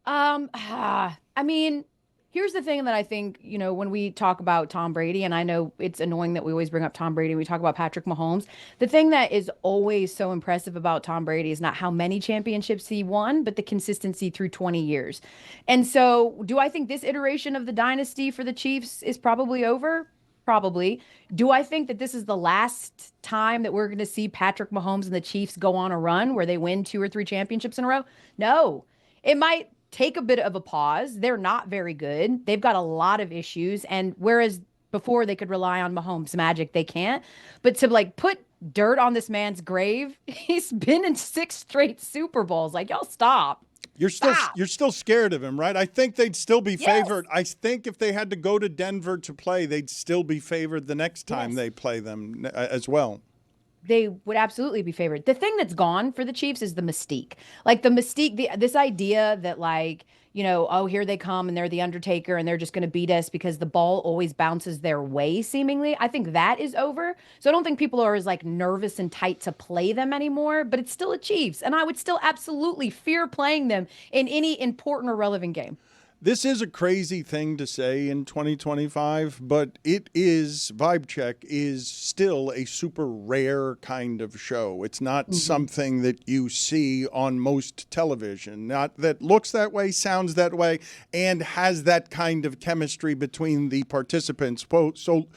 Speaker 15: I mean, here's the thing that I think, when we talk about Tom Brady, and I know it's annoying that we always bring up Tom Brady and we talk about Patrick Mahomes. The thing that is always so impressive about Tom Brady is not how many championships he won, but the consistency through 20 years. And so do I think this iteration of the dynasty for the Chiefs is probably over? Probably. Do I think that this is the last time that we're going to see Patrick Mahomes and the Chiefs go on a run where they win 2 or 3 championships in a row? No. It might take a bit of a pause. They're not very good. They've got a lot of issues. And whereas before they could rely on Mahomes' magic, they can't. But to put dirt on this man's grave, he's been in 6 straight Super Bowls. Like, y'all stop.
Speaker 2: You're still scared of him, right? I think they'd still be favored. I think if they had to go to Denver to play, they'd still be favored the next time they play them as well.
Speaker 15: They would absolutely be favored. The thing that's gone for the Chiefs is the mystique. Like the mystique, this idea that here they come and they're the Undertaker and they're just going to beat us because the ball always bounces their way, seemingly. I think that is over. So I don't think people are as nervous and tight to play them anymore, but it's still a Chiefs. And I would still absolutely fear playing them in any important or relevant game.
Speaker 2: This is a crazy thing to say in 2025, but Vibe Check is still a super rare kind of show. It's not something that you see on most television, not that looks that way, sounds that way, and has that kind of chemistry between the participants. So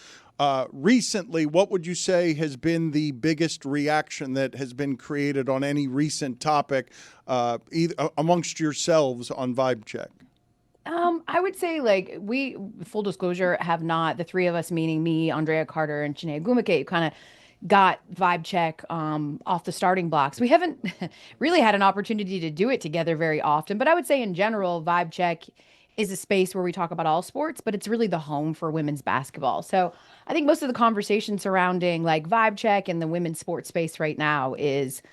Speaker 2: recently, what would you say has been the biggest reaction that has been created on any recent topic amongst yourselves on Vibe Check?
Speaker 15: I would say we, full disclosure, have not, the 3 of us, meaning me, Andrea Carter, and Janae Gumake, kind of got Vibe Check off the starting blocks. We haven't really had an opportunity to do it together very often, but I would say in general, Vibe Check is a space where we talk about all sports, but it's really the home for women's basketball. So I think most of the conversation surrounding Vibe Check and the women's sports space right now is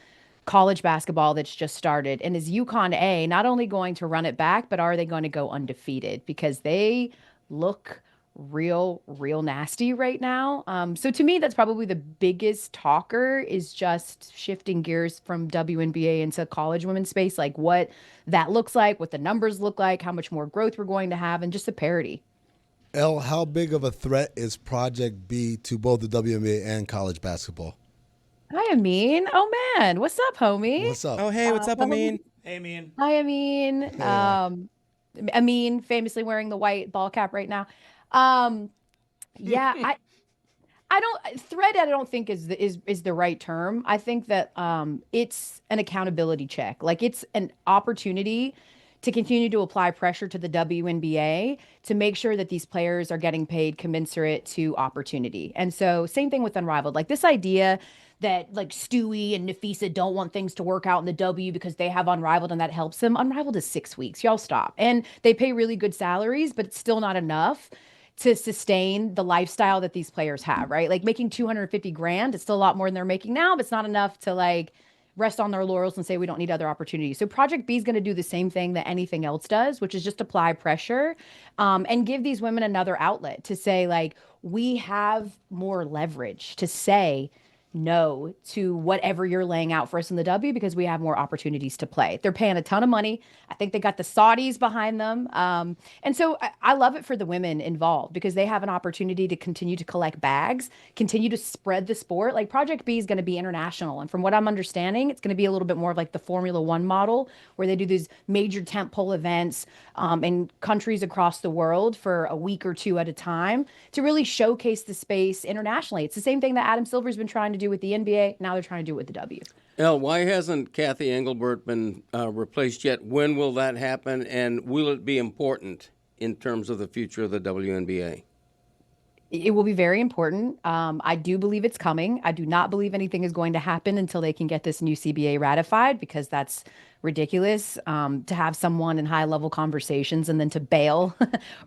Speaker 15: college basketball that's just started. And is UConn A not only going to run it back, but are they going to go undefeated? Because they look real nasty right now. So to me, that's probably the biggest talker, is just shifting gears from WNBA into college women's space, what that looks like, what the numbers look like, how much more growth we're going to have, and just the parity.
Speaker 7: Elle, how big of a threat is Project B to both the WNBA and college basketball?
Speaker 15: Hi, Amin. Oh, man. What's up, homie?
Speaker 7: What's up?
Speaker 4: Oh, hey, what's up, Amin?
Speaker 3: Hey, Amin.
Speaker 15: Hi, Amin. Amin, famously wearing the white ball cap right now. Yeah, I don't think is the right term. I think that it's an accountability check. It's an opportunity to continue to apply pressure to the WNBA to make sure that these players are getting paid commensurate to opportunity. And so same thing with Unrivaled. This idea that Stewie and Nafisa don't want things to work out in the W because they have Unrivaled and that helps them. Unrivaled is 6 weeks. Y'all stop. And they pay really good salaries, but it's still not enough to sustain the lifestyle that these players have, right? Making $250,000, it's still a lot more than they're making now, but it's not enough to rest on their laurels and say we don't need other opportunities. So Project B is going to do the same thing that anything else does, which is just apply pressure and give these women another outlet to say, we have more leverage to say no to whatever you're laying out for us in the W because we have more opportunities to play. They're paying a ton of money. I think they got the Saudis behind them. And so I love it for the women involved because they have an opportunity to continue to collect bags, continue to spread the sport. Project B is going to be international. And from what I'm understanding, it's going to be a little bit more of the Formula One model where they do these major tentpole events in countries across the world for a week or 2 at a time to really showcase the space internationally. It's the same thing that Adam Silver's been trying to do with the NBA. Now they're trying to do it with the W.
Speaker 6: Elle, why hasn't Kathy Engelbert been replaced yet? When will that happen? And will it be important in terms of the future of the WNBA?
Speaker 15: It will be very important. I do believe it's coming. I do not believe anything is going to happen until they can get this new CBA ratified, because that's ridiculous to have someone in high level conversations and then to bail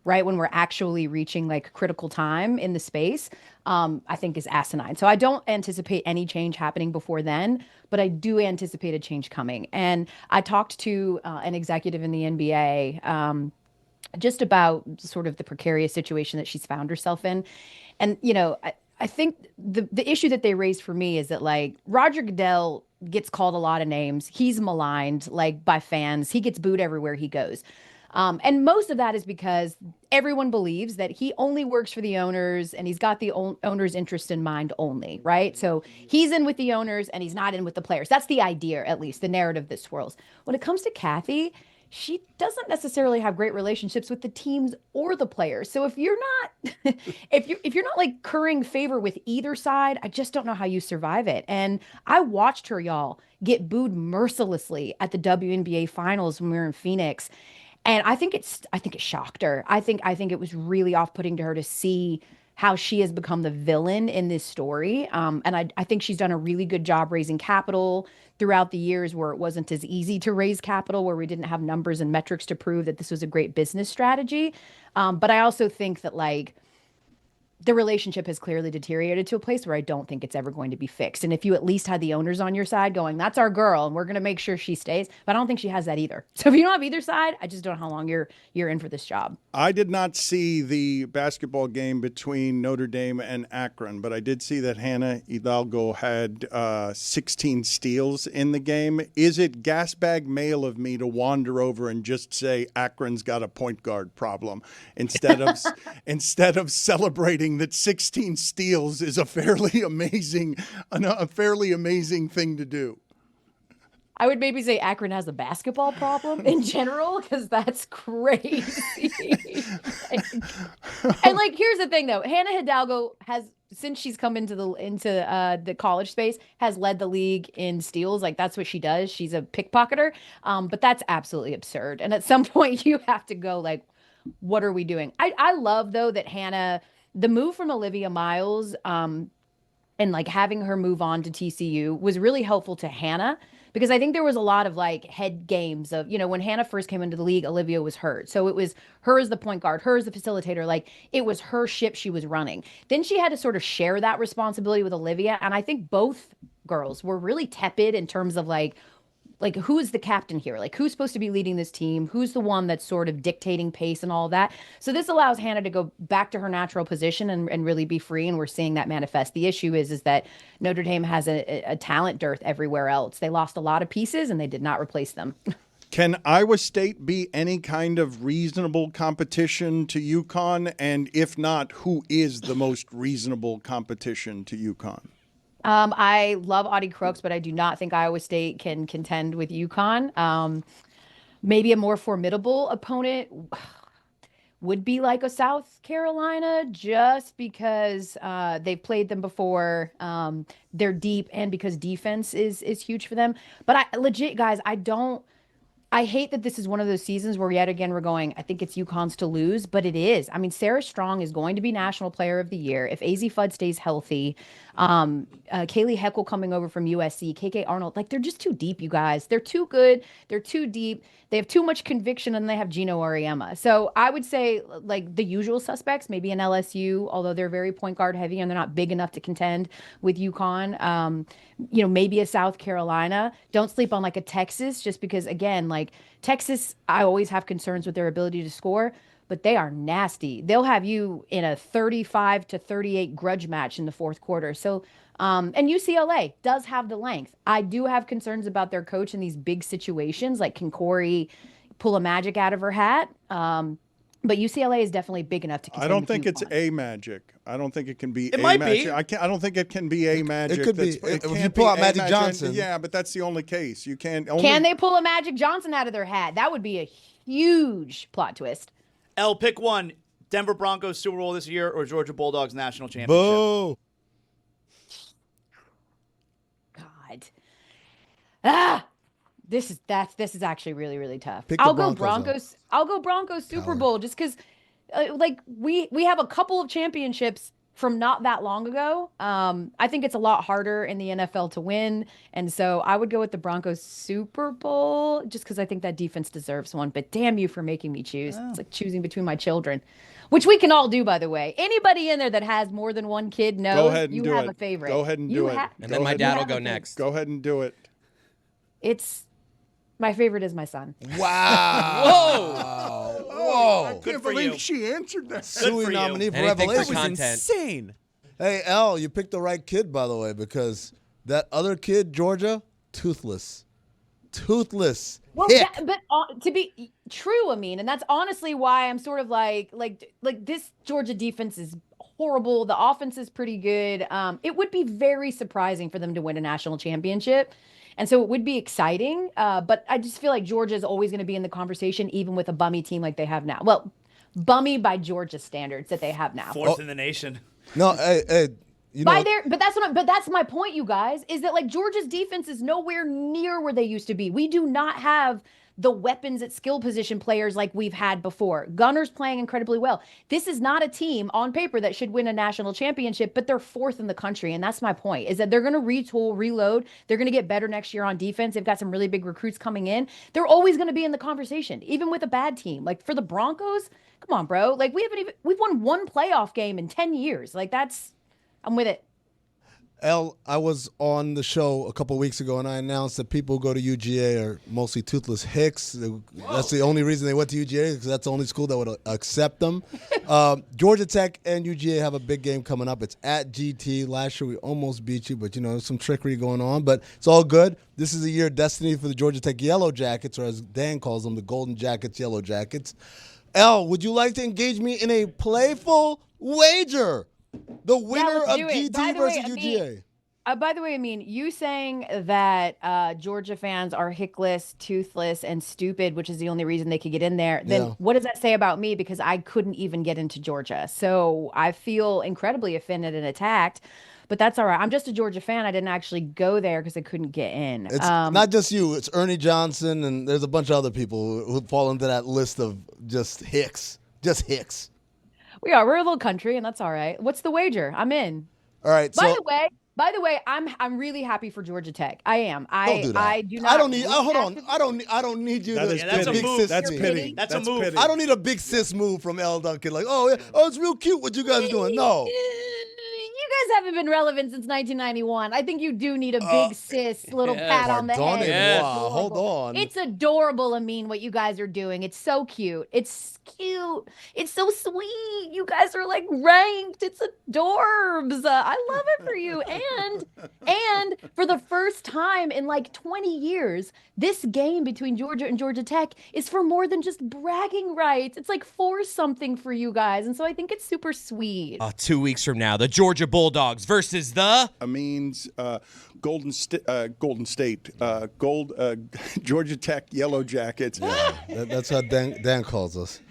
Speaker 15: right when we're actually reaching like critical time in the space. I think is asinine. So I don't anticipate any change happening before then, but I do anticipate a change coming. And I talked to an executive in the NBA. Just about sort of the precarious situation that she's found herself in. And, I think the issue that they raised for me is that, like, Roger Goodell gets called a lot of names. He's maligned, like, by fans. He gets booed everywhere he goes. And most of that is because everyone believes that he only works for the owners and he's got the owners' interest in mind only, right? So he's in with the owners and he's not in with the players. That's the idea, at least, the narrative that swirls. When it comes to Kathy, she doesn't necessarily have great relationships with the teams or the players. So if you're not if you're not like currying favor with either side, I just don't know how you survive it. And I watched her, y'all, get booed mercilessly at the WNBA finals when we were in Phoenix. And I think it shocked her. I think it was really off-putting to her to see how she has become the villain in this story. And I think she's done a really good job raising capital throughout the years where it wasn't as easy to raise capital, where we didn't have numbers and metrics to prove that this was a great business strategy. But I also think that, like, the relationship has clearly deteriorated to a place where I don't think it's ever going to be fixed. And if you at least had the owners on your side going, that's our girl and we're going to make sure she stays. But I don't think she has that either. So if you don't have either side, I just don't know how long you're in for this job.
Speaker 2: I did not see the basketball game between Notre Dame and Akron, but I did see that Hannah Hidalgo had 16 steals in the game. Is it gas bag male of me to wander over and just say Akron's got a point guard problem instead of celebrating that 16 steals is a fairly amazing thing to do?
Speaker 15: I would maybe say Akron has a basketball problem in general, because that's crazy. and like, here's the thing though, Hannah Hidalgo has, since she's come into the college space, has led the league in steals. Like, that's what she does. She's a pickpocketer. But that's absolutely absurd. And at some point you have to go, like, what are we doing? I love though that Hannah, the move from Olivia Miles, and like having her move on to TCU was really helpful to Hannah, because I think there was a lot of like head games of, when Hannah first came into the league, Olivia was hurt. So it was her as the point guard, her as the facilitator, like it was her ship she was running. Then she had to sort of share that responsibility with Olivia. And I think both girls were really tepid in terms of like who is the captain here? Like, who's supposed to be leading this team? Who's the one that's sort of dictating pace and all that? So this allows Hannah to go back to her natural position and really be free. And we're seeing that manifest. The issue is that Notre Dame has a talent dearth everywhere else. They lost a lot of pieces and they did not replace them.
Speaker 2: Can Iowa State be any kind of reasonable competition to UConn? And if not, who is the most reasonable competition to UConn?
Speaker 15: I love Audie Crooks, but I do not think Iowa State can contend with UConn. Maybe a more formidable opponent would be like a South Carolina, just because they've played them before. They're deep, and because defense is huge for them. But legit, guys, I hate that this is one of those seasons where yet again we're going, I think it's UConn's to lose, but it is. I mean, Sarah Strong is going to be National Player of the Year if AZ Fudd stays healthy. Kaylee Heckle coming over from USC, KK Arnold, like, they're just too deep, you guys. They're too good. They're too deep. They have too much conviction, and they have Gino Auriemma. So I would say, like, the usual suspects, maybe an LSU, although they're very point guard heavy and they're not big enough to contend with UConn. Maybe a South Carolina. Don't sleep on like a Texas, just because, again, like Texas, I always have concerns with their ability to score, but they are nasty. They'll have you in a 35-38 grudge match in the fourth quarter. So, and UCLA does have the length. I do have concerns about their coach in these big situations. Like, can Corey pull a magic out of her hat? But UCLA is definitely big enough to.
Speaker 2: I don't think it's a magic. I don't think it can be.
Speaker 3: It might be.
Speaker 2: I don't think it can be a magic.
Speaker 7: It could be. If you pull out Magic Johnson.
Speaker 2: Yeah, but that's the only case. You can't.
Speaker 15: Can they pull a Magic Johnson out of their hat? That would be a huge plot twist.
Speaker 3: Elle, pick one: Denver Broncos Super Bowl this year or Georgia Bulldogs national championship.
Speaker 7: Boo.
Speaker 15: God. This is actually really, really tough.
Speaker 7: Pick
Speaker 15: I'll
Speaker 7: the
Speaker 15: go
Speaker 7: Broncos.
Speaker 15: I'll go Broncos Super Bowl, just because like we have a couple of championships from not that long ago. I think it's a lot harder in the NFL to win. And so I would go with the Broncos Super Bowl just because I think that defense deserves one. But damn you for making me choose. It's like choosing between my children, which we can all do, by the way. Anybody in there that has more than one kid knows
Speaker 2: Go ahead and
Speaker 15: you
Speaker 2: do
Speaker 15: have
Speaker 2: it.
Speaker 15: a favorite.
Speaker 2: Go ahead and do it.
Speaker 4: And then my dad will go next.
Speaker 2: Go ahead and do it.
Speaker 15: My favorite is my son.
Speaker 7: Wow. Whoa.
Speaker 2: I can't believe she answered that.
Speaker 7: Sui nominee for
Speaker 4: Anything
Speaker 7: Revelation.
Speaker 4: for content.
Speaker 8: Insane.
Speaker 7: Hey, Elle, you picked the right kid, by the way, because that other kid, Georgia, toothless. Toothless.
Speaker 15: Well,
Speaker 7: Hick.
Speaker 15: but to be true, and that's honestly why I'm sort of like this Georgia defense is horrible. The offense is pretty good. It would be very surprising for them to win a national championship. And so it would be exciting. But I just feel like Georgia is always going to be in the conversation, even with a bummy team like they have now. Well, bummy by Georgia standards that they have now.
Speaker 3: Fourth in the nation.
Speaker 7: No, hey,
Speaker 15: but that's my point, you guys, is that like Georgia's defense is nowhere near where they used to be. We do not have the weapons at skill position players like we've had before. Gunner's playing incredibly well. This is not a team on paper that should win a national championship, but they're fourth in the country. And that's my point, is that they're going to retool, reload. They're going to get better next year on defense. They've got some really big recruits coming in. They're always going to be in the conversation, even with a bad team. Like for the Broncos, come on, bro. Like we've won one playoff game in 10 years. Like I'm with it.
Speaker 7: Elle, I was on the show a couple weeks ago, and I announced that people who go to UGA are mostly toothless hicks. That's the only reason they went to UGA, because that's the only school that would accept them. Georgia Tech and UGA have a big game coming up. It's at GT. Last year we almost beat you, but, there's some trickery going on. But it's all good. This is a year of destiny for the Georgia Tech Yellow Jackets, or as Dan calls them, the Golden Jackets, Yellow Jackets. Elle, would you like to engage me in a playful wager? The winner of GT versus UGA.
Speaker 15: By the way, you saying that Georgia fans are hickless, toothless, and stupid, which is the only reason they could get in there, then what does that say about me? Because I couldn't even get into Georgia. So I feel incredibly offended and attacked, but that's all right. I'm just a Georgia fan. I didn't actually go there because I couldn't get in.
Speaker 7: It's not just you. It's Ernie Johnson, and there's a bunch of other people who fall into that list of just hicks. Just hicks.
Speaker 15: We're a little country, and that's all right. What's the wager? I'm in.
Speaker 7: All right.
Speaker 15: By the way, I'm really happy for Georgia Tech. I am.
Speaker 7: Don't do that.
Speaker 15: I do not.
Speaker 7: I don't need. Hold on. I don't need you.
Speaker 3: That's a
Speaker 7: big
Speaker 3: move.
Speaker 7: sis
Speaker 3: That's
Speaker 7: me.
Speaker 3: pity. That's a move.
Speaker 7: I don't need a big sis move from Elle Duncan. Like, oh, it's real cute what you guys are doing. No.
Speaker 15: You guys haven't been relevant since 1991. I think you do need a big sis little pat on the head.
Speaker 7: Yes. Wow, hold on.
Speaker 15: It's adorable, what you guys are doing. It's so cute. It's cute. It's so sweet. You guys are like ranked. It's adorbs. I love it for you. And for the first time in like 20 years, this game between Georgia and Georgia Tech is for more than just bragging rights. It's like for something for you guys. And so I think it's super sweet.
Speaker 4: 2 weeks from now, the Georgia Bulldogs versus the
Speaker 2: Golden State, Georgia Tech Yellow Jackets.
Speaker 7: Yeah, that's how Dan calls us.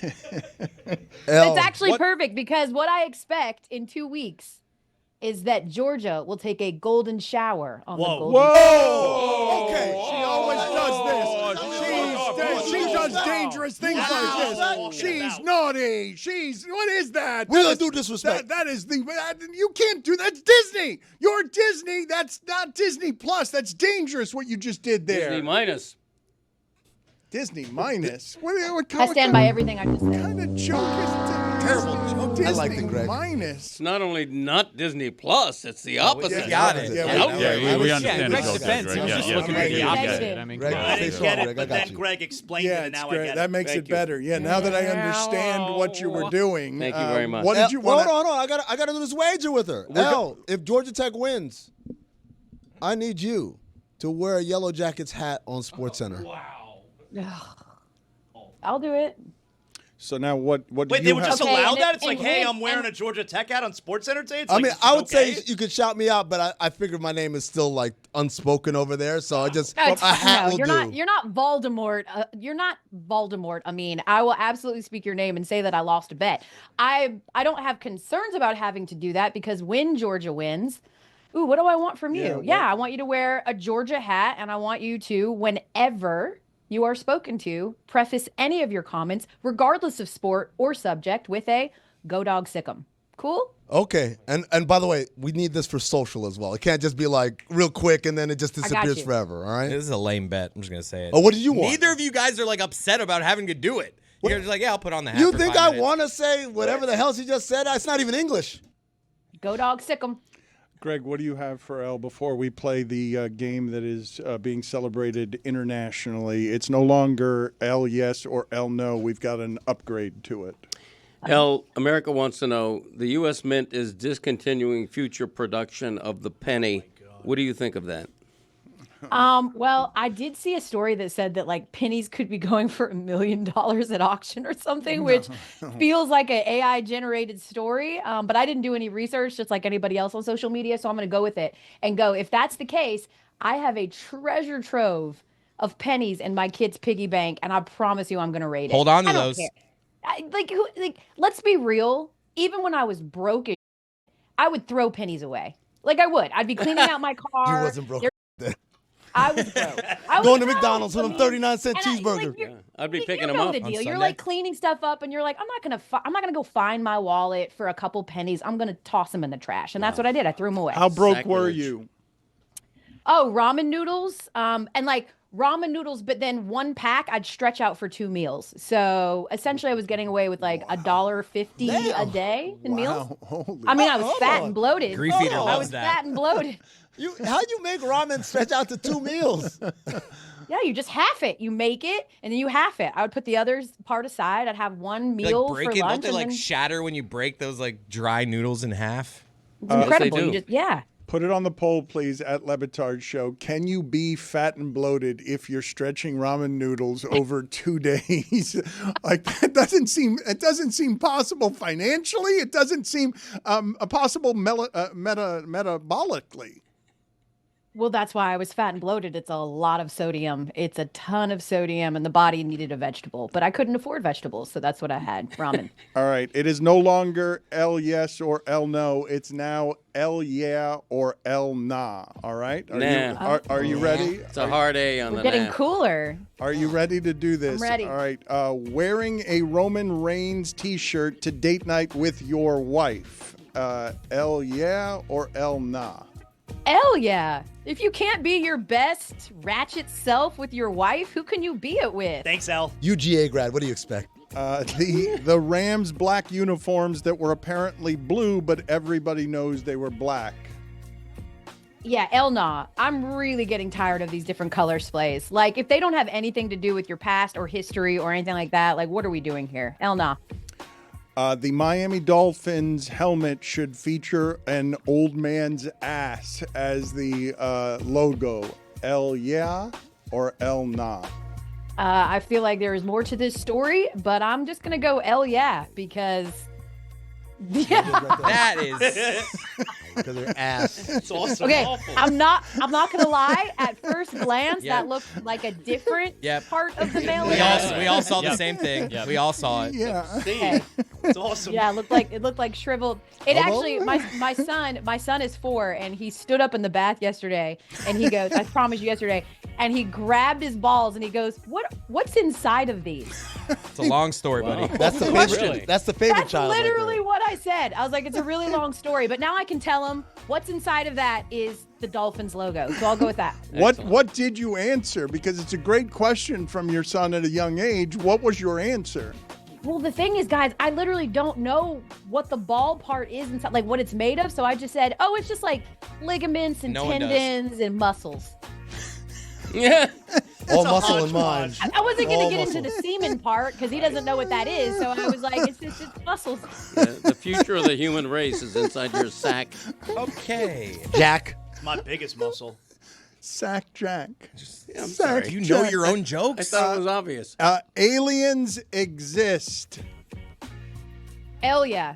Speaker 15: It's actually perfect, because what I expect in 2 weeks is that Georgia will take a golden shower on the Golden
Speaker 2: Whoa! Okay, she always does this. She does dangerous things like this. She's naughty. What is that?
Speaker 7: We're gonna do disrespect.
Speaker 2: That is you can't do that. That's Disney. You're Disney. That's not Disney Plus. That's dangerous what you just did there.
Speaker 6: Disney minus.
Speaker 2: Disney minus. What
Speaker 15: I stand by everything I just said.
Speaker 2: What kind of joke is it?
Speaker 7: Terrible joke.
Speaker 2: Disney
Speaker 7: I like it, Greg.
Speaker 2: Minus.
Speaker 6: It's not only not Disney Plus, it's the opposite.
Speaker 4: got it.
Speaker 5: We understand.
Speaker 8: Greg's defense, he was just looking at the opposite.
Speaker 7: Greg,
Speaker 3: I didn't
Speaker 7: face
Speaker 3: get
Speaker 7: off,
Speaker 3: it,
Speaker 7: Greg, I
Speaker 3: but
Speaker 7: got
Speaker 3: then
Speaker 7: you.
Speaker 3: Greg explained it, and now I get it.
Speaker 2: That makes
Speaker 6: Thank
Speaker 2: it
Speaker 6: you.
Speaker 2: better. Yeah, now that I understand what you were doing.
Speaker 6: Thank you very much.
Speaker 2: What did you want?
Speaker 7: Hold on. I gotta do this wager with her. Elle, if Georgia Tech wins, I need you to wear a Yellow Jackets hat on SportsCenter.
Speaker 15: I'll do it.
Speaker 2: So now what do
Speaker 3: Wait,
Speaker 2: you
Speaker 3: they would
Speaker 2: have?
Speaker 3: just
Speaker 15: Okay,
Speaker 3: allow
Speaker 15: and
Speaker 3: that?
Speaker 15: it-
Speaker 3: It's like,
Speaker 15: and-
Speaker 3: hey,
Speaker 15: and-
Speaker 3: I'm wearing
Speaker 15: and-
Speaker 3: a Georgia Tech hat on SportsCenter today? It's
Speaker 7: I
Speaker 3: like,
Speaker 7: mean,
Speaker 3: this
Speaker 7: I
Speaker 3: is
Speaker 7: would say
Speaker 3: okay?
Speaker 7: you could shout me out, but I figured my name is still like unspoken over there, so I just
Speaker 15: No,
Speaker 7: a hat will
Speaker 15: you're
Speaker 7: do.
Speaker 15: not. You're not Voldemort. You're not Voldemort. I will absolutely speak your name and say that I lost a bet. I don't have concerns about having to do that, because when Georgia wins, ooh, what do I want from you?
Speaker 2: Yeah,
Speaker 15: I want you to wear a Georgia hat, and I want you to, whenever you are spoken to, preface any of your comments, regardless of sport or subject, with a "Go Dog Sick 'em." Cool?
Speaker 7: Okay. And by the way, we need this for social as well. It can't just be like real quick and then it just disappears
Speaker 15: you.
Speaker 7: forever, all right?
Speaker 4: This is a lame bet. I'm just going to say it.
Speaker 7: Oh, what did you want?
Speaker 4: Neither of you guys are like upset about having to do it. You're just like, yeah, I'll put on the hat.
Speaker 7: You
Speaker 4: for
Speaker 7: think
Speaker 4: 5
Speaker 7: I
Speaker 4: minutes.
Speaker 7: want to say whatever the hell she just said? It's not even English.
Speaker 15: Go Dog Sick 'em.
Speaker 2: Greg, what do you have for Elle before we play the game that is being celebrated internationally? It's no longer Elle yes or Elle no. We've got an upgrade to it.
Speaker 6: Elle, America wants to know, the U.S. Mint is discontinuing future production of the penny. What do you think of that?
Speaker 15: Well, I did see a story that said that like pennies could be going for $1 million at auction or something, which feels like an AI generated story. But I didn't do any research, just like anybody else on social media. So I'm going to go with it and go, if that's the case, I have a treasure trove of pennies in my kid's piggy bank. And I promise you, I'm going to rate it.
Speaker 4: Hold on to
Speaker 15: I don't
Speaker 4: those.
Speaker 15: care. Like, let's be real. Even when I was broke, I would throw pennies away. Like I would. I'd be cleaning out my car.
Speaker 7: You wasn't broke then.
Speaker 15: I was broke.
Speaker 7: Going to McDonald's with them 39-cent cheeseburger.
Speaker 6: I'd be picking
Speaker 15: you
Speaker 6: them
Speaker 15: know
Speaker 6: up.
Speaker 15: the deal.
Speaker 6: on
Speaker 15: You're
Speaker 6: Sunday.
Speaker 15: like cleaning stuff up, and you're like, I'm not gonna go find my wallet for a couple pennies. I'm gonna toss them in the trash, and that's what I did. I threw them away.
Speaker 2: How broke were
Speaker 6: Sacrilege.
Speaker 2: you?
Speaker 15: Oh, ramen noodles, and like ramen noodles, but then one pack I'd stretch out for 2 meals. So essentially, I was getting away with like $1.50 a day in meals.
Speaker 2: Holy
Speaker 15: I mean, I was fat and bloated.
Speaker 4: Grief eater
Speaker 15: I
Speaker 4: loves
Speaker 15: was
Speaker 4: that.
Speaker 15: fat and bloated.
Speaker 7: How do you make ramen stretch out to 2 meals?
Speaker 15: Yeah, you just half it. You make it, and then you half it. I would put the other part aside. I'd have one
Speaker 4: You,
Speaker 15: meal
Speaker 4: like break
Speaker 15: for
Speaker 4: it? Don't
Speaker 15: lunch.
Speaker 4: they
Speaker 15: and
Speaker 4: like
Speaker 15: then
Speaker 4: shatter when you break those like dry noodles in half?
Speaker 15: it's incredible.
Speaker 6: do.
Speaker 15: You just, yeah.
Speaker 2: Put it on the poll, please, at Le Batard Show. Can you be fat and bloated if you're stretching ramen noodles over 2 days? Like that doesn't seem possible financially. It doesn't seem possible metabolically.
Speaker 15: Well, that's why I was fat and bloated. It's a lot of sodium. It's a ton of sodium, and the body needed a vegetable. But I couldn't afford vegetables, so that's what I had, ramen.
Speaker 2: All right. It is no longer Elle yes or Elle no. It's now Elle yeah or Elle nah. All right? Are you ready?
Speaker 6: It's a hard A on
Speaker 15: We're
Speaker 6: the
Speaker 15: getting
Speaker 6: nap.
Speaker 15: cooler.
Speaker 2: Are you ready to do this?
Speaker 15: I'm ready.
Speaker 2: All right. Wearing a Roman Reigns t-shirt to date night with your wife. Elle yeah or Elle nah?
Speaker 15: Hell yeah. If you can't be your best ratchet self with your wife, who can you be it with?
Speaker 3: Thanks, Elle.
Speaker 7: UGA grad, what do you expect?
Speaker 2: The Rams black uniforms that were apparently blue, but everybody knows they were black.
Speaker 15: Yeah, Elna. I'm really getting tired of these different color splays. Like, if they don't have anything to do with your past or history or anything like that, like, what are we doing here? Elna.
Speaker 2: The Miami Dolphins helmet should feature an old man's ass as the logo. Elle yeah or Elle nah?
Speaker 15: I feel like there is more to this story, but I'm just going to go Elle yeah because... Yeah.
Speaker 4: That is
Speaker 7: Because their ass.
Speaker 3: It's awesome.
Speaker 15: Okay,
Speaker 3: Awful.
Speaker 15: I'm not gonna lie. At first glance,
Speaker 4: Yep.
Speaker 15: that looked like a different
Speaker 4: Yep.
Speaker 15: part of the male.
Speaker 4: we all saw the same thing.
Speaker 8: Yep.
Speaker 4: We all saw it.
Speaker 2: Yeah.
Speaker 15: Okay.
Speaker 3: It's awesome.
Speaker 15: Yeah, it looked like shriveled. It actually, my son is 4, and he stood up in the bath yesterday, and he goes, I promise you yesterday, and he grabbed his balls, and he goes, what's inside of these?
Speaker 4: It's a long story, buddy.
Speaker 7: That's the favorite. That's the favorite
Speaker 15: That's
Speaker 7: child. right
Speaker 15: literally
Speaker 7: there.
Speaker 15: what I said. I was like, it's a really long story, but now I can tell him what's inside of that is the Dolphins logo. So I'll go with that.
Speaker 2: What did you answer? Because it's a great question from your son at a young age. What was your answer?
Speaker 15: Well, the thing is, guys, I literally don't know what the ball part is inside, like what it's made of. So I just said, oh, it's just like ligaments and
Speaker 4: No one does.
Speaker 15: tendons and muscles.
Speaker 6: Yeah.
Speaker 7: All muscle and mind.
Speaker 15: I wasn't going
Speaker 7: All
Speaker 15: to get into the semen part because he doesn't know what that is. So I was like, it's muscles.
Speaker 6: The future of the human race is inside your sack.
Speaker 4: Okay.
Speaker 7: Jack.
Speaker 3: It's my biggest muscle.
Speaker 2: Sack Jack.
Speaker 6: I'm
Speaker 2: Sack
Speaker 6: sorry.
Speaker 4: You know
Speaker 2: Jack.
Speaker 4: your own
Speaker 6: I
Speaker 4: jokes.
Speaker 6: thought it was obvious.
Speaker 2: Aliens exist.
Speaker 15: Hell yeah.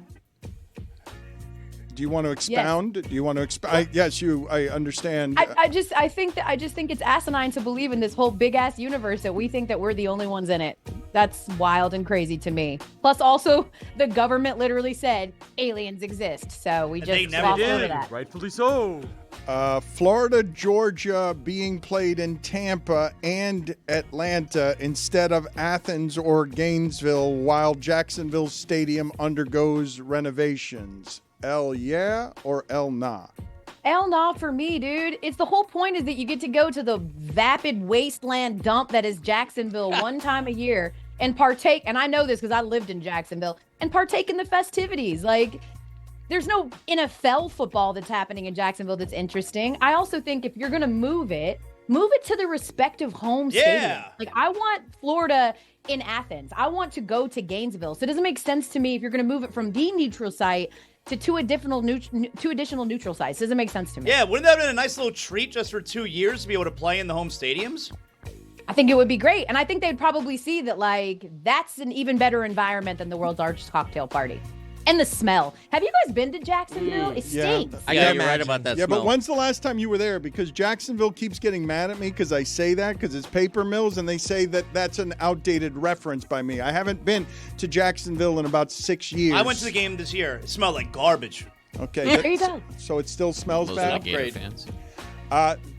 Speaker 2: Do you want to expound? Do you want to expound? Yes, I understand.
Speaker 15: I just think it's asinine to believe in this whole big ass universe that we think that we're the only ones in it. That's wild and crazy to me. Plus, also, the government literally said aliens exist, so we
Speaker 3: And they
Speaker 15: just
Speaker 3: never
Speaker 15: glossed
Speaker 3: did.
Speaker 15: over that.
Speaker 9: Rightfully so.
Speaker 2: Florida, Georgia being played in Tampa and Atlanta instead of Athens or Gainesville while Jacksonville Stadium undergoes renovations. Elle, yeah, or Elle, nah?
Speaker 15: Hell no for me, dude. It's the whole point is that you get to go to the vapid wasteland dump that is Jacksonville one time a year and partake. And I know this because I lived in Jacksonville and partake in the festivities. Like, there's no NFL football that's happening in Jacksonville that's interesting. I also think if you're going to move it to the respective home stadium. Like, I want Florida in Athens. I want to go to Gainesville. So it doesn't make sense to me if you're going to move it from the neutral site to two additional neutral sites. Doesn't make sense to me.
Speaker 3: Yeah, wouldn't that have been a nice little treat just for 2 years to be able to play in the home stadiums?
Speaker 15: I think it would be great. And I think they'd probably see that, like, that's an even better environment than the world's largest cocktail party. And the smell. Have you guys been to Jacksonville? It stinks.
Speaker 6: Yeah, you're right about that
Speaker 2: Yeah,
Speaker 6: smell.
Speaker 2: but when's the last time you were there? Because Jacksonville keeps getting mad at me because I say that because it's paper mills, and they say that that's an outdated reference by me. I haven't been to Jacksonville in about 6 years.
Speaker 3: I went to the game this year. It smelled like garbage.
Speaker 2: Okay.
Speaker 15: There you go.
Speaker 2: So it still smells
Speaker 8: Those
Speaker 2: bad?
Speaker 8: are the Gator fans.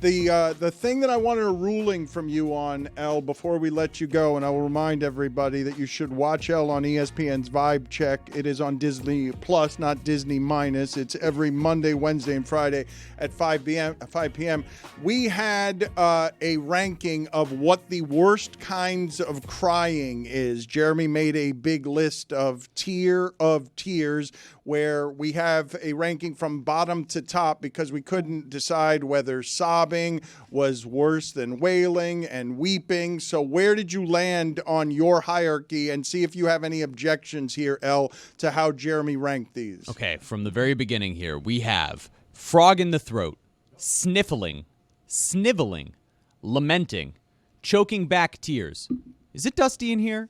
Speaker 2: The thing that I wanted a ruling from you on, Elle, before we let you go, and I will remind everybody that you should watch Elle on ESPN's Vibe Check. It is on Disney Plus, not Disney Minus. It's every Monday, Wednesday, and Friday at 5 p.m. We had a ranking of what the worst kinds of crying is. Jeremy made a big list of tier of tears where we have a ranking from bottom to top because we couldn't decide whether sobbing was worse than wailing and weeping. So where did you land on your hierarchy, and see if you have any objections here, Elle, to how Jeremy ranked these?
Speaker 8: Okay, from the very beginning here, we have frog in the throat, sniffling, sniveling, lamenting, choking back tears. Is it dusty in here?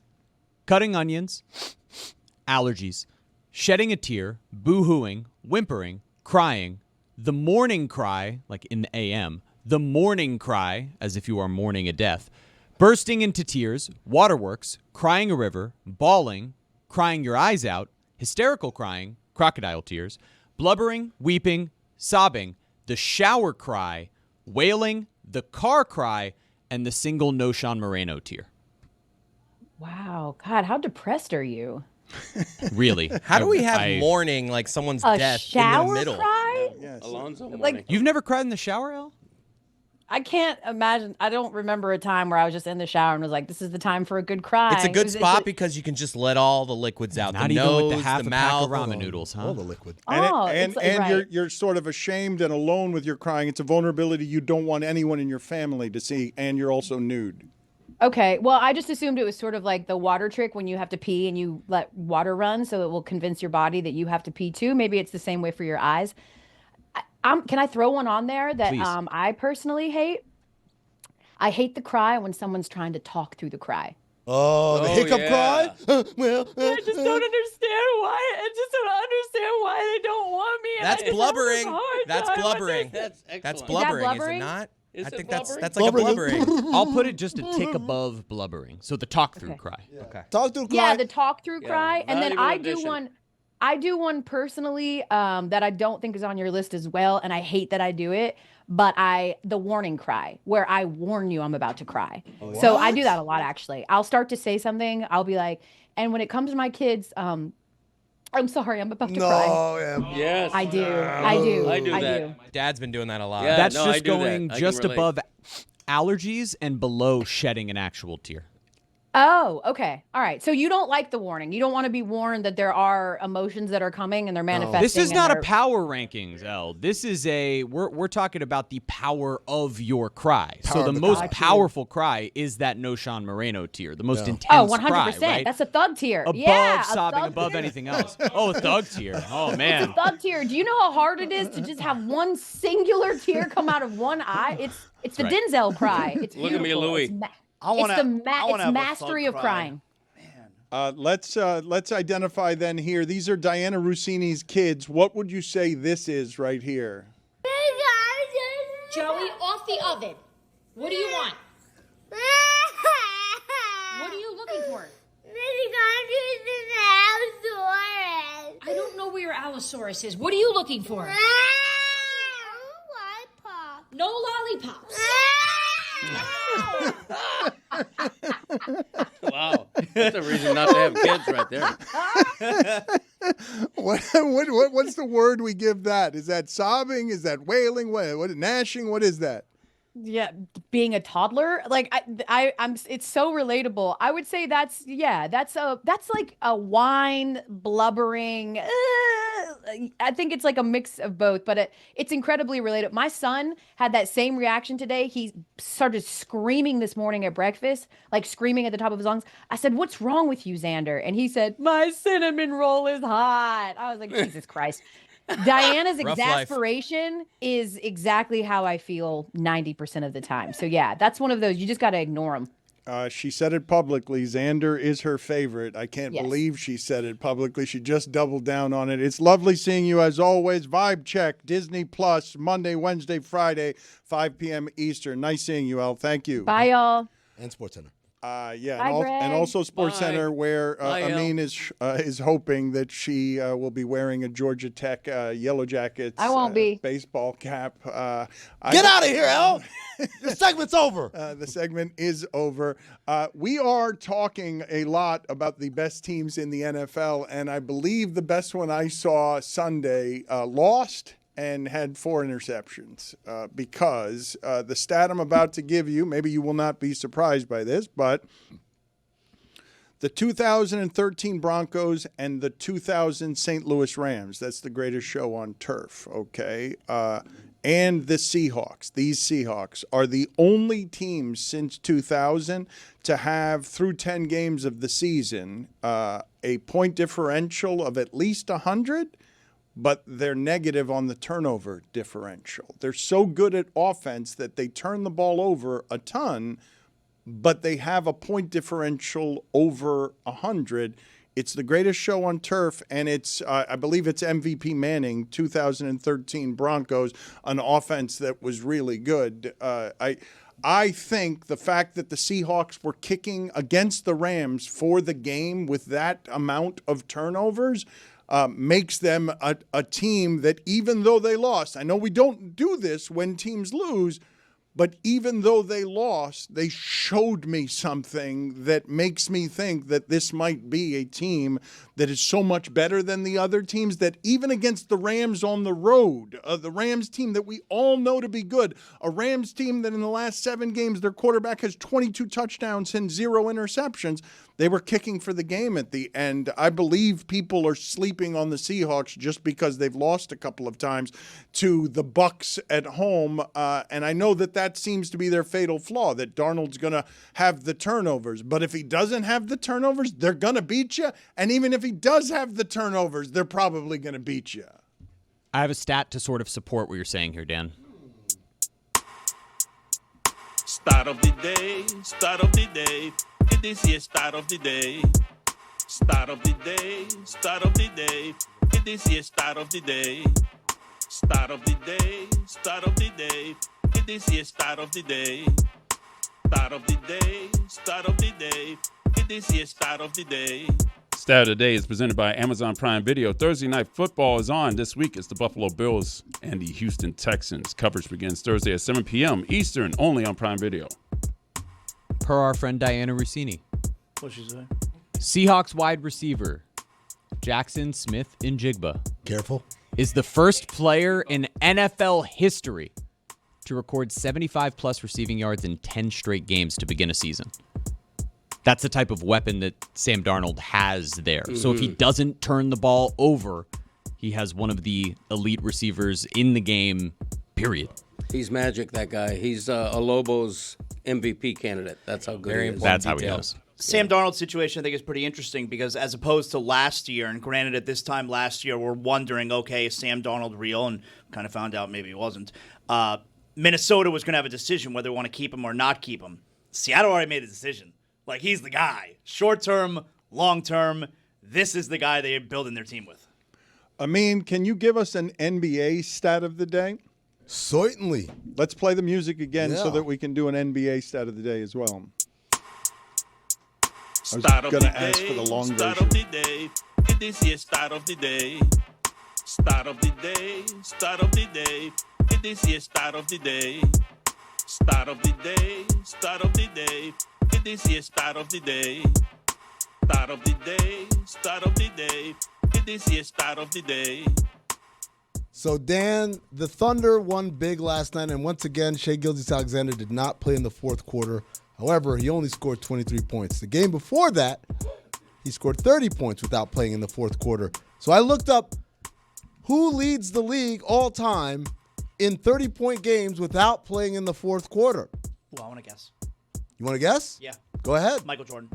Speaker 8: Cutting onions, allergies, shedding a tear, boo-hooing, whimpering, crying, the morning cry, like in the AM, the morning cry, as if you are mourning a death, bursting into tears, waterworks, crying a river, bawling, crying your eyes out, hysterical crying, crocodile tears, blubbering, weeping, sobbing, the shower cry, wailing, the car cry, and the single no Sean Moreno tear.
Speaker 15: Wow. God, how depressed are you?
Speaker 8: Really?
Speaker 4: How do we have mourning like someone's
Speaker 15: A
Speaker 4: death
Speaker 15: shower
Speaker 4: in the middle?
Speaker 15: cry?
Speaker 2: Yes.
Speaker 6: Alonzo
Speaker 15: Like-
Speaker 6: morning.
Speaker 8: You've never cried in the shower, Elle?
Speaker 15: I can't imagine. I don't remember a time where I was just in the shower and was like, this is the time for a good cry.
Speaker 4: It's a good spot because you can just let all the liquids out.
Speaker 8: Not
Speaker 4: the
Speaker 8: even
Speaker 4: nose,
Speaker 8: with the half
Speaker 4: the
Speaker 8: a pack
Speaker 4: mouth.
Speaker 8: of ramen noodles, huh?
Speaker 7: All the liquid.
Speaker 2: And you're sort of ashamed and alone with your crying. It's a vulnerability you don't want anyone in your family to see, and you're also nude.
Speaker 15: Okay. Well, I just assumed it was sort of like the water trick when you have to pee and you let water run so it will convince your body that you have to pee too. Maybe it's the same way for your eyes. Can I throw one on there that
Speaker 8: Please.
Speaker 15: I personally hate? I hate the cry when someone's trying to talk through the cry.
Speaker 7: Oh, the hiccup cry?
Speaker 15: I just don't understand why. I just don't understand why they don't want me.
Speaker 4: That's blubbering. That's
Speaker 15: That's
Speaker 4: blubbering.
Speaker 6: That's excellent.
Speaker 4: That's blubbering, is it
Speaker 15: blubbering?
Speaker 4: not?
Speaker 6: Is
Speaker 4: I
Speaker 6: it
Speaker 4: think
Speaker 6: blubbering?
Speaker 4: that's like a blubbering.
Speaker 8: I'll put it just a tick above blubbering. So the talk-through
Speaker 15: Okay.
Speaker 8: cry.
Speaker 4: Okay.
Speaker 7: Talk to the
Speaker 15: Yeah,
Speaker 7: cry.
Speaker 15: the talk through
Speaker 6: Yeah,
Speaker 15: cry. And then
Speaker 6: valuable
Speaker 15: I do
Speaker 6: addition.
Speaker 15: one. I do one personally that I don't think is on your list as well, and I hate that I do it. But the warning cry, where I warn you I'm about to cry. So I do that a lot, actually. I'll start to say something. I'll be like, and when it comes to my kids, I'm sorry, I'm about to cry.
Speaker 7: No, yeah.
Speaker 6: Yes.
Speaker 15: I do.
Speaker 6: I do that.
Speaker 4: Dad's been doing that a lot.
Speaker 6: Yeah.
Speaker 8: That's
Speaker 6: no, I
Speaker 8: just
Speaker 6: do that.
Speaker 8: going
Speaker 6: I can
Speaker 8: just
Speaker 6: relate.
Speaker 8: above allergies and below shedding an actual tear.
Speaker 15: Oh, okay. All right. So you don't like the warning. You don't want to be warned that there are emotions that are coming and they're manifesting.
Speaker 8: This is
Speaker 15: and
Speaker 8: not a
Speaker 15: they're-
Speaker 8: power rankings, Elle. This is we're talking about the power of your cry.
Speaker 7: Power
Speaker 8: So
Speaker 7: of
Speaker 8: the
Speaker 7: the
Speaker 8: most
Speaker 7: cry.
Speaker 8: powerful cry is that no Sean Moreno tear, the most intense
Speaker 15: Oh, 100%.
Speaker 8: cry, right?
Speaker 15: That's a thug tier.
Speaker 8: Above
Speaker 15: yeah, a
Speaker 8: sobbing,
Speaker 15: thug
Speaker 8: above
Speaker 15: tier.
Speaker 8: anything else. Oh, thug tear. Oh man.
Speaker 15: Thug tear. Do you know how hard it is to just have one singular tear come out of one eye? It's the
Speaker 8: right.
Speaker 15: Denzel cry. It's
Speaker 6: Look at me,
Speaker 15: beautiful.
Speaker 6: Louis.
Speaker 15: It's,
Speaker 3: I wanna-
Speaker 15: it's the
Speaker 3: I wanna
Speaker 15: it's
Speaker 3: have a
Speaker 15: mastery
Speaker 3: thug
Speaker 15: of
Speaker 3: cry.
Speaker 15: crying.
Speaker 2: Let's identify then here. These are Diana Rossini's kids. What would you say this is right here?
Speaker 11: Joey, off the oven. What do you want? What are you looking for? I don't know where your Allosaurus is. What are you looking for? no lollipops.
Speaker 6: Wow, that's a reason not to have kids right there.
Speaker 2: What's the word we give that? Is that sobbing? Is that wailing? What gnashing? What is that?
Speaker 15: Yeah, being a toddler, like I'm. It's so relatable. I would say that's like a whine, blubbering. I think it's like a mix of both, but it's incredibly relatable. My son had that same reaction today. He started screaming this morning at breakfast, like screaming at the top of his lungs. I said, "What's wrong with you, Xander?" And he said, "My cinnamon roll is hot." I was like, Jesus Christ. Diana's exasperation is exactly how I feel 90% of the time. So yeah, that's one of those. You just got to ignore them.
Speaker 2: She said it publicly. Xander is her favorite. I can't believe she said it publicly. She just doubled down on it. It's lovely seeing you as always. Vibe Check, Disney Plus, Monday, Wednesday, Friday, 5 p.m. Eastern. Nice seeing you, Elle. Thank you.
Speaker 15: Bye, y'all.
Speaker 7: And SportsCenter.
Speaker 15: Bye,
Speaker 2: and also SportsCenter, where
Speaker 6: Bye,
Speaker 2: Amin is hoping that she will be wearing a Georgia Tech Yellow Jackets
Speaker 15: I won't be.
Speaker 2: baseball cap.
Speaker 7: Get out of here, Elle. Your segment's over.
Speaker 2: The segment is over. We are talking a lot about the best teams in the NFL, and I believe the best one I saw Sunday lost and had 4 interceptions because the stat I'm about to give you, maybe you will not be surprised by this, but the 2013 Broncos and the 2000 St. Louis Rams, that's the greatest show on turf, okay? And the Seahawks, these Seahawks are the only teams since 2000 to have, through 10 games of the season, a point differential of at least 100, but they're negative on the turnover differential. They're so good at offense that they turn the ball over a ton, but they have a point differential over 100. It's the greatest show on turf, and it's I believe it's MVP Manning, 2013 Broncos, an offense that was really good. I think the fact that the Seahawks were kicking against the Rams for the game with that amount of turnovers makes them a team that, even though they lost, I know we don't do this when teams lose, but even though they lost, they showed me something that makes me think that this might be a team that is so much better than the other teams, that even against the Rams on the road, the Rams team that we all know to be good, a Rams team that in the last 7 games, their quarterback has 22 touchdowns and 0 interceptions, they were kicking for the game at the end. I believe people are sleeping on the Seahawks just because they've lost a couple of times to the Bucs at home, and I know that seems to be their fatal flaw, that Darnold's going to have the turnovers. But if he doesn't have the turnovers, they're going to beat you. And even if he does have the turnovers, they're probably going to beat you.
Speaker 8: I have a stat to sort of support what you're saying here, Dan.
Speaker 5: Start of the day, start of the day. This is start of the day. Start of the day, start of the day. This is start of the day. Start of the day, start of the day. This is start of the day. Start of the day, start of the day. This is start of the day. Stat of the Day is presented by Amazon Prime Video. Thursday Night Football is on. This week it's the Buffalo Bills and the Houston Texans. Coverage begins Thursday at 7 p.m. Eastern, only on Prime Video.
Speaker 8: Per our friend Diana Rossini.
Speaker 3: What'd she say?
Speaker 8: Seahawks wide receiver Jackson Smith-Njigba.
Speaker 7: Careful.
Speaker 8: Is the first player in NFL history to record 75-plus receiving yards in 10 straight games to begin a season. That's the type of weapon that Sam Darnold has there. Mm-hmm. So if he doesn't turn the ball over, he has one of the elite receivers in the game, period.
Speaker 6: He's magic, that guy. He's a Lobos MVP candidate. That's how good he is.
Speaker 8: That's how he is.
Speaker 3: Sam Darnold's situation, I think, is pretty interesting because as opposed to last year, and granted at this time last year, we're wondering, okay, is Sam Darnold real? And kind of found out maybe he wasn't. Minnesota was going to have a decision whether they want to keep him or not keep him. Seattle already made a decision. Like, he's the guy. Short term, long term, this is the guy they're building their team with.
Speaker 2: Amin, can you give us an NBA stat of the day?
Speaker 7: Certainly.
Speaker 2: Let's play the music again so that we can do an NBA stat of the day as well. I was going to ask for the long version.
Speaker 5: Start of the day. This is start of the day. Start of the day. Start of the day. This is start of the day. Start of the day. Start of the day. This is start of the day. Start of the day. Start of the day. This is start of the day.
Speaker 7: So, Dan, the Thunder won big last night, and once again, Shai Gilgeous-Alexander did not play in the fourth quarter. However, he only scored 23 points. The game before that, he scored 30 points without playing in the fourth quarter. So I looked up who leads the league all time in 30-point games without playing in the fourth quarter.
Speaker 3: Well, I want to guess.
Speaker 7: You want to guess?
Speaker 3: Yeah.
Speaker 7: Go ahead.
Speaker 3: Michael Jordan.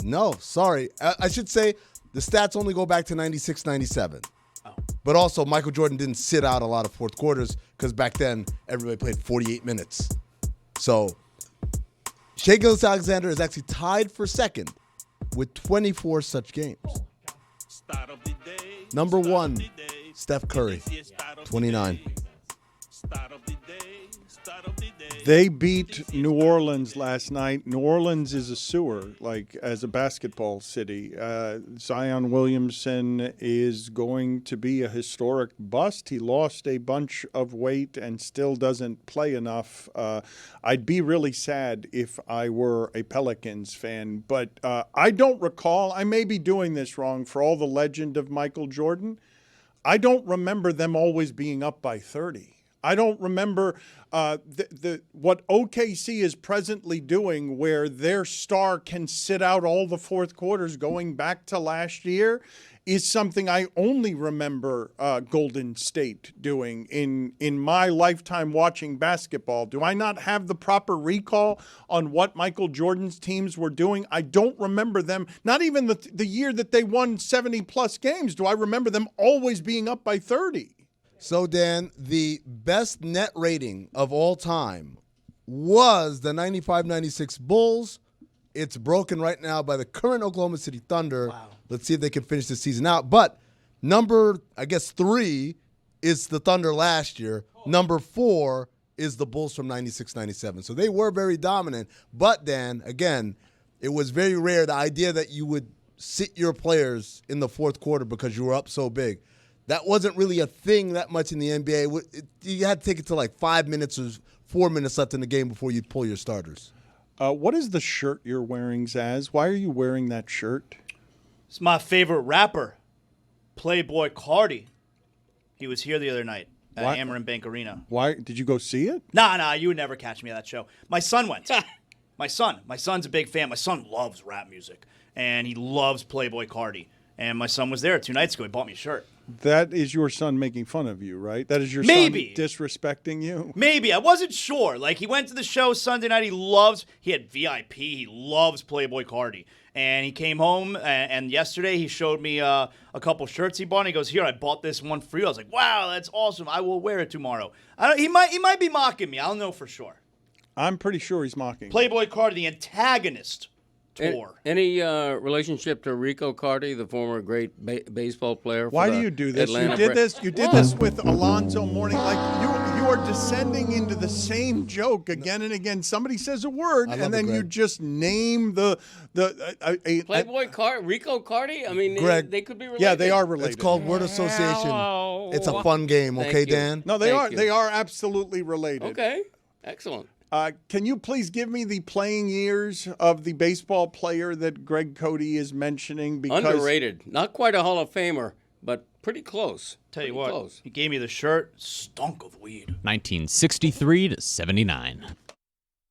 Speaker 7: No, sorry. I should say the stats only go back to 96, 97.
Speaker 3: Oh.
Speaker 7: But also, Michael Jordan didn't sit out a lot of fourth quarters because back then, everybody played 48 minutes. So, Shai Gilgeous-Alexander is actually tied for second with 24 such games. Number one, Steph Curry, 29.
Speaker 2: They beat New Orleans last night. New Orleans is a sewer, like as a basketball city. Zion Williamson is going to be a historic bust. He lost a bunch of weight and still doesn't play enough. I'd be really sad if I were a Pelicans fan, but I don't recall. I may be doing this wrong. For all the legend of Michael Jordan, I don't remember them always being up by 30. I don't remember what OKC is presently doing, where their star can sit out all the fourth quarters going back to last year, is something I only remember Golden State doing in my lifetime watching basketball. Do I not have the proper recall on what Michael Jordan's teams were doing? I don't remember them, not even the year that they won 70-plus games. Do I remember them always being up by 30?
Speaker 7: So, Dan, the best net rating of all time was the 95-96 Bulls. It's broken right now by the current Oklahoma City Thunder. Wow. Let's see if they can finish the season out. But number, 3 is the Thunder last year. Number 4 is the Bulls from 96-97. So they were very dominant. But, Dan, again, it was very rare, the idea that you would sit your players in the fourth quarter because you were up so big. That wasn't really a thing that much in the NBA. You had to take it to like 5 minutes or 4 minutes left in the game before you'd pull your starters.
Speaker 2: What is the shirt you're wearing, Zaz? Why are you wearing that shirt?
Speaker 3: It's my favorite rapper, Playboy Cardi. He was here the other night at Amarin Bank Arena.
Speaker 2: Why? Did you go see it?
Speaker 3: Nah, you would never catch me at that show. My son went. My son's a big fan. My son loves rap music, and he loves Playboy Cardi. And my son was there 2 nights ago. He bought me a shirt.
Speaker 2: That is your son making fun of you, right? That is your son disrespecting you?
Speaker 3: Maybe. I wasn't sure. Like, he went to the show Sunday night. He had VIP. He loves Playboy Cardi. And he came home, and yesterday he showed me a couple shirts he bought. And he goes, "Here, I bought this one for you." I was like, "Wow, that's awesome. I will wear it tomorrow." He might be mocking me. I don't know for sure.
Speaker 2: I'm pretty sure he's mocking me.
Speaker 3: Playboy Cardi, the antagonist. Tour.
Speaker 6: Any relationship to Rico Cardi, the former great baseball player?
Speaker 2: Why do you do this? You did this with Alonzo Mourning. Like you are descending into the same joke again and again. Somebody says a word, and then you just name the
Speaker 6: Playboy Rico Cardi. I mean,
Speaker 7: Greg,
Speaker 6: they could be related.
Speaker 2: Yeah, they are related.
Speaker 7: It's called word association.
Speaker 6: Hello.
Speaker 7: It's a fun game, okay, Dan?
Speaker 2: No, they are. They are absolutely related.
Speaker 6: Okay, excellent.
Speaker 2: Can you please give me the playing years of the baseball player that Greg Cody is mentioning? Because
Speaker 6: underrated. Not quite a Hall of Famer, but pretty close.
Speaker 3: Tell you what, he gave me the shirt, stunk of weed.
Speaker 8: 1963 to 79.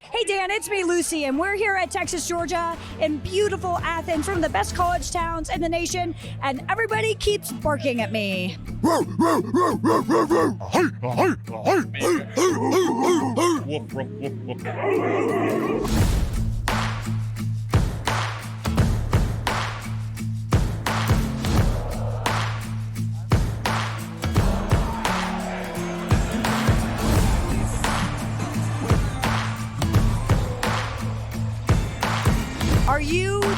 Speaker 16: Hey, Dan, it's me, Lucy, and we're here at Texas, Georgia, in beautiful Athens, one of the best college towns in the nation, and everybody keeps barking at me.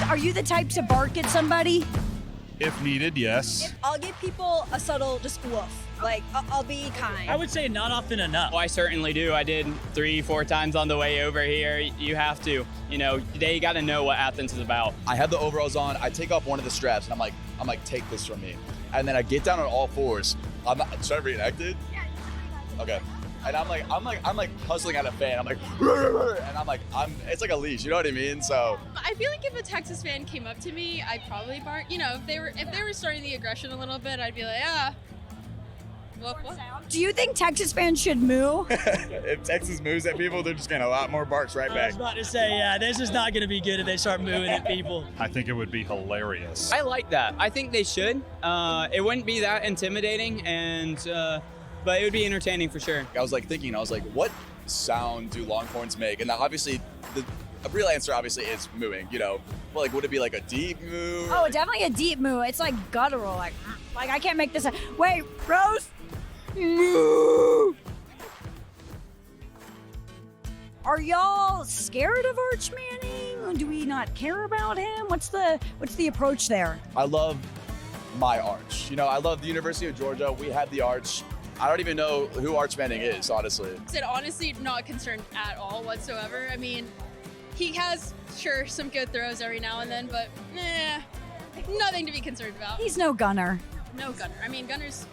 Speaker 16: Are you the type to bark at somebody?
Speaker 17: If needed, yes.
Speaker 16: I'll give people a subtle just woof. Like, I'll be kind.
Speaker 18: I would say not often enough.
Speaker 19: Oh, I certainly do. I did 3-4 times on the way over here. You have to. You know, they got to know what Athens is about.
Speaker 17: I have the overalls on. I take off one of the straps, and I'm like, take this from me. And then I get down on all fours. Should I reenact it?
Speaker 16: Yeah.
Speaker 17: Okay. and I'm like hustling at a fan. I'm like, and it's like a leash. You know what I mean? So
Speaker 18: I feel like if a Texas fan came up to me, I'd probably bark. You know, if they were starting the aggression a little bit, I'd be like, what?
Speaker 16: Do you think Texas fans should moo?
Speaker 17: if Texas moves at people, they're just getting a lot more barks right
Speaker 20: I
Speaker 17: back.
Speaker 20: was about to say, yeah, this is not going to be good if they start mooing at people.
Speaker 21: I think it would be hilarious.
Speaker 19: I like that. I think they should. It wouldn't be that intimidating, but it would be entertaining for sure.
Speaker 17: I was like thinking, what sound do Longhorns make? And obviously, the real answer obviously is mooing. You know, but like, would it be like a deep moo?
Speaker 16: Oh, definitely a deep moo. It's like guttural, like I can't make this. Wait, Rose. Moo. Are y'all scared of Arch Manning? Do we not care about him? What's the approach there?
Speaker 17: I love my Arch. You know, I love the University of Georgia. We had the Arch. I don't even know who Arch Manning is, honestly.
Speaker 18: I said honestly, not concerned at all whatsoever. I mean, he has sure some good throws every now and then, but nothing to be concerned about.
Speaker 16: He's no gunner.
Speaker 18: No gunner. I mean, gunner's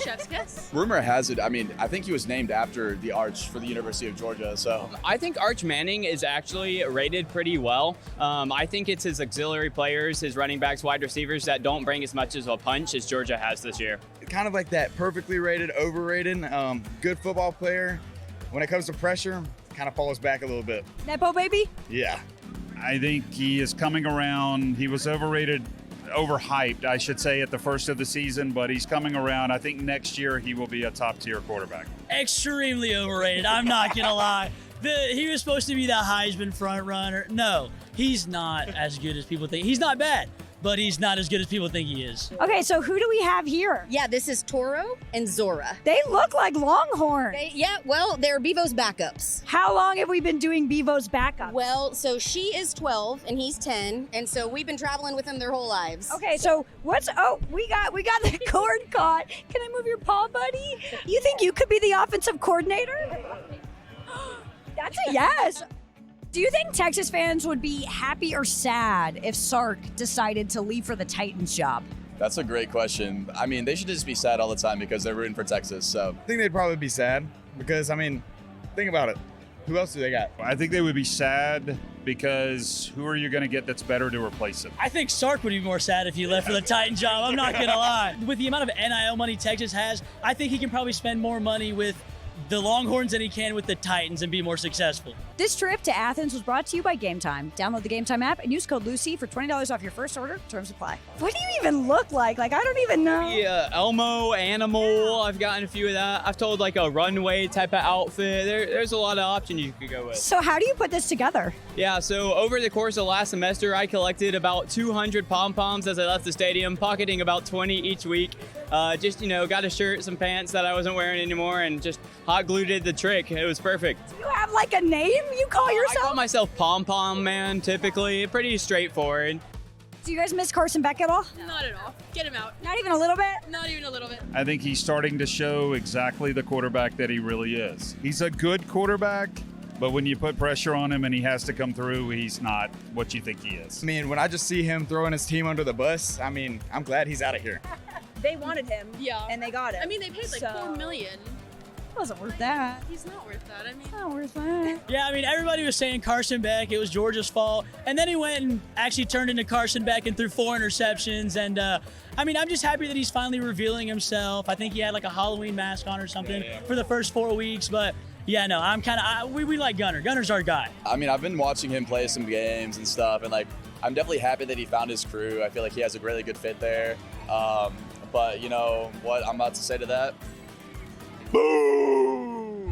Speaker 18: chef's kiss.
Speaker 17: Rumor has it, I think he was named after the Arch for the University of Georgia, so.
Speaker 19: I think Arch Manning is actually rated pretty well. I think it's his auxiliary players, his running backs, wide receivers that don't bring as much as a punch as Georgia has this year.
Speaker 22: Kind of like that perfectly rated, overrated, good football player. When it comes to pressure, kind of falls back a little bit.
Speaker 16: Nepo baby?
Speaker 22: Yeah.
Speaker 21: I think he is coming around. He was overhyped, I should say, at the first of the season, but he's coming around. I think next year he will be a top-tier quarterback.
Speaker 20: Extremely overrated. I'm not going to lie. He was supposed to be the Heisman front runner. No, he's not as good as people think. He's not bad, but he's not as good as people think he is.
Speaker 16: Okay, so who do we have here?
Speaker 23: Yeah, this is Toro and Zora.
Speaker 16: They look like Longhorn.
Speaker 23: They're Bevo's backups.
Speaker 16: How long have we been doing Bevo's backups?
Speaker 23: Well, so she is 12 and he's 10, and so we've been traveling with them their whole lives.
Speaker 16: Okay, so we got the cord caught. Can I move your paw, buddy? You think you could be the offensive coordinator? That's a yes. Do you think Texas fans would be happy or sad if Sark decided to leave for the Titans job?
Speaker 17: That's a great question. I mean, they should just be sad all the time because they're rooting for Texas, so.
Speaker 22: I think they'd probably be sad because, think about it. Who else do they got?
Speaker 21: I think they would be sad because who are you going to get that's better to replace him?
Speaker 20: I think Sark would be more sad if he left for the Titan job. I'm not going to lie. With the amount of NIL money Texas has, I think he can probably spend more money with the Longhorns than he can with the Titans and be more successful.
Speaker 16: This trip to Athens was brought to you by Game Time. Download the Game Time app and use code Lucy for $20 off your first order. Terms apply. What do you even look like? Like, I don't even know.
Speaker 19: Yeah, Elmo, animal. I've gotten a few of that. I've told like a runway type of outfit. There's a lot of options you could go with.
Speaker 16: So how do you put this together?
Speaker 19: Yeah, so over the course of last semester, I collected about 200 pom-poms as I left the stadium, pocketing about 20 each week. Got a shirt, some pants that I wasn't wearing anymore, and just hot glued the trick. It was perfect.
Speaker 16: Do you have like a name you call yourself?
Speaker 19: I call myself Pom Pom Man, typically. Pretty straightforward.
Speaker 16: Do you guys miss Carson Beck at all?
Speaker 18: Not at all. Get him out.
Speaker 16: Not even a little bit?
Speaker 18: Not even a little bit.
Speaker 21: I think he's starting to show exactly the quarterback that he really is. He's a good quarterback, but when you put pressure on him and he has to come through, he's not what you think he is.
Speaker 22: When I just see him throwing his team under the bus, I'm glad he's out of here.
Speaker 16: They wanted him. Yeah. And they got him.
Speaker 18: They paid like $4 million.
Speaker 16: It wasn't worth that.
Speaker 18: He's not worth that.
Speaker 16: It's not worth that.
Speaker 20: Yeah, everybody was saying Carson Beck, it was Georgia's fault. And then he went and actually turned into Carson Beck and threw 4 interceptions. And, I'm just happy that he's finally revealing himself. I think he had like a Halloween mask on or something for the first 4 weeks. But, yeah, no, we like Gunner. Gunner's our guy.
Speaker 17: I've been watching him play some games and stuff, and, I'm definitely happy that he found his crew. I feel like he has a really good fit there. But you know what I'm about to say to that? Boo!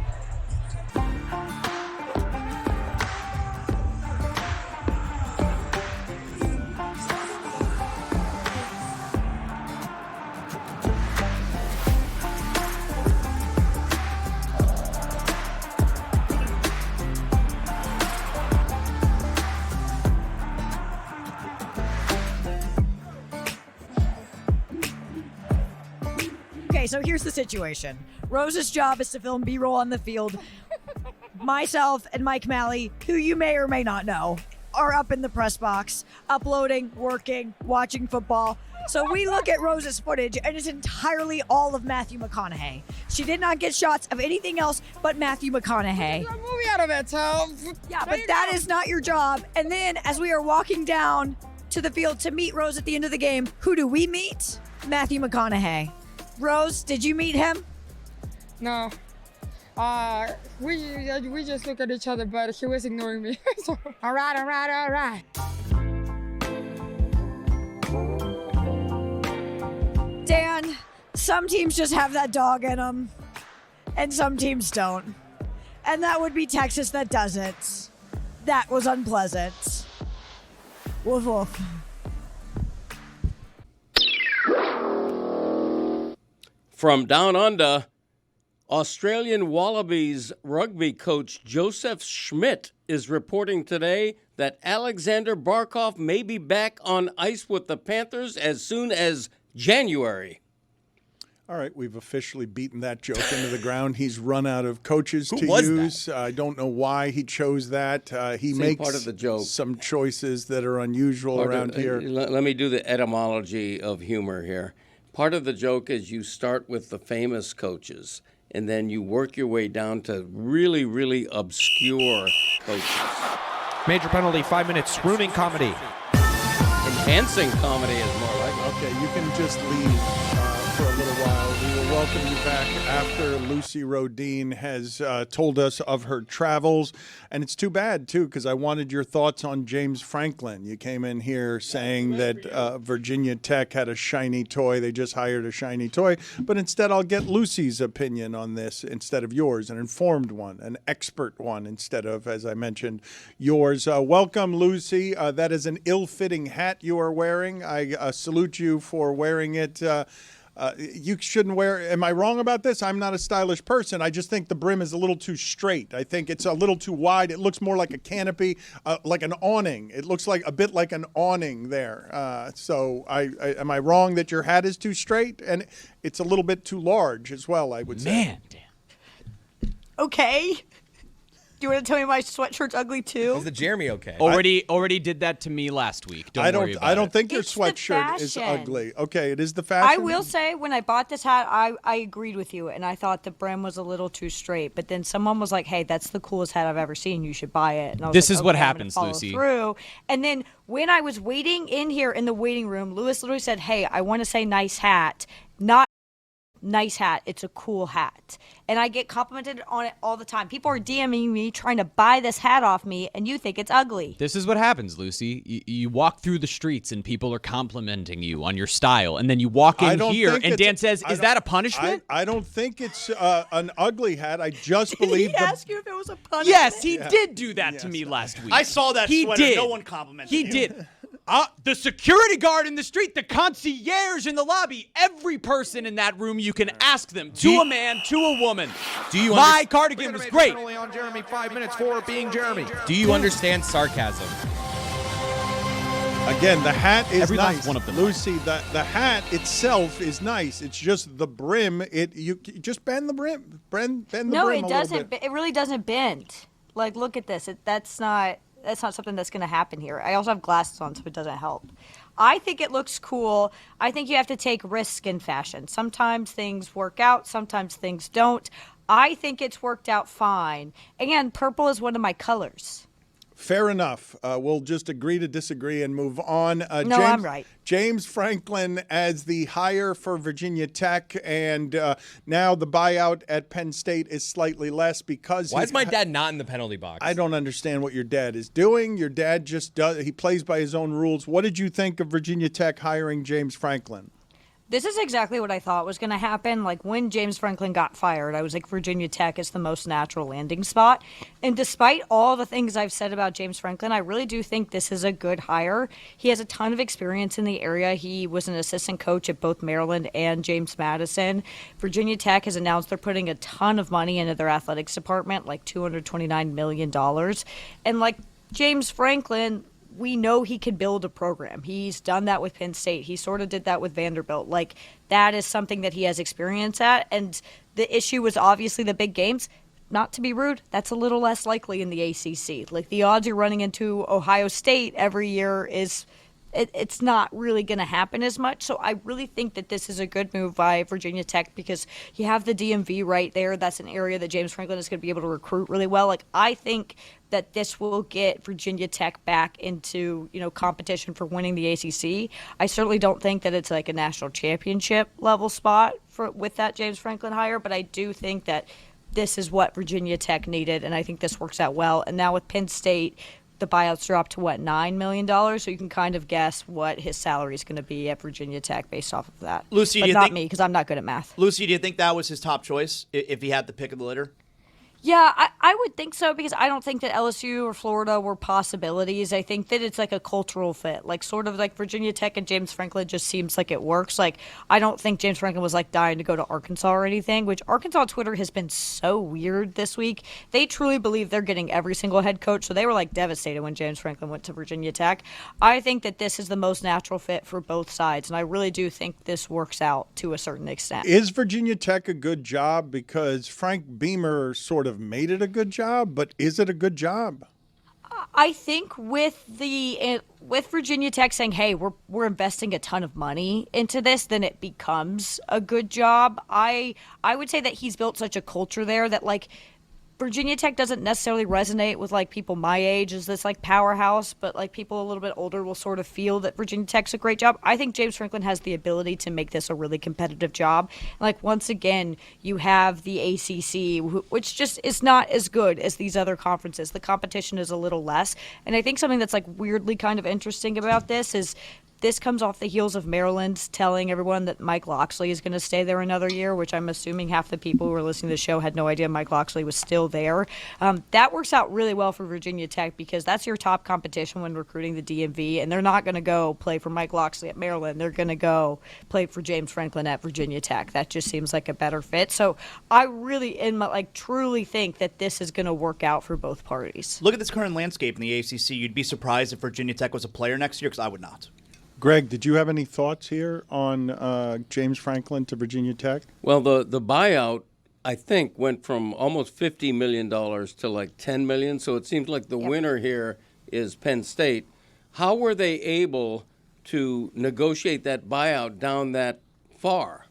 Speaker 16: Okay, so here's the situation. Rose's job is to film B-roll on the field. Myself and Mike Malley, who you may or may not know, are up in the press box, uploading, working, watching football. So we look at Rose's footage, and it's entirely all of Matthew McConaughey. She did not get shots of anything else but Matthew McConaughey.
Speaker 1: Movie out of it, Tom.
Speaker 16: Yeah, but that is not your job. And then as we are walking down to the field to meet Rose at the end of the game, who do we meet? Matthew McConaughey. Rose, did you meet him?
Speaker 1: No. We just look at each other, but he was ignoring me. So, all right.
Speaker 16: Dan, some teams just have that dog in them, and some teams don't. And that would be Texas that doesn't. That was unpleasant. Woof woof.
Speaker 6: From down under, Australian Wallabies rugby coach Joseph Schmidt is reporting today that Alexander Barkov may be back on ice with the Panthers as soon as January.
Speaker 2: All right, we've officially beaten that joke into the ground. He's run out of coaches
Speaker 6: Who
Speaker 2: to
Speaker 6: was
Speaker 2: use. I don't know why he chose that. He makes
Speaker 6: part of the joke.
Speaker 2: some choices that are unusual around here.
Speaker 6: Let me do the etymology of humor here. Part of the joke is you start with the famous coaches, and then you work your way down to really, really obscure coaches.
Speaker 9: Major penalty, 5 minutes, swooning comedy.
Speaker 6: Enhancing comedy is more like it.
Speaker 2: Okay, you can just leave for a little while. We will welcome you back after Lucy Rodine has told us of her travels. And it's too bad, too, because I wanted your thoughts on James Franklin. You came in here saying that Virginia Tech had a shiny toy. They just hired a shiny toy. But instead, I'll get Lucy's opinion on this instead of yours, an informed one, an expert one instead of, as I mentioned, yours. Welcome, Lucy. That is an ill-fitting hat you are wearing. I salute you for wearing it. You shouldn't wear. Am I wrong about this? I'm not a stylish person. I just think the brim is a little too straight. I think it's a little too wide. It looks more like a canopy, like an awning. It looks like a bit like an awning there. So am I wrong that your hat is too straight? And it's a little bit too large as well, I would say.
Speaker 8: Man,
Speaker 16: Okay. Do you want to tell me my sweatshirt's ugly too?
Speaker 4: Is the Jeremy okay?
Speaker 8: Already did that to me last week. Don't worry about it.
Speaker 2: I don't think your
Speaker 16: It's the
Speaker 2: sweatshirt is
Speaker 16: fashion.
Speaker 2: ugly. Okay, it is the fashion.
Speaker 16: I will say, when I bought this hat, I agreed with you, and I thought the brim was a little too straight. But then someone was like, "Hey, that's the coolest hat I've ever seen. You should buy it." And I was
Speaker 8: This
Speaker 16: like,
Speaker 8: is what
Speaker 16: "Okay, I'm gonna
Speaker 8: happens,
Speaker 16: follow
Speaker 8: Lucy."
Speaker 16: Through. And then when I was waiting in here in the waiting room, Lewis literally said, "Hey, I want to say nice hat, not nice hat. It's a cool hat." And I get complimented on it all the time. People are DMing me trying to buy this hat off me, and you think it's ugly.
Speaker 8: This is what happens, Lucy. You walk through the streets and people are complimenting you on your style, and then you walk in here and Dan says, "Is that a punishment?"
Speaker 2: I don't think it's an ugly hat. I just believe.
Speaker 16: He asked you if it was a punishment.
Speaker 8: Yes, he did do that to me last week.
Speaker 3: I saw that
Speaker 8: He
Speaker 3: sweater.
Speaker 8: did.
Speaker 3: No one complimented
Speaker 8: He
Speaker 3: you.
Speaker 8: did. The security guard in the street, the concierge in the lobby, every person in that room, you can ask them, to a man, to a woman.
Speaker 4: Do you
Speaker 8: My cardigan was great.
Speaker 9: Penalty on Jeremy, 5 minutes for being Jeremy.
Speaker 4: Do you understand sarcasm?
Speaker 2: Again, the hat is
Speaker 8: Every last
Speaker 2: nice.
Speaker 8: one of them.
Speaker 2: Lucy, the hat itself is nice. It's just the brim. You just bend the brim. Bend the
Speaker 16: No,
Speaker 2: brim
Speaker 16: it
Speaker 2: a
Speaker 16: doesn't.
Speaker 2: little bit.
Speaker 16: It really doesn't bend. Like, look at this. That's not something that's going to happen here. I also have glasses on, so it doesn't help. I think it looks cool. I think you have to take risk in fashion. Sometimes things work out, sometimes things don't. I think it's worked out fine. Again, purple is one of my colors.
Speaker 2: Fair enough. We'll just agree to disagree and move on.
Speaker 16: No, I'm right.
Speaker 2: James Franklin as the hire for Virginia Tech, and now the buyout at Penn State is slightly less because
Speaker 4: Why is my dad not in the penalty box?
Speaker 2: I don't understand what your dad is doing. Your dad just does. He plays by his own rules. What did you think of Virginia Tech hiring James Franklin?
Speaker 16: This is exactly what I thought was going to happen. Like, when James Franklin got fired, I was like, Virginia Tech is the most natural landing spot. And despite all the things I've said about James Franklin, I really do think this is a good hire. He has a ton of experience in the area. He was an assistant coach at both Maryland and James Madison. Virginia Tech has announced they're putting a ton of money into their athletics department, like $229 million. And like James Franklin, we know he can build a program. He's done that with Penn State. He sort of did that with Vanderbilt. Like, that is something that he has experience at. And the issue was obviously the big games. Not to be rude, that's a little less likely in the ACC. Like, the odds you're running into Ohio State every year is it's not really going to happen as much. So I really think that this is a good move by Virginia Tech because you have the DMV right there. That's an area that James Franklin is going to be able to recruit really well. Like, I think that this will get Virginia Tech back into, competition for winning the ACC. I certainly don't think that it's like a national championship level spot with that James Franklin hire, but I do think that this is what Virginia Tech needed, and I think this works out well. And now with Penn State, the buyouts dropped to $9 million, so you can kind of guess what his salary is going to be at Virginia Tech based off of that.
Speaker 3: Lucy,
Speaker 16: but
Speaker 3: do you
Speaker 16: not
Speaker 3: think,
Speaker 16: me, because I'm not good at math.
Speaker 3: Lucy, do you think that was his top choice if he had the pick of the litter?
Speaker 16: Yeah, I would think so because I don't think that LSU or Florida were possibilities. I think that it's like a cultural fit, like sort of like Virginia Tech and James Franklin just seems like it works. Like, I don't think James Franklin was like dying to go to Arkansas or anything, which Arkansas Twitter has been so weird this week. They truly believe they're getting every single head coach, so they were like devastated when James Franklin went to Virginia Tech. I think that this is the most natural fit for both sides, and I really do think this works out to a certain extent.
Speaker 2: Is Virginia Tech a good job? Because Frank Beamer sort of made it a good job, but is it a good job?
Speaker 16: I think with Virginia Tech saying, "Hey, we're investing a ton of money into this," then it becomes a good job. I would say that he's built such a culture there that like Virginia Tech doesn't necessarily resonate with like people my age as this like powerhouse, but like people a little bit older will sort of feel that Virginia Tech's a great job. I think James Franklin has the ability to make this a really competitive job. Like, once again, you have the ACC, which just is not as good as these other conferences. The competition is a little less. And I think something that's like weirdly kind of interesting about this is this comes off the heels of Maryland telling everyone that Mike Locksley is going to stay there another year, which I'm assuming half the people who were listening to the show had no idea Mike Locksley was still there. That works out really well for Virginia Tech because that's your top competition when recruiting the DMV, and they're not going to go play for Mike Locksley at Maryland. They're going to go play for James Franklin at Virginia Tech. That just seems like a better fit. So I really, truly think that this is going to work out for both parties.
Speaker 3: Look at this current landscape in the ACC. You'd be surprised if Virginia Tech was a player next year, because I would not.
Speaker 2: Greg, did you have any thoughts here on James Franklin to Virginia Tech?
Speaker 6: Well, the buyout, I think, went from almost $50 million to like $10 million. So it seems like the winner here is Penn State. How were they able to negotiate that buyout down that far?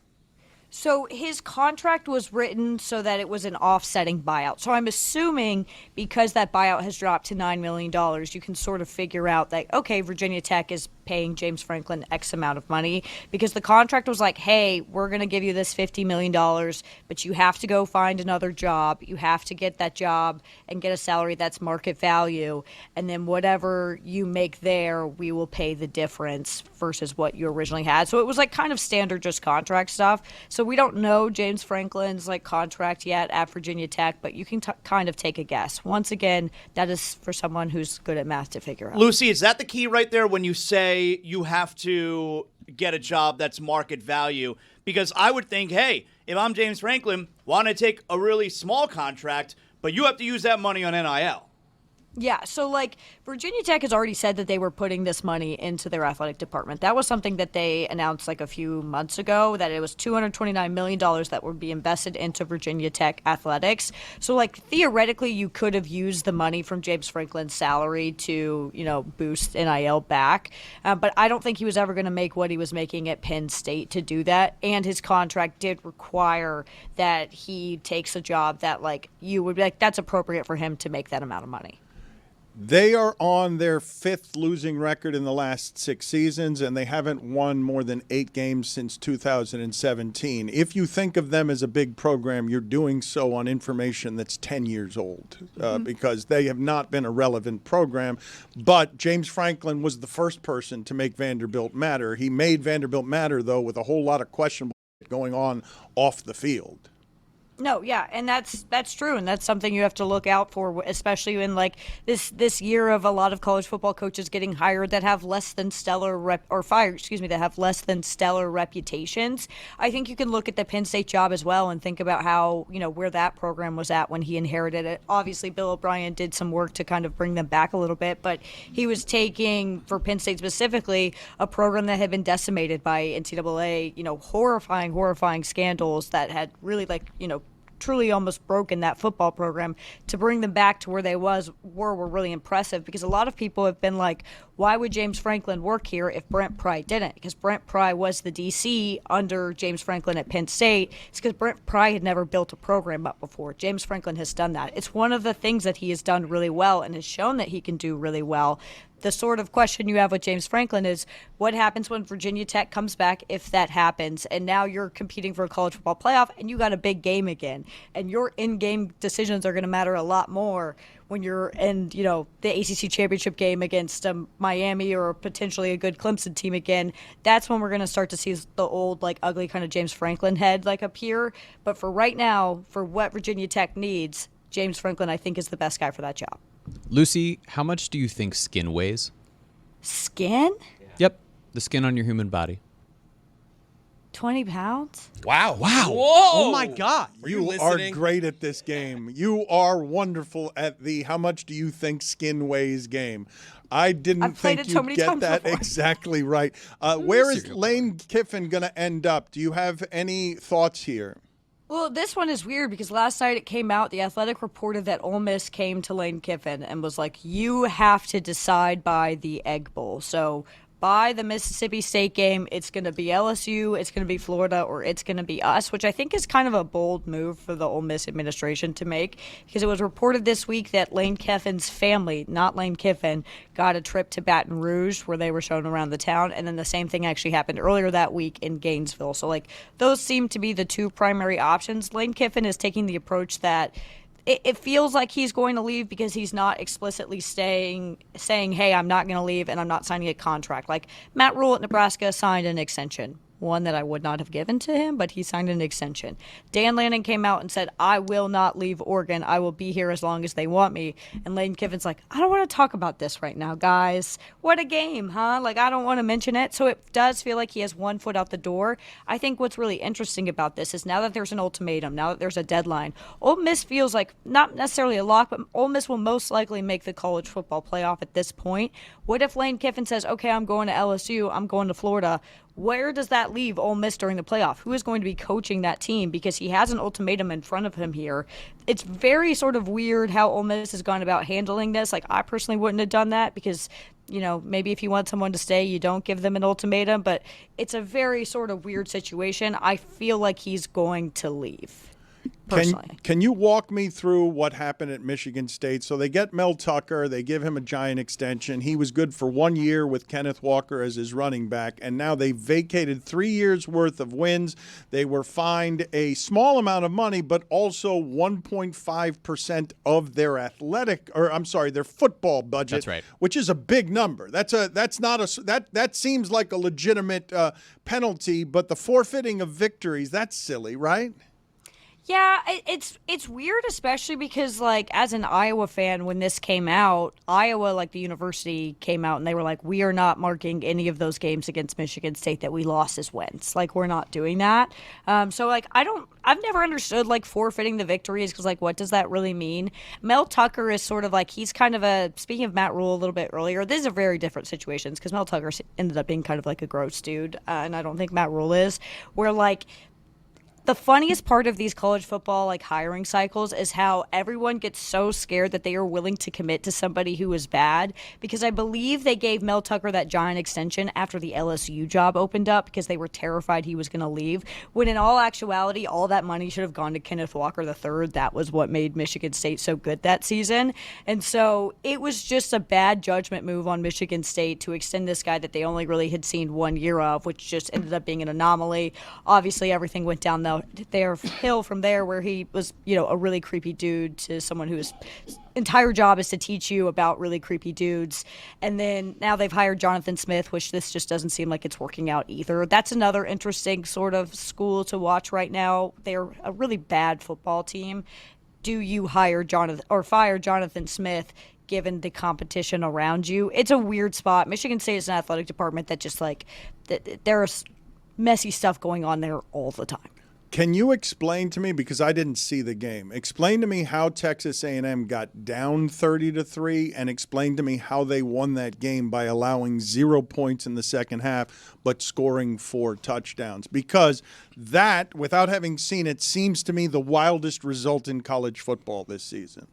Speaker 16: So his contract was written so that it was an offsetting buyout. So I'm assuming because that buyout has dropped to $9 million, you can sort of figure out that, okay, Virginia Tech is paying James Franklin X amount of money, because the contract was like, hey, we're going to give you this $50 million, but you have to go find another job. You have to get that job and get a salary that's market value. And then whatever you make there, we will pay the difference versus what you originally had. So it was like kind of standard just contract stuff. So we don't know James Franklin's like contract yet at Virginia Tech, but you can kind of take a guess. Once again, that is for someone who's good at math to figure out.
Speaker 3: Lucy, is that the key right there when you say you have to get a job that's market value? Because I would think, hey, if I'm James Franklin, why don't I take a really small contract, but you have to use that money on NIL?
Speaker 16: Yeah, so like Virginia Tech has already said that they were putting this money into their athletic department. That was something that they announced like a few months ago, that it was $229 million that would be invested into Virginia Tech athletics. So like theoretically you could have used the money from James Franklin's salary to, boost NIL back. But I don't think he was ever going to make what he was making at Penn State to do that. And his contract did require that he takes a job that like you would be like, that's appropriate for him to make that amount of money.
Speaker 2: They are on their fifth losing record in the last 6 seasons, and they haven't won more than 8 games since 2017. If you think of them as a big program, you're doing so on information that's 10 years old because they have not been a relevant program. But James Franklin was the first person to make Vanderbilt matter. He made Vanderbilt matter, though, with a whole lot of questionable going on off the field.
Speaker 16: No, yeah, and that's true, and that's something you have to look out for, especially in like this year of a lot of college football coaches getting hired that have less than stellar that have less than stellar reputations. I think you can look at the Penn State job as well and think about how, where that program was at when he inherited it. Obviously, Bill O'Brien did some work to kind of bring them back a little bit, but he was taking, for Penn State specifically, a program that had been decimated by NCAA, horrifying scandals that had really truly almost broken that football program. To bring them back to where they were really impressive, because a lot of people have been like, why would James Franklin work here if Brent Pry didn't? Because Brent Pry was the DC under James Franklin at Penn State. It's because Brent Pry had never built a program up before. James Franklin has done that. It's one of the things that he has done really well and has shown that he can do really well. The sort of question you have with James Franklin is, what happens when Virginia Tech comes back if that happens? And now you're competing for a college football playoff and you got a big game again. And your in-game decisions are going to matter a lot more when you're in, the ACC championship game against Miami or potentially a good Clemson team again. That's when we're going to start to see the old, ugly kind of James Franklin head, appear. But for right now, for what Virginia Tech needs, James Franklin, I think, is the best guy for that job.
Speaker 8: Lucy, how much do you think skin weighs?
Speaker 16: Skin?
Speaker 8: Yep, the skin on your human body.
Speaker 16: 20 pounds?
Speaker 2: Wow.
Speaker 8: Whoa.
Speaker 2: Oh
Speaker 8: my God.
Speaker 2: You are great at this game. You are wonderful at the how much do you think skin weighs game. I didn't think you'd get that exactly right. Where is Lane Kiffin going to end up? Do you have any thoughts here?
Speaker 16: Well, this one is weird because last night it came out, The Athletic reported that Ole Miss came to Lane Kiffin and was like, you have to decide by the Egg Bowl. So by the Mississippi State game, it's going to be LSU, it's going to be Florida, or it's going to be us, which I think is kind of a bold move for the Ole Miss administration to make, because it was reported this week that Lane Kiffin's family, not Lane Kiffin, got a trip to Baton Rouge where they were shown around the town, and then the same thing actually happened earlier that week in Gainesville. So, those seem to be the two primary options. Lane Kiffin is taking the approach that it feels like he's going to leave because he's not explicitly saying, hey, I'm not going to leave and I'm not signing a contract. Like Matt Rule at Nebraska signed an extension, one that I would not have given to him, but he signed an extension. Dan Lanning came out and said, I will not leave Oregon. I will be here as long as they want me. And Lane Kiffin's like, I don't want to talk about this right now, guys. What a game, huh? I don't want to mention it. So it does feel like he has one foot out the door. I think what's really interesting about this is now that there's an ultimatum, now that there's a deadline, Ole Miss feels like not necessarily a lock, but Ole Miss will most likely make the college football playoff at this point. What if Lane Kiffin says, okay, I'm going to LSU, I'm going to Florida? Where does that leave Ole Miss during the playoff? Who is going to be coaching that team? Because he has an ultimatum in front of him here. It's very sort of weird how Ole Miss has gone about handling this. I personally wouldn't have done that because, maybe if you want someone to stay, you don't give them an ultimatum. But it's a very sort of weird situation. I feel like he's going to leave.
Speaker 2: Can you walk me through what happened at Michigan State? So they get Mel Tucker. They give him a giant extension. He was good for 1 year with Kenneth Walker as his running back, and now they vacated 3 years' worth of wins. They were fined a small amount of money, but also 1.5% of their football budget.
Speaker 8: That's right.
Speaker 2: Which is a big number. That seems like a legitimate penalty, but the forfeiting of victories, that's silly, right?
Speaker 16: Yeah, it's weird, especially because, as an Iowa fan, when this came out, Iowa, the university, came out and they were like, we are not marking any of those games against Michigan State that we lost as wins. We're not doing that. I've never understood, forfeiting the victories because, what does that really mean? Mel Tucker is sort of he's kind of speaking of Matt Rule a little bit earlier, these are very different situations because Mel Tucker ended up being kind of a gross dude, and I don't think Matt Rule is, where, the funniest part of these college football hiring cycles is how everyone gets so scared that they are willing to commit to somebody who is bad, because I believe they gave Mel Tucker that giant extension after the LSU job opened up because they were terrified he was going to leave, when in all actuality all that money should have gone to Kenneth Walker III. That was what made Michigan State so good that season. And so it was just a bad judgment move on Michigan State to extend this guy that they only really had seen 1 year of, which just ended up being an anomaly. Obviously everything went down their hill from there, where he was, a really creepy dude to someone whose entire job is to teach you about really creepy dudes. And then now they've hired Jonathan Smith, which this just doesn't seem like it's working out either. That's another interesting sort of school to watch right now. They're a really bad football team. Do you hire Jonathan or fire Jonathan Smith given the competition around you? It's a weird spot. Michigan State is an athletic department that just there's messy stuff going on there all the time.
Speaker 2: Can you explain to me, because I didn't see the game, explain to me how Texas A&M got down 30-3 and explain to me how they won that game by allowing 0 points in the second half but scoring 4 touchdowns? Because that, without having seen it, seems to me the wildest result in college football this season.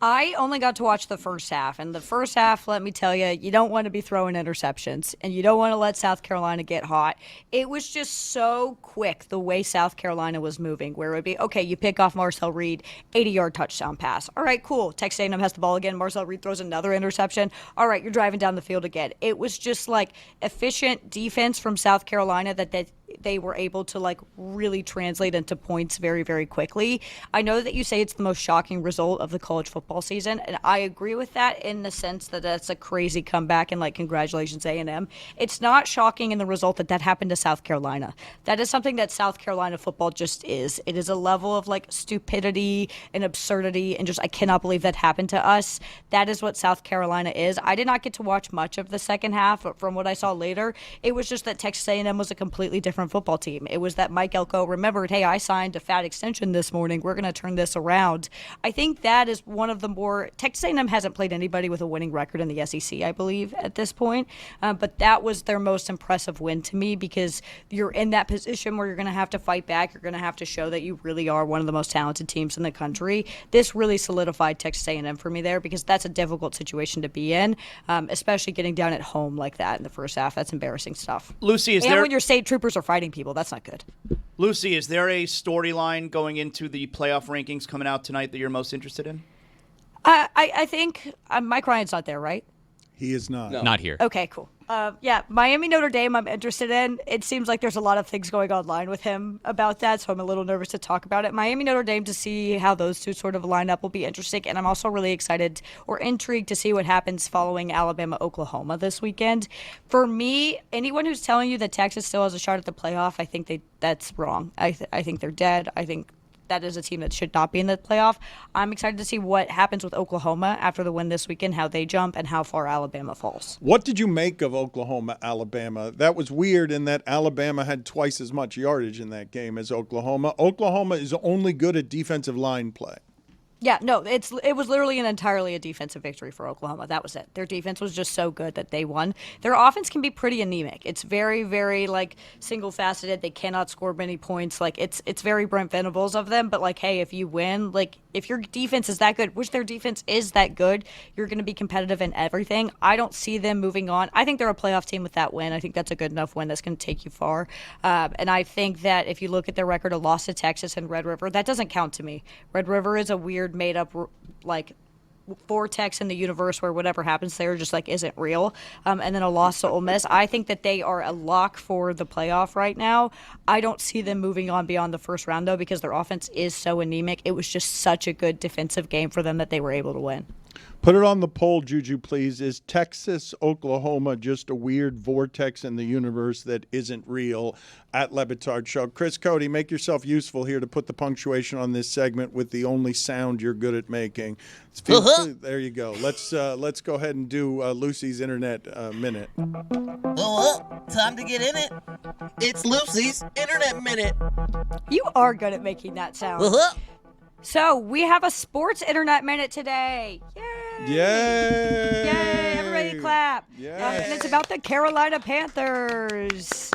Speaker 15: I only got to watch the first half, and the first half, let me tell you, you don't want to be throwing interceptions, and you don't want to let South Carolina get hot. It was just so quick the way South Carolina was moving, where it would be, okay, you pick off Marcel Reed, 80-yard touchdown pass. All right, cool. Texas A&M has the ball again. Marcel Reed throws another interception. All right, you're driving down the field again. It was just like efficient defense from South Carolina that they were able to like really translate into points very, very quickly. I know that you say it's the most shocking result of the college football season, and I agree with that in the sense that that's a crazy comeback and like congratulations A&M. It's not shocking in the result that happened to South Carolina. That is something that South Carolina football just is. It is a level of like stupidity and absurdity and just I cannot believe that happened to us. That is what South Carolina is. I did not get to watch much of the second half, but from what I saw later, it was just that Texas A&M was a completely different football team. It was that Mike Elko remembered, hey, I signed a fat extension this morning. We're going to turn this around. I think that is one of the more, Texas A&M hasn't played anybody with a winning record in the SEC, I believe, at this point. But that was their most impressive win to me because you're in that position where you're going to have to fight back. You're going to have to show that you really are one of the most talented teams in the country. This really solidified Texas A&M for me there because that's a difficult situation to be in, especially getting down at home like that in the first half. That's embarrassing stuff.
Speaker 3: Lucy,
Speaker 15: and when your state troopers are fighting people, that's not good.
Speaker 3: Lucy, is there a storyline going into the playoff rankings coming out tonight that you're most interested in?
Speaker 15: I think Mike Ryan's not there, right?
Speaker 2: He is not.
Speaker 8: No. Not here.
Speaker 15: Okay, cool. Yeah, Miami, Notre Dame, I'm interested in. It seems like there's a lot of things going online with him about that, so I'm a little nervous to talk about it. Miami, Notre Dame, to see how those two sort of line up will be interesting, and I'm also really excited or intrigued to see what happens following Alabama, Oklahoma this weekend. For me, anyone who's telling you that Texas still has a shot at the playoff, I think that's wrong. I think they're dead. I think that is a team that should not be in the playoff. I'm excited to see what happens with Oklahoma after the win this weekend, how they jump, and how far Alabama falls.
Speaker 2: What did you make of Oklahoma, Alabama? That was weird in that Alabama had twice as much yardage in that game as Oklahoma. Oklahoma is only good at defensive line play.
Speaker 15: Yeah, no, it was literally entirely a defensive victory for Oklahoma. That was it. Their defense was just so good that they won. Their offense can be pretty anemic. It's very, very like single-faceted. They cannot score many points. Like it's very Brent Venables of them. But like, hey, if you win, like if your defense is that good, which their defense is that good, you're going to be competitive in everything. I don't see them moving on. I think they're a playoff team with that win. I think that's a good enough win that's going to take you far. And I think that if you look at their record, a loss to Texas and Red River, that doesn't count to me. Red River is a weird made up like vortex in the universe where whatever happens there just like isn't real, and then a loss to Ole Miss. I think that they are a lock for the playoff right now. I don't see them moving on beyond the first round though because their offense is so anemic. It was just such a good defensive game for them that they were able to win.
Speaker 2: Put it on the poll, Juju, please. Is Texas, Oklahoma just a weird vortex in the universe that isn't real? At Le Batard Show. Chris Cody, make yourself useful here to put the punctuation on this segment with the only sound you're good at making. There you go. Let's go ahead and do Lucy's Internet Minute.
Speaker 10: Time to get in it. It's Lucy's Internet Minute.
Speaker 15: You are good at making that sound. So we have a sports internet minute today. Yay!
Speaker 2: Yay!
Speaker 15: Yay! Everybody clap.
Speaker 2: Yay!
Speaker 15: And it's about the Carolina Panthers.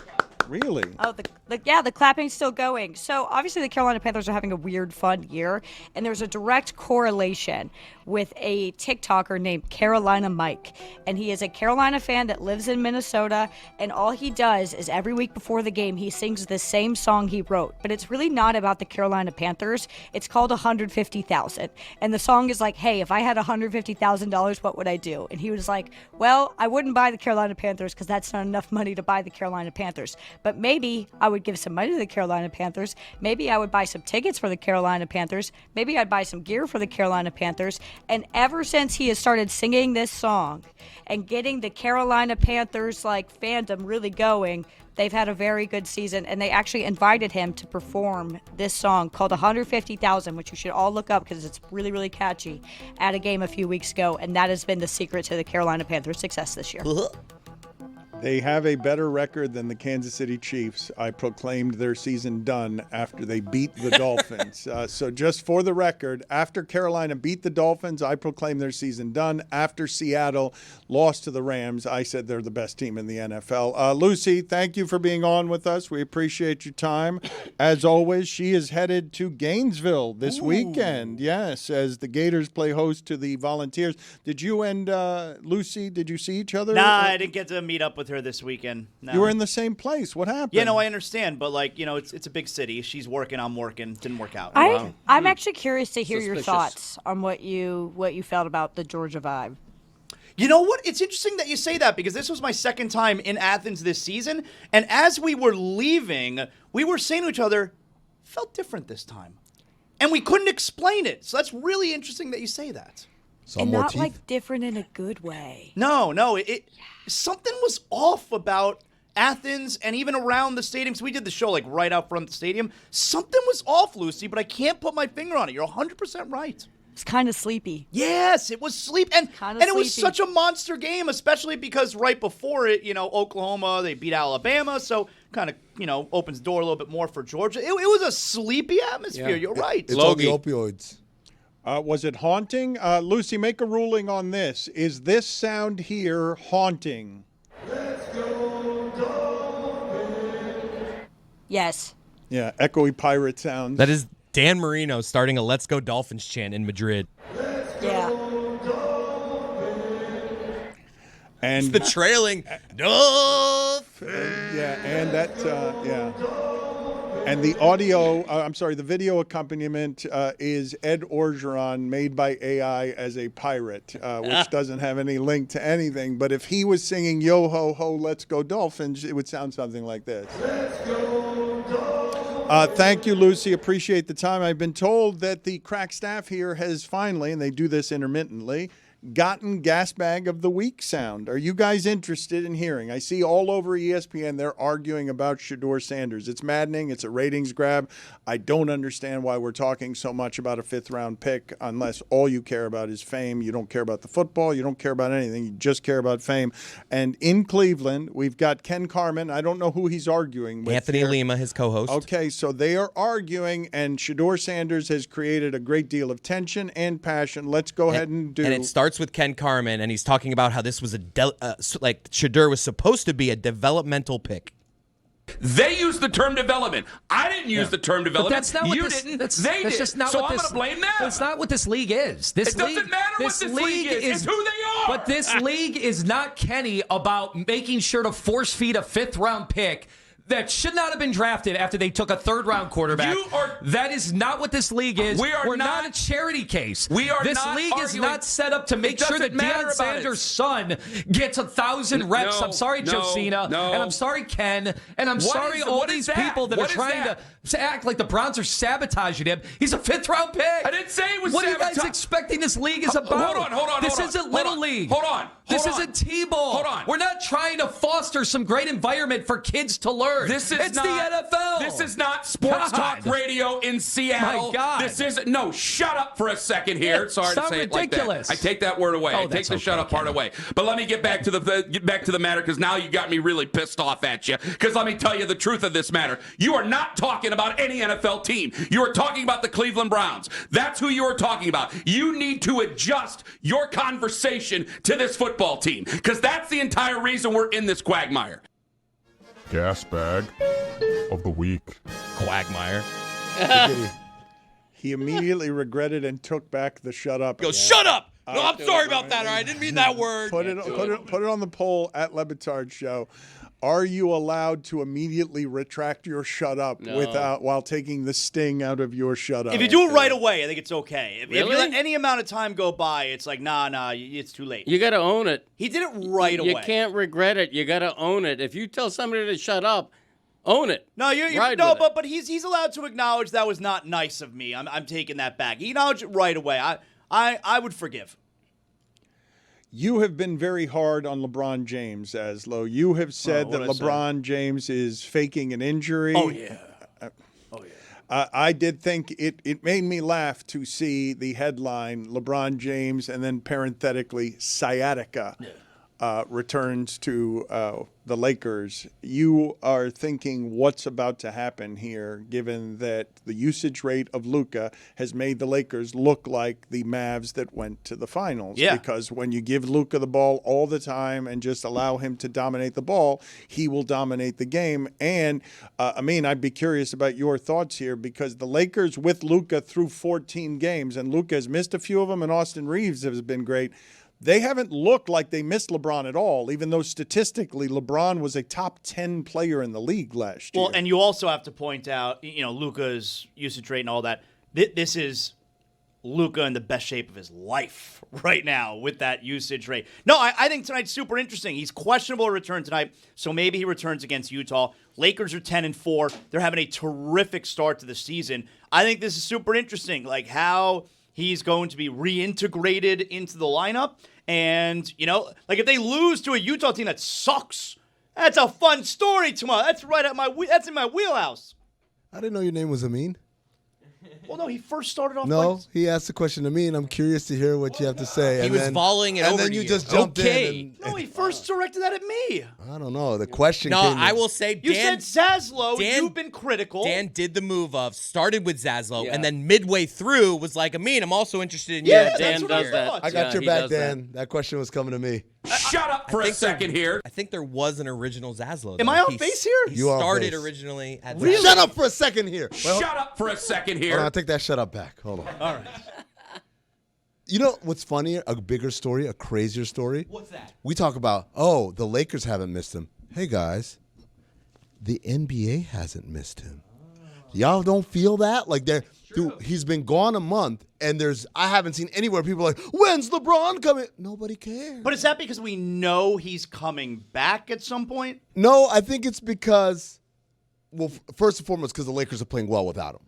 Speaker 2: Really?
Speaker 15: Oh, the clapping's still going. So obviously the Carolina Panthers are having a weird, fun year, and there's a direct correlation with a TikToker named Carolina Mike, and he is a Carolina fan that lives in Minnesota, and all he does is every week before the game he sings the same song he wrote, but it's really not about the Carolina Panthers. It's called 150,000, and the song is like, hey, if I had $150,000, what would I do? And he was like, well, I wouldn't buy the Carolina Panthers because that's not enough money to buy the Carolina Panthers. But maybe I would give some money to the Carolina Panthers. Maybe I would buy some tickets for the Carolina Panthers. Maybe I'd buy some gear for the Carolina Panthers. And ever since he has started singing this song and getting the Carolina Panthers like fandom really going, they've had a very good season. And they actually invited him to perform this song called 150,000, which you should all look up because it's really, really catchy, at a game a few weeks ago. And that has been the secret to the Carolina Panthers' success this year.
Speaker 2: They have a better record than the Kansas City Chiefs. I proclaimed their season done after they beat the Dolphins. So just for the record, after Carolina beat the Dolphins, I proclaimed their season done. After Seattle lost to the Rams, I said they're the best team in the NFL. Lucy, thank you for being on with us. We appreciate your time. As always, she is headed to Gainesville this weekend. Yes, as the Gators play host to the Volunteers. Did you and Lucy, did you see each other?
Speaker 3: Nah, I didn't get to meet up with her this weekend. No.
Speaker 2: You were in the same place. What happened?
Speaker 3: Yeah, no, I understand, but it's a big city. She's working, I'm working. Didn't work out.
Speaker 12: I'm actually curious to hear your
Speaker 3: Suspicious.
Speaker 12: thoughts on what you felt about the Georgia vibe.
Speaker 3: You know what? It's interesting that you say that because this was my second time in Athens this season, and as we were leaving, we were saying to each other, felt different this time. And we couldn't explain it. So that's really interesting that you say that.
Speaker 12: And not like different in a good way.
Speaker 3: No, something was off about Athens and even around the stadium. So we did the show like right out front of the stadium. Something was off, Lucy, but I can't put my finger on it. You're 100% right.
Speaker 12: It's kind of sleepy.
Speaker 3: Yes, it was sleep, and it was such a monster game, especially because right before it, Oklahoma, they beat Alabama, so kind of, opens the door a little bit more for Georgia. It was a sleepy atmosphere.
Speaker 7: Yeah.
Speaker 3: You're right.
Speaker 7: It's all the opioids.
Speaker 2: Was it haunting? Lucy, make a ruling on this. Is this sound here haunting?
Speaker 12: Yes.
Speaker 2: Yeah, echoey pirate sounds.
Speaker 4: That is Dan Marino starting a Let's Go Dolphins chant in Madrid.
Speaker 12: Yeah.
Speaker 2: And
Speaker 4: it's the trailing Dolphins.
Speaker 2: Yeah, and that, And the audio, the video accompaniment is Ed Orgeron made by AI as a pirate, which doesn't have any link to anything. But if he was singing Yo Ho Ho, Let's Go Dolphins, it would sound something like this. Let's go Dolphins. Thank you, Lucy. Appreciate the time. I've been told that the crack staff here has finally, and they do this intermittently, gotten gas bag of the week sound. Are you guys interested in hearing? I see all over ESPN they're arguing about Shedeur Sanders. It's maddening. It's a ratings grab. I don't understand why we're talking so much about a fifth-round pick unless all you care about is fame. You don't care about the football. You don't care about anything. You just care about fame. And in Cleveland, we've got Ken Carman. I don't know who he's arguing with.
Speaker 4: Anthony Lima, his co-host.
Speaker 2: Okay, so they are arguing, and Shedeur Sanders has created a great deal of tension and passion. Let's go ahead and do...
Speaker 4: And it starts with Ken Carman, and he's talking about how this was Shedeur was supposed to be a developmental pick.
Speaker 13: They used the term development. I didn't use the term development.
Speaker 14: But that's not what
Speaker 13: you
Speaker 14: this,
Speaker 13: didn't.
Speaker 14: That's,
Speaker 13: they
Speaker 14: that's
Speaker 13: did.
Speaker 14: just not
Speaker 13: so
Speaker 14: what
Speaker 13: I'm
Speaker 14: this,
Speaker 13: going to blame them.
Speaker 14: That's not what this league is. This
Speaker 13: it doesn't matter what this league is. It's who they are.
Speaker 14: But this league is not, Kenny, about making sure to force feed a fifth-round pick that should not have been drafted after they took a third-round quarterback. That is not what this league is. We're not a charity case. This league is not set up to make sure that Deion Sanders' son gets 1,000 reps. I'm sorry, Josina. And I'm sorry, Ken. And I'm sorry all these people that are trying to act like the Browns are sabotaging him. He's a fifth-round pick.
Speaker 13: I didn't say it was
Speaker 14: What are you
Speaker 13: sabotage.
Speaker 14: guys expecting this league is about?
Speaker 13: Hold on.
Speaker 14: This isn't Little League.
Speaker 13: Hold on.
Speaker 14: This isn't T-ball.
Speaker 13: Hold on.
Speaker 14: We're not trying to foster some great environment for kids to learn.
Speaker 13: It's
Speaker 14: the NFL.
Speaker 13: This is not sports talk radio in Seattle.
Speaker 14: My God.
Speaker 13: This isn't. No, shut up for a second here. Sorry to say
Speaker 14: ridiculous.
Speaker 13: it like that. I take that word away. I take the shut up part away. But let me get back to the matter, because now you got me really pissed off at you. Because let me tell you the truth of this matter. You are not talking about any NFL team. You are talking about the Cleveland Browns. That's who you are talking about. You need to adjust your conversation to this football team, because that's the entire reason we're in this quagmire.
Speaker 24: Gas bag of the week.
Speaker 4: Quagmire.
Speaker 2: He immediately regretted and took back the shut up.
Speaker 4: Go, shut up! No, I'm sorry about that. All right, I didn't mean that word.
Speaker 2: Put it on the poll at Le Batard Show. Are you allowed to immediately retract your shut up while taking the sting out of your shut up?
Speaker 3: If you do it right away, I think it's okay. If
Speaker 6: Really?
Speaker 3: you let any amount of time go by, it's like, nah, it's too late.
Speaker 6: You got to own it.
Speaker 3: He did it right away.
Speaker 6: You can't regret it. You got to own it. If you tell somebody to shut up, own it.
Speaker 3: No,
Speaker 6: Ride with it.
Speaker 3: but he's allowed to acknowledge that was not nice of me. I'm taking that back. He acknowledged it right away. I would forgive.
Speaker 2: You have been very hard on LeBron James, Aslo. You have said that LeBron James is faking an injury.
Speaker 3: Oh, yeah.
Speaker 2: I did think it made me laugh to see the headline, LeBron James, and then parenthetically, sciatica. returns to the Lakers, you are thinking what's about to happen here, given that the usage rate of Luka has made the Lakers look like the Mavs that went to the finals.
Speaker 3: Yeah.
Speaker 2: Because when you give Luka the ball all the time and just allow him to dominate the ball, he will dominate the game. And, I'd be curious about your thoughts here, because the Lakers with Luka through 14 games, and Luka has missed a few of them, and Austin Reeves has been great. They haven't looked like they missed LeBron at all, even though statistically LeBron was a top 10 player in the league last year.
Speaker 3: Well, and you also have to point out, Luka's usage rate and all that. This is Luka in the best shape of his life right now with that usage rate. No, I think tonight's super interesting. He's questionable to return tonight, so maybe he returns against Utah. Lakers are 10-4. They're having a terrific start to the season. I think this is super interesting, like how he's going to be reintegrated into the lineup. And, if they lose to a Utah team that sucks, that's a fun story tomorrow. That's that's in my wheelhouse.
Speaker 7: I didn't know your name was Amin.
Speaker 3: Well, no, he first started off
Speaker 7: No, he asked the question to me, and I'm curious to hear what you have to say.
Speaker 4: He was volleying it over
Speaker 7: and then
Speaker 4: to
Speaker 7: you
Speaker 4: you.
Speaker 7: just jumped
Speaker 4: Okay.
Speaker 7: in.
Speaker 3: No, he first directed that at me.
Speaker 7: I don't know. The question
Speaker 4: No,
Speaker 7: came
Speaker 4: I will say
Speaker 3: You
Speaker 4: Dan.
Speaker 3: said Zaslow. You've been critical.
Speaker 4: Dan did the move of started with Zaslow,
Speaker 6: Yeah.
Speaker 4: and then midway through was like, Amin, I'm also interested in you.
Speaker 3: Yeah,
Speaker 6: Dan
Speaker 3: that's what I
Speaker 6: does that.
Speaker 3: thought.
Speaker 7: I got
Speaker 6: Yeah,
Speaker 7: your
Speaker 6: he
Speaker 7: back,
Speaker 6: does that.
Speaker 7: Dan. That question was coming to me.
Speaker 13: Shut up for a second here.
Speaker 4: I think there was an original Zaslow.
Speaker 3: Am
Speaker 4: though.
Speaker 3: I off
Speaker 4: He-
Speaker 3: base here?
Speaker 4: He
Speaker 7: You are off
Speaker 4: started
Speaker 7: base.
Speaker 4: originally at
Speaker 3: Really?
Speaker 4: Zaslow.
Speaker 7: Shut up for a second here.
Speaker 13: Shut up for a second
Speaker 7: Hold
Speaker 13: here.
Speaker 7: on, I'll take that shut up back. Hold on.
Speaker 3: All right.
Speaker 7: You know what's funnier? A bigger story, a crazier story?
Speaker 4: What's that?
Speaker 7: We talk about, the Lakers haven't missed him. Hey, guys, the NBA hasn't missed him. Y'all don't feel that? Like, dude, he's been gone a month, and I haven't seen anywhere people are like, when's LeBron coming? Nobody cares.
Speaker 3: But is that because we know he's coming back at some point?
Speaker 7: No, I think it's because, first and foremost, because the Lakers are playing well without him.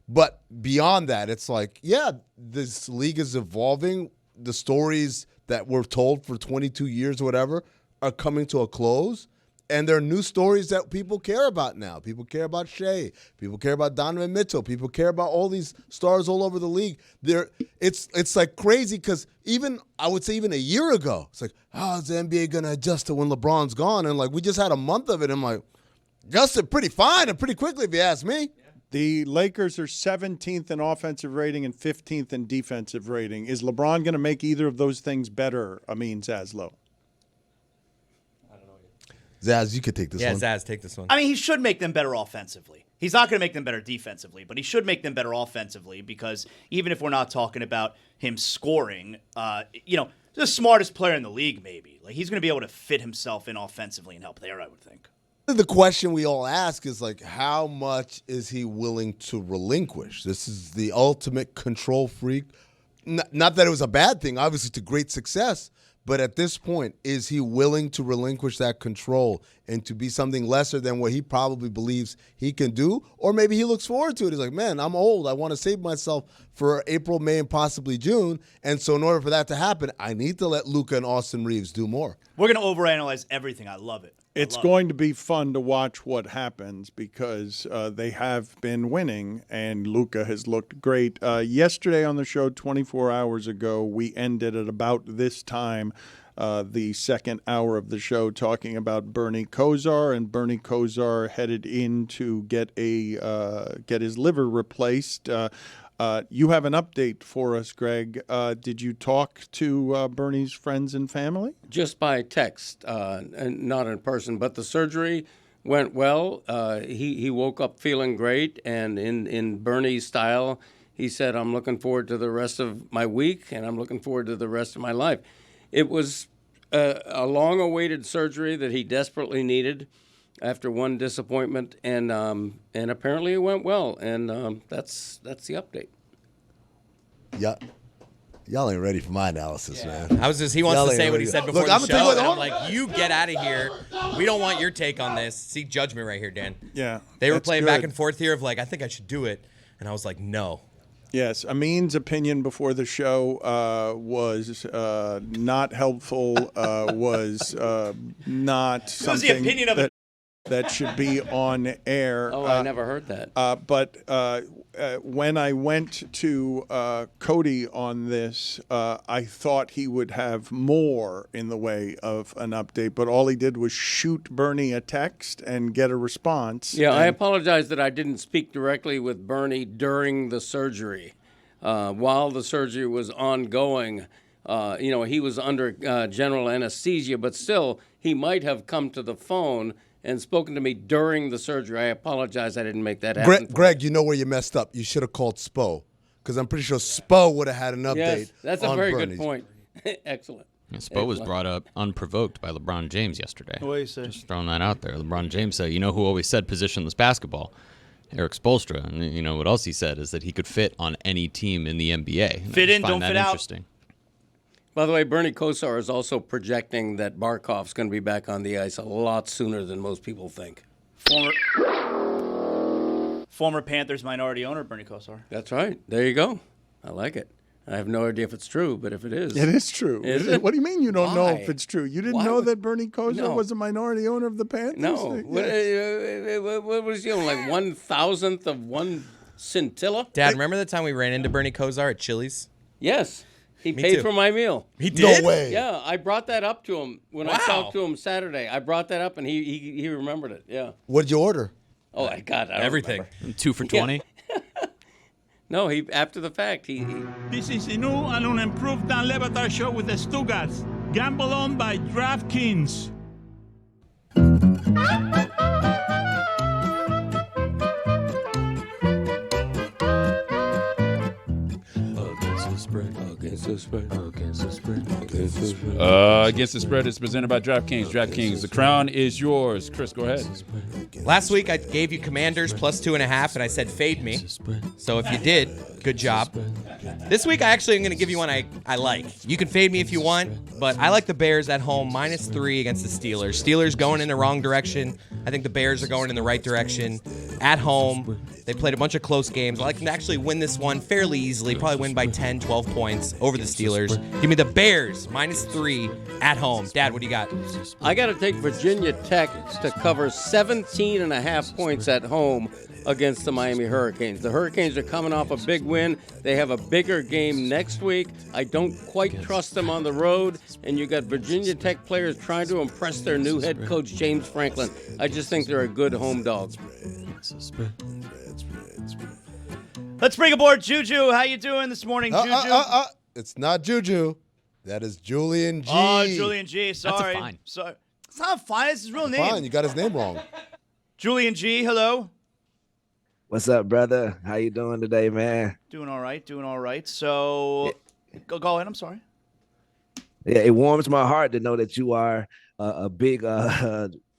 Speaker 7: But beyond that, it's like, this league is evolving. The stories that were told for 22 years or whatever are coming to a close. And there are new stories that people care about now. People care about Shea. People care about Donovan Mitchell. People care about all these stars all over the league. It's like crazy because I would say even a year ago, it's like, is the NBA going to adjust to when LeBron's gone? And like we just had a month of it. I'm like, adjusted pretty fine and pretty quickly if you ask me.
Speaker 2: The Lakers are 17th in offensive rating and 15th in defensive rating. Is LeBron going to make either of those things better, Zaslow?
Speaker 7: Zaz, you could take this one.
Speaker 4: Yeah, Zaz, take this one.
Speaker 3: I mean, he should make them better offensively. He's not going to make them better defensively, but he should make them better offensively because even if we're not talking about him scoring, the smartest player in the league maybe. Like he's going to be able to fit himself in offensively and help there, I would think.
Speaker 7: The question we all ask is like, how much is he willing to relinquish? This is the ultimate control freak. Not that it was a bad thing. Obviously, it's a great success. But at this point, is he willing to relinquish that control and to be something lesser than what he probably believes he can do? Or maybe he looks forward to it. He's like, man, I'm old. I want to save myself for April, May, and possibly June. And so in order for that to happen, I need to let Luka and Austin Reeves do more.
Speaker 3: We're going to overanalyze everything. I love it.
Speaker 2: It's going to be fun to watch what happens because they have been winning, and Luka has looked great. Yesterday on the show, 24 hours ago, we ended at about this time, the second hour of the show, talking about Bernie Kosar, and Bernie Kosar headed in to get his liver replaced. You have an update for us, Greg. Did you talk to Bernie's friends and family?
Speaker 6: Just by text, and not in person. But the surgery went well. He woke up feeling great, and in Bernie's style, he said, I'm looking forward to the rest of my week, and I'm looking forward to the rest of my life. It was a long-awaited surgery that he desperately needed after one disappointment, and apparently it went well, and that's the update.
Speaker 7: Yeah. Y'all ain't ready for my analysis, man.
Speaker 4: He wants to say what he said before the
Speaker 7: I'm
Speaker 4: show, and I'm like, you get out of here. We don't want your take on this. See judgment right here, Dan.
Speaker 2: Yeah.
Speaker 4: They were
Speaker 2: that's
Speaker 4: playing
Speaker 2: good.
Speaker 4: back and forth here of like, I think I should do it. And I was like, no.
Speaker 2: Yes, Amin's opinion before the show was not helpful, was not something
Speaker 3: It was the opinion of
Speaker 2: that that should be on air.
Speaker 6: Oh, I never heard that.
Speaker 2: But when I went to Cody on this, I thought he would have more in the way of an update, but all he did was shoot Bernie a text and get a response.
Speaker 6: Yeah, I apologize that I didn't speak directly with Bernie during the surgery. While the surgery was ongoing, he was under general anesthesia, but still, he might have come to the phone and spoken to me during the surgery. I apologize I didn't make that happen.
Speaker 7: Greg, you know where you messed up. You should have called Spo, because I'm pretty sure Spo would have had an update.
Speaker 6: Yes, that's a very
Speaker 7: Bernie's.
Speaker 6: good point. Excellent.
Speaker 8: Yeah, Spo was brought up unprovoked by LeBron James yesterday.
Speaker 3: What do you say?
Speaker 8: Just throwing that out there. LeBron James said, you know who always said positionless basketball? Eric Spoelstra. And you know what else he said is that he could fit on any team in the NBA.
Speaker 3: Fit in, don't fit out.
Speaker 8: Interesting.
Speaker 6: By the way, Bernie Kosar is also projecting that Barkov's going to be back on the ice a lot sooner than most people think.
Speaker 3: Former Panthers minority owner Bernie Kosar.
Speaker 6: That's right. There you go. I like it. I have no idea if it's true, but if it is.
Speaker 2: It is true.
Speaker 6: Is it?
Speaker 2: What do you mean you don't know if it's true? You didn't know that Bernie Kosar
Speaker 6: No.
Speaker 2: was a minority owner of the Panthers?
Speaker 6: No. What was he on, like 1,000th of one scintilla?
Speaker 4: Dad, remember the time we ran into Bernie Kosar at Chili's?
Speaker 6: Yes. He
Speaker 4: Me
Speaker 6: paid
Speaker 4: too.
Speaker 6: for my meal.
Speaker 4: He did?
Speaker 7: No way.
Speaker 6: Yeah, I brought that up to him when I talked to him Saturday. I brought that up, and he remembered it. Yeah.
Speaker 7: What'd you order?
Speaker 6: Oh, I don't
Speaker 8: Everything.
Speaker 6: remember.
Speaker 8: 2 for $20.
Speaker 6: No, he after the fact.
Speaker 5: This is a new and unimproved Dan Le Batard Show with the Stugotz. Gamble on by DraftKings.
Speaker 11: Against the spread is presented by DraftKings. DraftKings, the crown is yours. Chris, go ahead.
Speaker 4: Last week I gave you Commanders plus 2.5, and I said fade me. So if you did, good job. This week I actually am going to give you one I like. You can fade me if you want, but I like the Bears at home -3 against the Steelers. Steelers going in the wrong direction. I think the Bears are going in the right direction. At home, they played a bunch of close games. I like them to actually win this one fairly easily, probably win by 10, 12 points over the Steelers. Give me the Bears -3 at home. Dad, what do you got?
Speaker 6: I got to take Virginia Tech to cover 17.5 points at home against the Miami Hurricanes. The Hurricanes are coming off a big win. They have a bigger game next week. I don't quite trust them on the road. And you got Virginia Tech players trying to impress their new head coach, James Franklin. I just think they're a good home dog.
Speaker 3: Let's bring aboard Juju. How you doing this morning, Juju?
Speaker 7: It's not Juju. That is Julian G.
Speaker 3: Oh, Julian G. Sorry.
Speaker 8: That's a fine.
Speaker 3: Sorry. It's not fine. It's his real name.
Speaker 7: Fine, you got his name wrong.
Speaker 3: Julian G. Hello.
Speaker 19: What's up, brother? How you doing today, man?
Speaker 3: Doing all right. Doing all right. So, go ahead. I'm sorry.
Speaker 19: Yeah, it warms my heart to know that you are a big,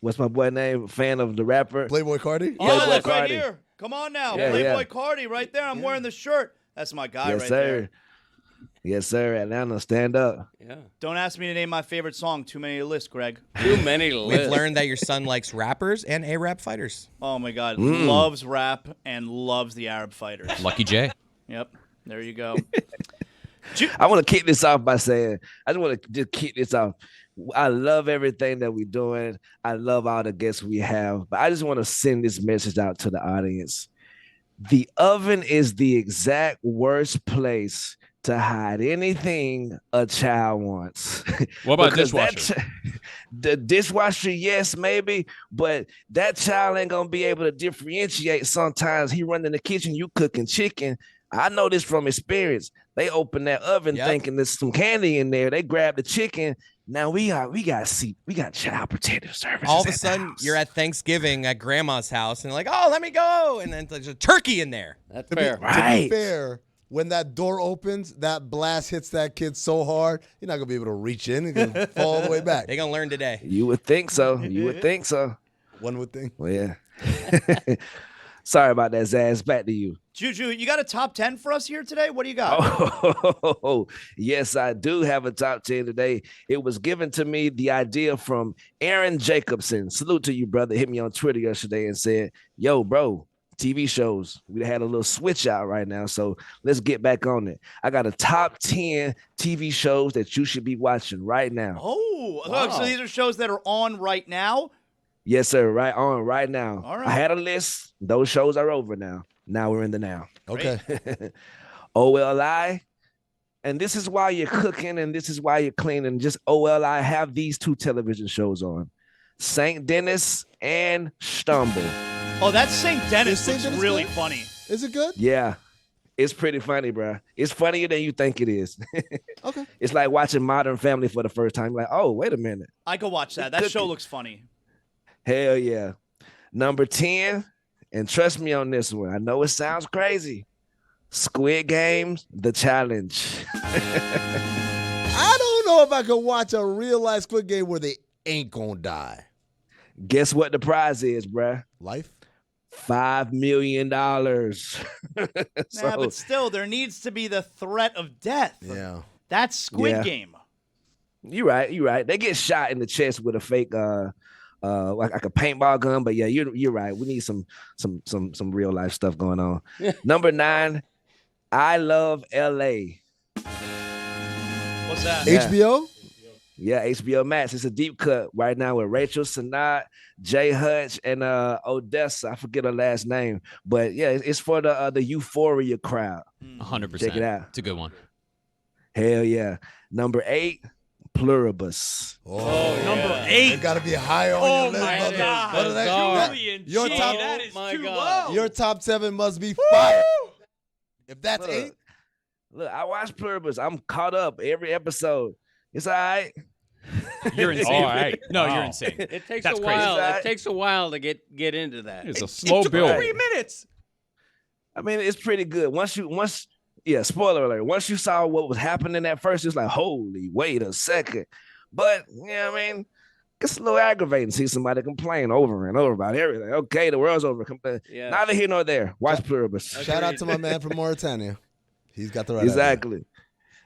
Speaker 19: what's my boy name? Fan of the rapper
Speaker 7: Playboy Cardi.
Speaker 3: Oh,
Speaker 19: Playboy
Speaker 3: that's right
Speaker 19: Cardi.
Speaker 3: here. Come on now,
Speaker 19: Yeah,
Speaker 3: Playboy
Speaker 19: yeah.
Speaker 3: Cardi, right there. I'm wearing the shirt. That's my guy
Speaker 19: Yes,
Speaker 3: right
Speaker 19: sir.
Speaker 3: there.
Speaker 19: Yes, sir. Atlanta, stand up.
Speaker 6: Yeah.
Speaker 3: Don't ask me to name my favorite song. Too many lists, Greg.
Speaker 6: Too many lists.
Speaker 4: We've learned that your son likes rappers and Arab fighters.
Speaker 3: Oh my God,
Speaker 19: Mm.
Speaker 3: loves rap and loves the Arab fighters.
Speaker 8: Lucky J.
Speaker 3: Yep, there you go.
Speaker 19: I want to kick this off by saying, I just want to just kick this off. I love everything that we're doing. I love all the guests we have, but I just want to send this message out to the audience. The oven is the exact worst place to hide anything a child wants.
Speaker 11: What about
Speaker 19: Because
Speaker 11: dishwasher?
Speaker 19: The dishwasher, yes, maybe, but that child ain't gonna be able to differentiate. Sometimes he run in the kitchen, you cooking chicken. I know this from experience. They open that oven thinking there's some candy in there. They grab the chicken. Now we got child protective services.
Speaker 4: All of a
Speaker 19: at the
Speaker 4: sudden,
Speaker 19: house.
Speaker 4: you're at Thanksgiving at Grandma's house, and they're like, "Oh, let me go!" And then there's a turkey in there.
Speaker 6: That's
Speaker 7: To be fair, when that door opens, that blast hits that kid so hard, you're not gonna be able to reach in. You're gonna fall all the way back.
Speaker 4: They're gonna learn today.
Speaker 19: You would think so. You would think so.
Speaker 7: One would think.
Speaker 19: Well, yeah. Sorry about that, Zaz. Back to you.
Speaker 3: Juju, you got a top 10 for us here today? What do you got?
Speaker 19: Oh, yes, I do have a top 10 today. It was given to me, the idea from Aaron Jacobson. Salute to you, brother. Hit me on Twitter yesterday and said, yo, bro, TV shows. We had a little switch out right now, so let's get back on it. I got a top 10 TV shows that you should be watching right now.
Speaker 3: Oh,
Speaker 19: Wow.
Speaker 3: so these are shows that are on right now?
Speaker 19: Yes, sir. Right on, right now.
Speaker 3: All right.
Speaker 19: I had a list. Those shows are over now. Now we're in the now.
Speaker 7: Okay.
Speaker 19: OLI. And this is why you're cooking and this is why you're cleaning. Just OLI have these 2 television shows on. St. Dennis and Stumble.
Speaker 3: Oh, that St. Dennis
Speaker 7: St.
Speaker 3: looks
Speaker 7: Dennis
Speaker 3: really
Speaker 7: good?
Speaker 3: funny.
Speaker 7: Is it good?
Speaker 19: Yeah. It's pretty funny, bro. It's funnier than you think it is.
Speaker 7: Okay.
Speaker 19: It's like watching Modern Family for the first time. Like, oh, wait a minute.
Speaker 3: I could watch that. That show looks funny.
Speaker 19: Hell yeah. Number 10, and trust me on this one. I know it sounds crazy. Squid Games, The Challenge.
Speaker 7: I don't know if I could watch a real life Squid Game where they ain't gonna die.
Speaker 19: Guess what the prize is, bruh?
Speaker 7: Life?
Speaker 19: $5 million.
Speaker 3: But still, there needs to be the threat of death.
Speaker 7: Yeah.
Speaker 3: That's Squid
Speaker 19: Yeah.
Speaker 3: Game.
Speaker 19: You're right. They get shot in the chest with a fake like a paintball gun, but yeah, you're right. We need some real life stuff going on. Number 9, I Love LA.
Speaker 3: What's that?
Speaker 7: HBO?
Speaker 19: Yeah, HBO Max. It's a deep cut right now with Rachel Sennott, Jay Hutch, and Odessa. I forget her last name, but yeah, it's for the Euphoria crowd.
Speaker 8: 100%.
Speaker 19: Check it out.
Speaker 8: It's a good one.
Speaker 19: Hell yeah. Number 8, Pluribus.
Speaker 3: Number 8.
Speaker 7: It gotta be higher on your list.
Speaker 14: my
Speaker 7: brother.
Speaker 14: God.
Speaker 7: Brother, your
Speaker 14: Gee,
Speaker 7: top,
Speaker 14: that is too low.
Speaker 7: your top 7 must be fire. If that's
Speaker 19: Look.
Speaker 7: 8,
Speaker 19: Look, I watch Pluribus. I'm caught up every episode. It's all right.
Speaker 8: You're insane.
Speaker 11: All right.
Speaker 8: No,
Speaker 11: Wow.
Speaker 8: you're insane.
Speaker 6: It takes
Speaker 8: That's
Speaker 6: a while.
Speaker 19: crazy.
Speaker 6: It takes a while to get into that.
Speaker 11: It's a slow
Speaker 14: took
Speaker 11: build.
Speaker 14: 3 minutes.
Speaker 19: I mean, it's pretty good. Spoiler alert. Once you saw what was happening at first, it's like, holy, wait a second. But, you know what I mean? It's a little aggravating to see somebody complain over and over about everything. Okay, the world's over.
Speaker 6: Yeah.
Speaker 19: Neither here nor there. Watch Pluribus.
Speaker 7: shout out to my man from Mauritania. He's got the right
Speaker 19: Exactly.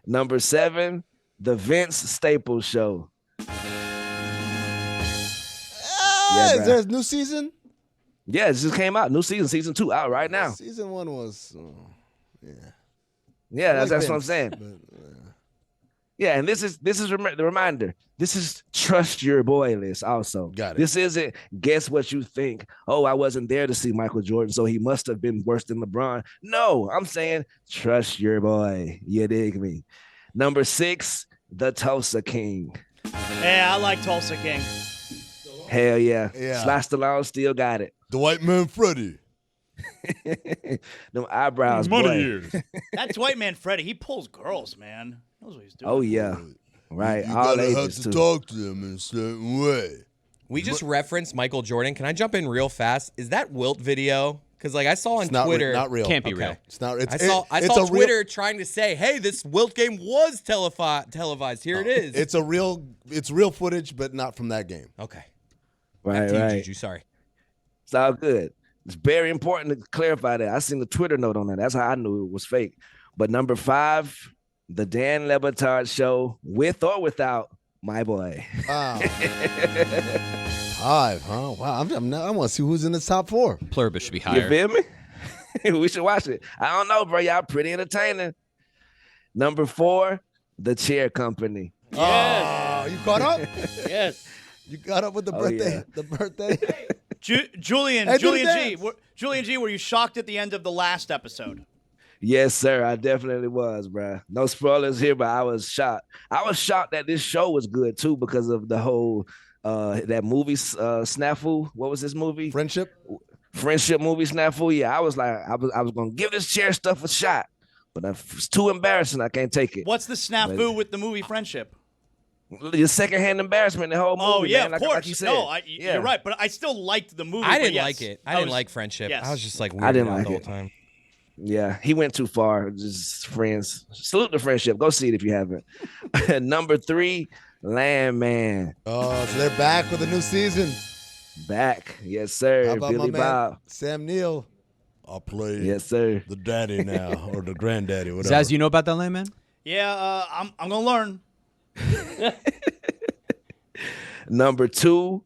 Speaker 19: Number 7, The Vince Staples Show.
Speaker 7: idea.
Speaker 19: bruh.
Speaker 7: Is there a new season?
Speaker 19: Yeah, it just came out. New season 2 out right now.
Speaker 7: Season 1 was, yeah.
Speaker 19: Yeah,
Speaker 7: I like
Speaker 19: that's what I'm
Speaker 7: Vince,
Speaker 19: saying.
Speaker 7: but,
Speaker 19: Yeah, and this is the reminder. This is trust your boy list also.
Speaker 7: Got it.
Speaker 19: This isn't guess what you think. Oh, I wasn't there to see Michael Jordan, so he must have been worse than LeBron. No, I'm saying trust your boy. You dig me? Number 6, the Tulsa King.
Speaker 3: Yeah, I like Tulsa King.
Speaker 19: Hell yeah.
Speaker 7: Yeah.
Speaker 19: Sly Stallone still got it.
Speaker 7: The White Man Freddy.
Speaker 19: Them eyebrows,
Speaker 11: Money
Speaker 19: boy.
Speaker 11: years.
Speaker 3: That's White Man Freddy. He pulls girls, man. He knows what he's doing.
Speaker 19: Oh yeah. Right.
Speaker 7: You
Speaker 19: All
Speaker 7: gotta have
Speaker 19: ages
Speaker 7: to
Speaker 19: too.
Speaker 7: talk to them in a certain way.
Speaker 4: We just referenced Michael Jordan. Can I jump in real fast? Is that Wilt video? Because I saw on
Speaker 7: It's not
Speaker 4: Twitter.
Speaker 7: not real.
Speaker 8: Can't be real.
Speaker 7: It's not. It's,
Speaker 4: I saw
Speaker 7: it's a
Speaker 4: Twitter trying to say, "Hey, this Wilt game was televised. Here it is."
Speaker 7: It's real footage, but not from that game.
Speaker 4: Okay.
Speaker 19: Right,
Speaker 4: Back to you,
Speaker 19: right.
Speaker 4: Juju. Sorry.
Speaker 19: It's all good. It's very important to clarify that. I seen the Twitter note on that. That's how I knew it was fake. But number 5, the Dan Le Batard Show, with or without my boy.
Speaker 7: Wow. 5, huh? Wow. I want to see who's in the top 4.
Speaker 8: Pluribus should be
Speaker 19: You
Speaker 8: higher.
Speaker 19: feel me? We should watch it. I don't know, bro. Y'all pretty entertaining. Number 4, the Chair Company.
Speaker 7: Oh, you caught up?
Speaker 6: Yes.
Speaker 7: You caught up with the
Speaker 19: Oh,
Speaker 7: birthday?
Speaker 19: yeah.
Speaker 7: The birthday?
Speaker 3: Julian
Speaker 7: Hey, do the
Speaker 3: G.
Speaker 7: dance.
Speaker 3: Julian G, were you shocked at the end of the last episode?
Speaker 19: Yes, sir. I definitely was, bro. No spoilers here, but I was shocked. I was shocked that this show was good too because of the whole that movie snafu. What was this movie?
Speaker 7: Friendship
Speaker 19: movie snafu. Yeah, I was like, I was gonna give this chair stuff a shot, but it's too embarrassing. I can't take it.
Speaker 3: What's the snafu with the movie Friendship?
Speaker 19: The secondhand embarrassment, the whole movie.
Speaker 3: Oh yeah,
Speaker 19: man,
Speaker 3: of
Speaker 19: like
Speaker 3: course.
Speaker 19: you said.
Speaker 3: No,
Speaker 19: Yeah.
Speaker 3: you're right, but I still liked the movie.
Speaker 4: I
Speaker 3: but
Speaker 4: didn't
Speaker 3: yes,
Speaker 4: like it. I didn't like Friendship.
Speaker 3: yes.
Speaker 4: I was just like,
Speaker 19: I didn't
Speaker 4: weirded out
Speaker 19: like
Speaker 4: the whole
Speaker 19: it.
Speaker 4: time.
Speaker 19: Yeah, he went too far. Just friends. Salute the Friendship. Go see it if you haven't. Number 3, Landman.
Speaker 7: Oh, so they're back with a new season.
Speaker 19: Back. Yes, sir.
Speaker 7: How about
Speaker 19: Billy
Speaker 7: my man
Speaker 19: Bob.
Speaker 7: Sam Neill? I'll play
Speaker 19: Yes, sir.
Speaker 7: the daddy now, or the granddaddy, whatever.
Speaker 8: Zaz, you know about that land, man?
Speaker 3: Yeah, I'm gonna learn.
Speaker 19: Number 2,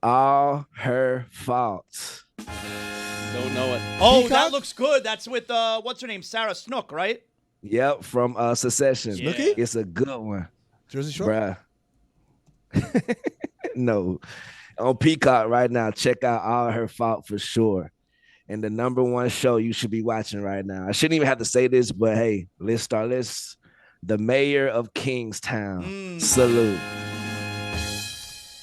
Speaker 19: All Her Faults.
Speaker 6: Don't know it.
Speaker 3: Oh,
Speaker 7: Peacock?
Speaker 3: that looks good. That's with what's her name, Sarah Snook, right?
Speaker 19: Yep, from Secession.
Speaker 3: Yeah.
Speaker 19: It's a good one.
Speaker 7: Jersey Shore?
Speaker 19: Bruh. No. On Peacock right now. Check out All Her Fault for sure. And the number one show you should be watching right now. I shouldn't even have to say this, but hey, let's start. The mayor of Kingstown. Salute.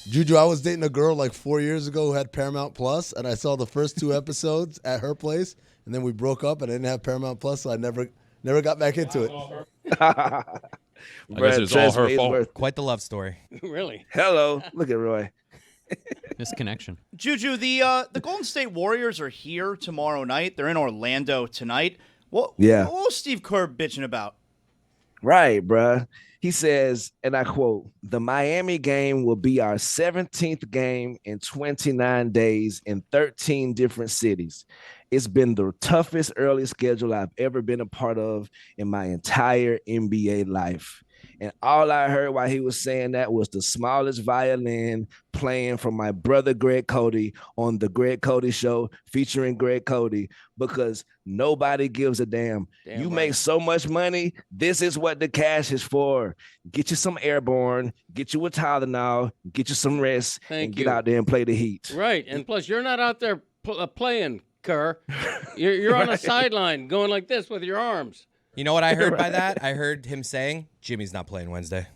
Speaker 7: Juju, I was dating a girl like 4 years ago who had Paramount Plus, and I saw the first 2 episodes at her place, and then we broke up, and I didn't have Paramount Plus, so I never got back into it.
Speaker 11: I guess it's all her fault.
Speaker 4: Quite the love story.
Speaker 6: Really?
Speaker 19: Hello. Look at Roy.
Speaker 8: Misconnection.
Speaker 3: Juju, the Golden State Warriors are here tomorrow night. They're in Orlando tonight. What was Steve Kerr bitching about?
Speaker 19: Right, bruh. He says, and I quote, "The Miami game will be our 17th game in 29 days in 13 different cities. It's been the toughest early schedule I've ever been a part of in my entire NBA life." And all I heard while he was saying that was the smallest violin playing from my brother Greg Cody on the Greg Cody Show featuring Greg Cody, because nobody gives a damn. You make so much money. This is what the cash is for. Get you some Airborne, get you a Tylenol, get you some rest, and get out there and play the Heat.
Speaker 6: Right. And plus, you're not out there playing, Kerr. You're on a sideline going like this with your arms.
Speaker 4: You know what I heard by that? I heard him saying, Jimmy's not playing Wednesday.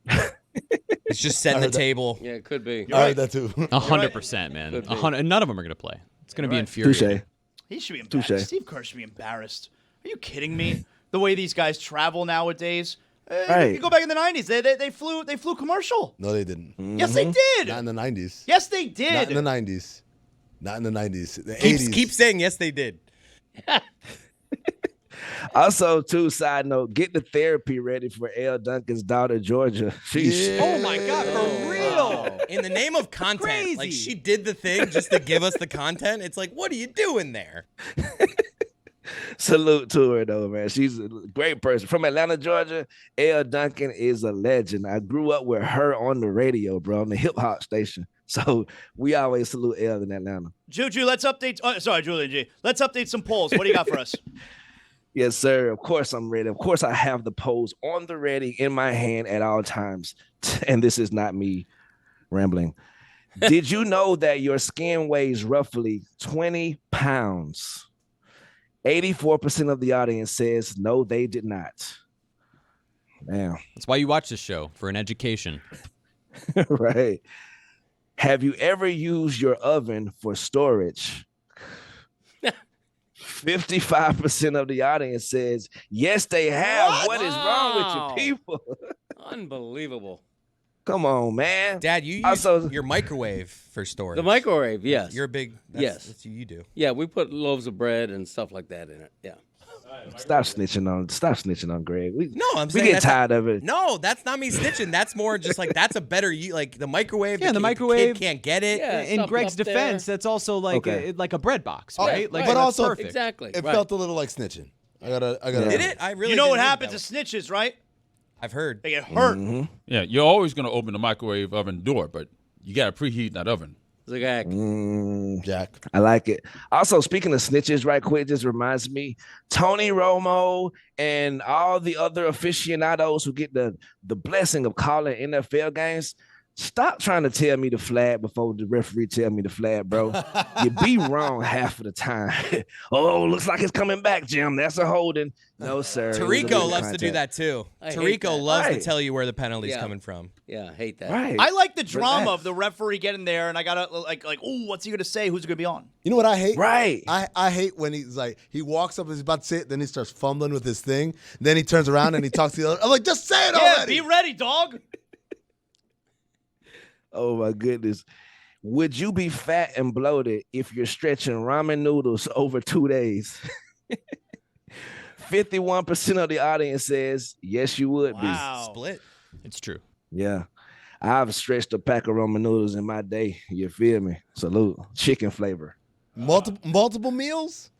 Speaker 4: It's just setting the table.
Speaker 6: Yeah, it could be.
Speaker 7: I heard that too.
Speaker 8: 100%, man. 100, none of them are going to play. It's going to be infuriating.
Speaker 19: Touche.
Speaker 3: He should be embarrassed. Steve Kerr should be embarrassed. Are you kidding me? The way these guys travel nowadays.
Speaker 19: Right.
Speaker 3: You go back in the 90s. They flew commercial.
Speaker 7: No, they didn't.
Speaker 3: Yes, they did.
Speaker 7: Not in the 90s.
Speaker 3: Yes, they did.
Speaker 7: Not in the 90s. Not in the 90s. The 80s.
Speaker 4: Keep saying yes, they did.
Speaker 19: Also, too, side note, get the therapy ready for Elle Duncan's daughter, Georgia.
Speaker 4: Oh, my God, for real. In the name of content. Like, she did the thing just to give us the content. It's like, what are you doing there?
Speaker 19: Salute to her, though, man. She's a great person. From Atlanta, Georgia, Elle Duncan is a legend. I grew up with her on the radio, bro, on the hip-hop station. So we always salute Elle in Atlanta.
Speaker 3: Juju, let's update. Sorry, Julian G. Let's update some polls. What do you got for us?
Speaker 19: Yes, sir. Of course I'm ready. Of course I have the polls on the ready in my hand at all times. And this is not me rambling. Did you know that your skin weighs roughly 20 pounds? 84% of the audience says no, they did not. Damn.
Speaker 8: That's why you watch this show, for an education.
Speaker 19: Right. Have you ever used your oven for storage? 55% of the audience says, yes, they have. What is wrong with you people?
Speaker 6: Unbelievable.
Speaker 19: Come on, man.
Speaker 4: Dad, you use your microwave for storage.
Speaker 6: The microwave, yes.
Speaker 4: You're a big, that's what you do.
Speaker 6: Yeah, we put loaves of bread and stuff like that in it. Yeah.
Speaker 19: Stop snitching on Greg.
Speaker 4: I'm saying
Speaker 19: we get tired of it.
Speaker 4: No, that's not me snitching. That's more just like that's a better like the microwave.
Speaker 8: Yeah, the microwave
Speaker 4: kid can't get it.
Speaker 8: Yeah, in Greg's defense, that's also like like a bread box, right? Like,
Speaker 7: but also,
Speaker 8: perfect.
Speaker 6: Exactly.
Speaker 7: It felt a little like snitching. I gotta.
Speaker 4: Did it? I really.
Speaker 3: You know what happens to snitches, right?
Speaker 4: I've heard
Speaker 3: they get hurt.
Speaker 19: Mm-hmm.
Speaker 11: Yeah, you're always going to open the microwave oven door, but you got to preheat that oven.
Speaker 7: Jack.
Speaker 19: I like it. Also, speaking of snitches, right quick, just reminds me, Tony Romo and all the other aficionados who get the blessing of calling NFL games, stop trying to tell me the flag before the referee tell me the flag, bro. You be wrong half of the time. Oh, looks like it's coming back, Jim. That's a holding. No, sir.
Speaker 4: Tarico loves to do that, too. Tarico loves to tell you where the penalty's coming from.
Speaker 6: Yeah, I hate that.
Speaker 19: Right.
Speaker 3: I like the drama of the referee getting there, and I got to, like, ooh, what's he going to say? Who's going to be on?
Speaker 7: You know what I hate?
Speaker 19: Right.
Speaker 7: I hate when he's like, he walks up, he's about to say it, then he starts fumbling with his thing. Then he turns around and he talks to the other. I'm like, just say it already.
Speaker 3: Yeah, be ready, dog.
Speaker 19: Oh, my goodness. Would you be fat and bloated if you're stretching ramen noodles over 2 days? 51% of the audience says, yes, you would be.
Speaker 4: Split.
Speaker 8: It's true.
Speaker 19: Yeah. I've stretched a pack of ramen noodles in my day. You feel me? Salute. Chicken flavor.
Speaker 7: Multiple meals?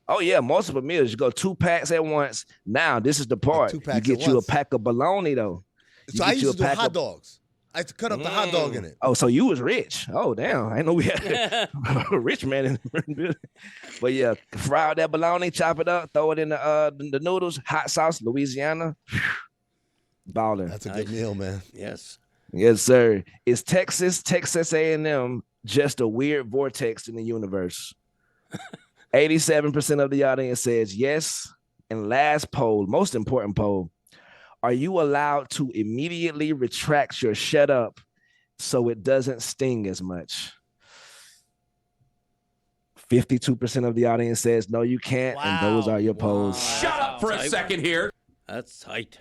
Speaker 19: Oh, yeah, multiple meals. You go 2 packs at once. Now, this is the part. You get you a pack of bologna, though.
Speaker 7: So I used to do hot dogs. I used to cut up the hot dog in it.
Speaker 19: Oh, so you was rich. Oh, damn. I know we had a rich man in the But yeah, fry out that bologna, chop it up, throw it in the noodles, hot sauce, Louisiana. Balling.
Speaker 7: That's a good meal, man.
Speaker 6: Yes.
Speaker 19: Yes, sir. Is Texas A&M just a weird vortex in the universe? 87% of the audience says yes. And last poll, most important poll, are you allowed to immediately retract your shut up so it doesn't sting as much? 52% of the audience says no, you can't. And those are your polls.
Speaker 13: Shut up for a second here.
Speaker 6: That's tight.